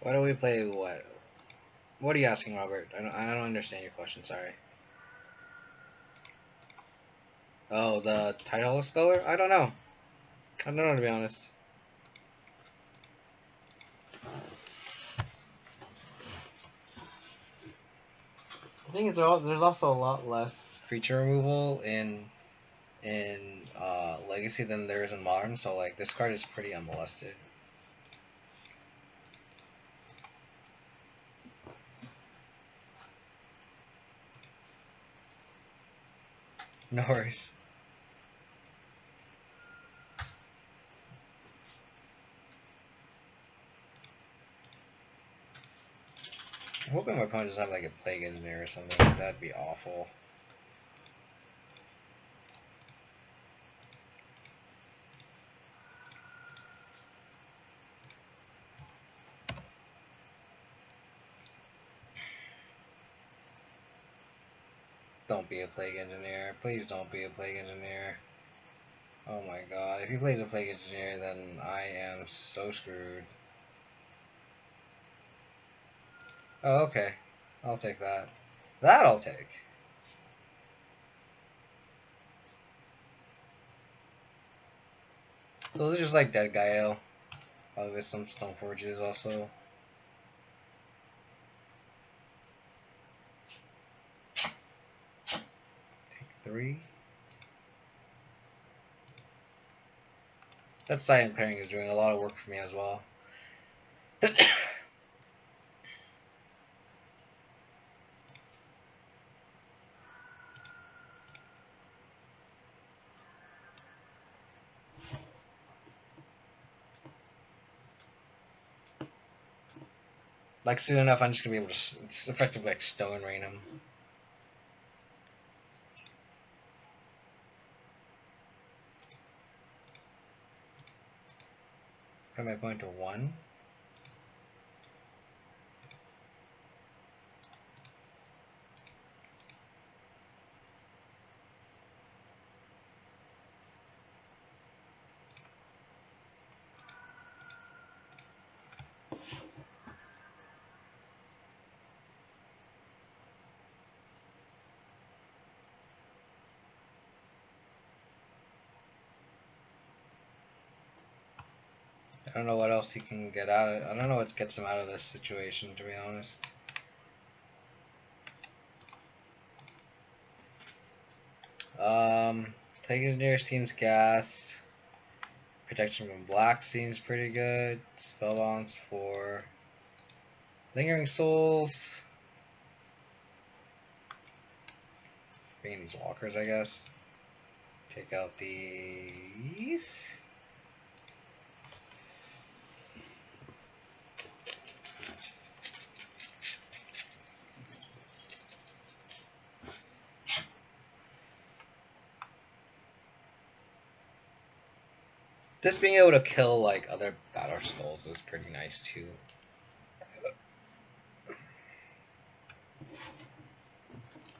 Why don't we play what? What are you asking, Robert? I don't understand your question. Sorry. Oh, the Tidal Scholar? I don't know. I don't know, to be honest. The thing is, there's also a lot less creature removal in Legacy than there is in Modern, so like this card is pretty unmolested. No worries. I'm hoping my opponent doesn't have like a Plague Engineer or something. That'd be awful. Don't be a Plague Engineer. Please don't be a Plague Engineer. Oh my god. If he plays a Plague Engineer, then I am so screwed. Oh, okay. I'll take that. That I'll take. Those are just like Dead Gael. Probably some Stoneforges also. Take 3. That silent clearing is doing a lot of work for me as well. Like soon enough, I'm just gonna be able to. It's effectively like Stone Rain him. Put my point to 1. I don't know what else he can get out of. I don't know what gets him out of this situation, to be honest. Plague Engineer seems gas. Protection from black seems pretty good. Spell balance for Lingering Souls. Bringing these walkers, I guess. Take out these. This being able to kill like other Battle Skulls is pretty nice too.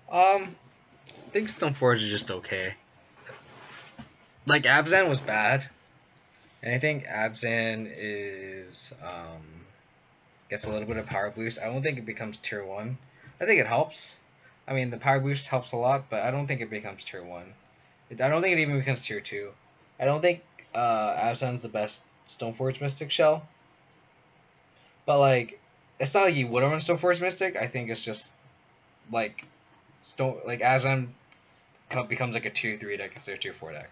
I think Stoneforge is just okay. Like Abzan was bad, and I think Abzan is gets a little bit of power boost. I don't think it becomes tier 1. I think it helps. I mean, the power boost helps a lot, but I don't think it becomes tier 1. I don't think it even becomes tier 2. I don't think Abzan's the best Stoneforge Mystic shell. But like, it's not like you would run Stoneforge Mystic. I think it's just like Abzan becomes like a tier 3 deck instead of tier 4 deck.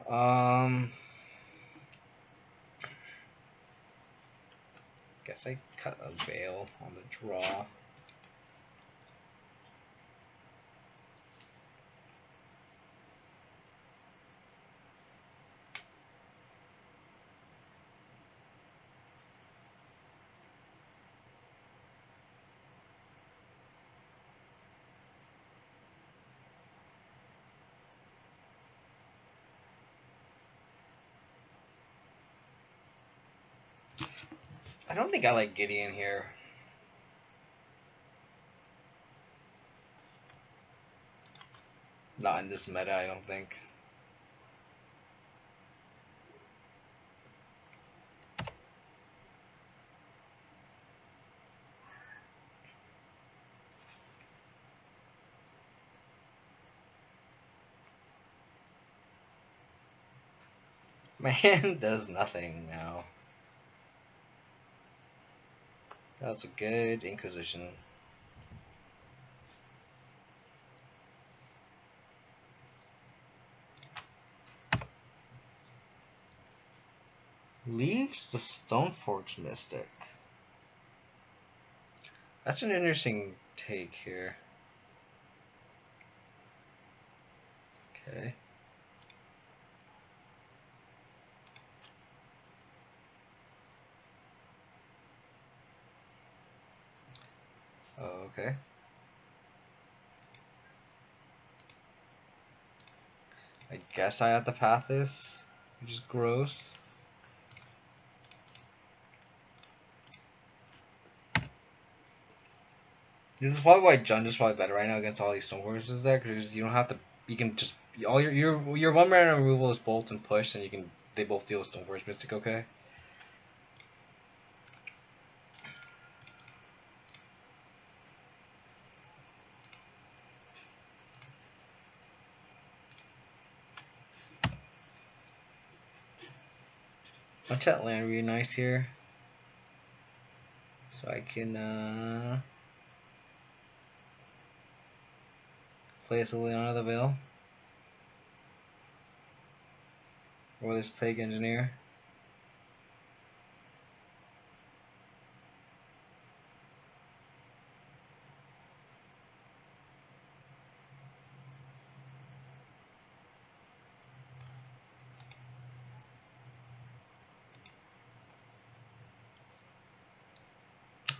Guess I cut a veil on the draw. I don't think I like Gideon here. Not in this meta, I don't think. My hand does nothing now. That was a good Inquisition. Leaves the Stoneforge Mystic. That's an interesting take here. Okay. Okay. I guess I have to path this, which is gross. This is probably why Jund is probably better right now against all these Stoneforges deck, because you don't have to. You can just all your one mana removal is bolt and push, and they both deal with Stoneforge Mystic. Okay. Untap land really nice here, so I can play a Liliana the Veil or this Plague Engineer.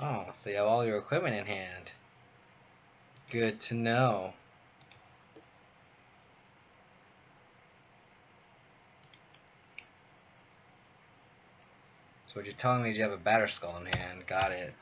Oh, so you have all your equipment in hand. Good to know. So what you're telling me is you have a Batterskull in hand. Got it.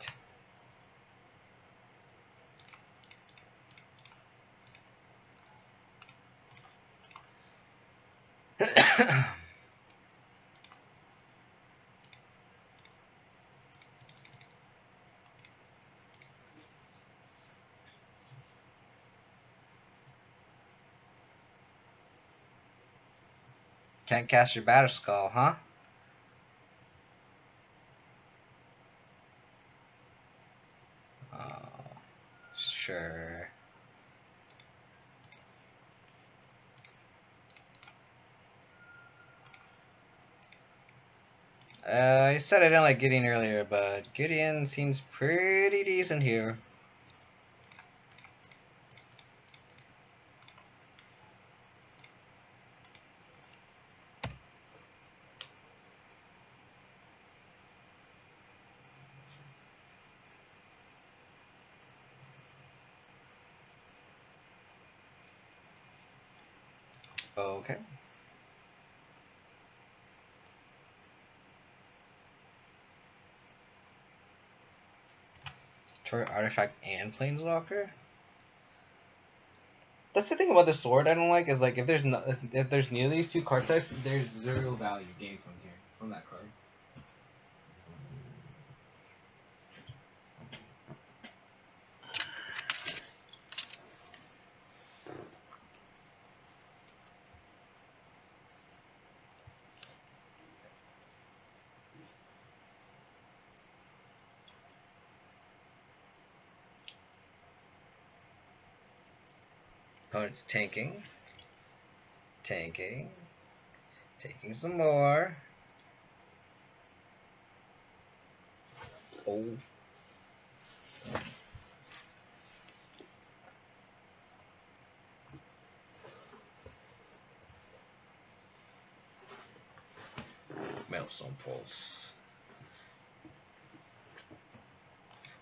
Can't cast your Batterskull, huh? Oh, sure. I said I didn't like Gideon earlier, but Gideon seems pretty decent here. Okay. Turret Artifact and Planeswalker? That's the thing about the sword I don't like is like if there's neither of these two card types, there's zero value gained from that card. Opponent's tanking. Tanking. Taking some more. Oh. Maelstrom Pulse.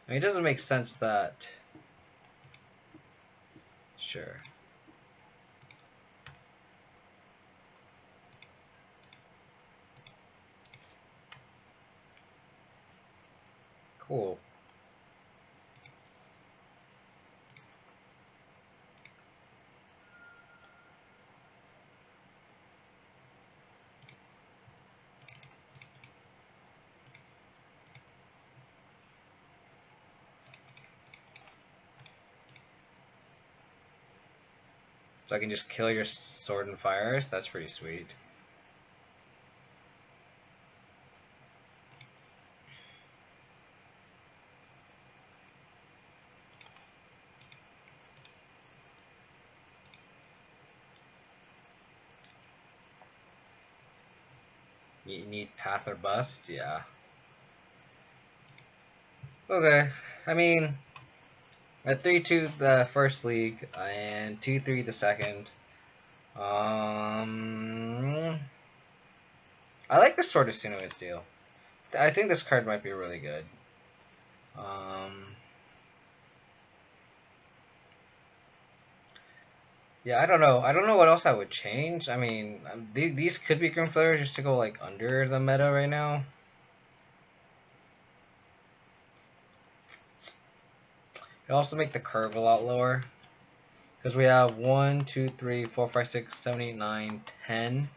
I mean, it doesn't make sense that... Sure. Cool. So I can just kill your sword and fires? That's pretty sweet. You need Path or Bust? Yeah. Okay. I mean, at 3-2 the first league, and 2-3 the second. I like the Sword of Sinnoh Steel. I think this card might be really good. Yeah, I don't know. I don't know what else I would change. I mean, these could be Grim Flares just to go like under the meta right now. It also make the curve a lot lower. Because we have 1, 2, 3, 4, 5, 6, 7, 8, 9, 10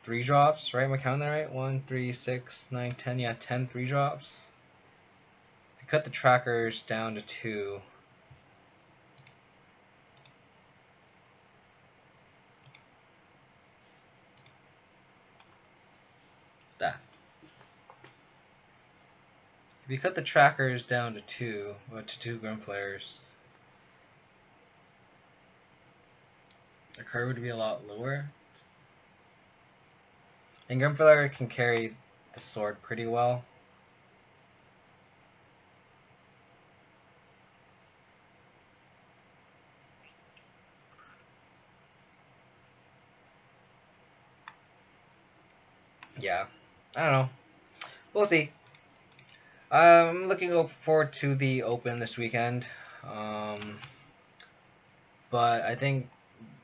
3-drops, right? Am I counting that right? 1, 3, 6, 9, 10. Yeah, 10 3-drops. I cut the trackers down to 2. That. If you cut the trackers down to 2, or to 2 Grim Players, the curve would be a lot lower. And Grim Player can carry the sword pretty well. Yeah, I don't know. We'll see. I'm looking forward to the Open this weekend. But I think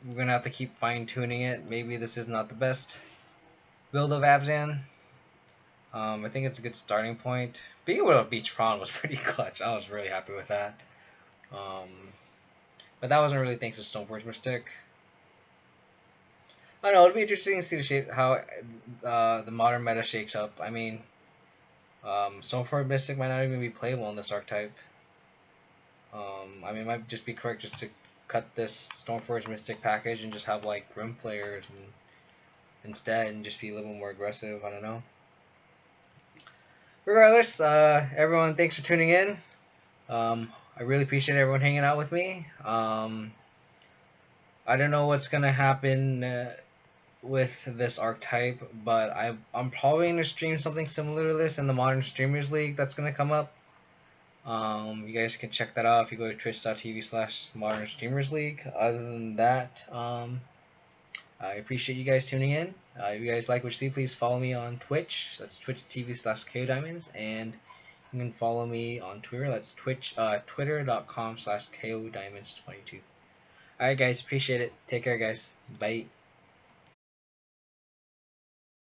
we're going to have to keep fine-tuning it. Maybe this is not the best build of Abzan. I think it's a good starting point. Being able to beat Tron was pretty clutch. I was really happy with that. But that wasn't really thanks to Stoneforge Mystic. I don't know, it'll be interesting to see how the modern meta shakes up. I mean, Stoneforge Mystic might not even be playable in this archetype. I mean, it might just be correct just to cut this Stoneforge Mystic package and just have like Grim players instead and just be a little more aggressive. I don't know. Regardless, everyone, thanks for tuning in. I really appreciate everyone hanging out with me. I don't know what's gonna happen with this archetype, but I'm probably gonna stream something similar to this in the Modern Streamers League that's gonna come up. You guys can check that out if you go to twitch.tv/Modern Streamers League. Other than that, I appreciate you guys tuning in. If you guys like what you see, please follow me on Twitch. That's twitch.tv/KODiamonds, and you can follow me on Twitter. That's twitter.com/KODiamonds22. Alright guys, appreciate it. Take care guys. Bye.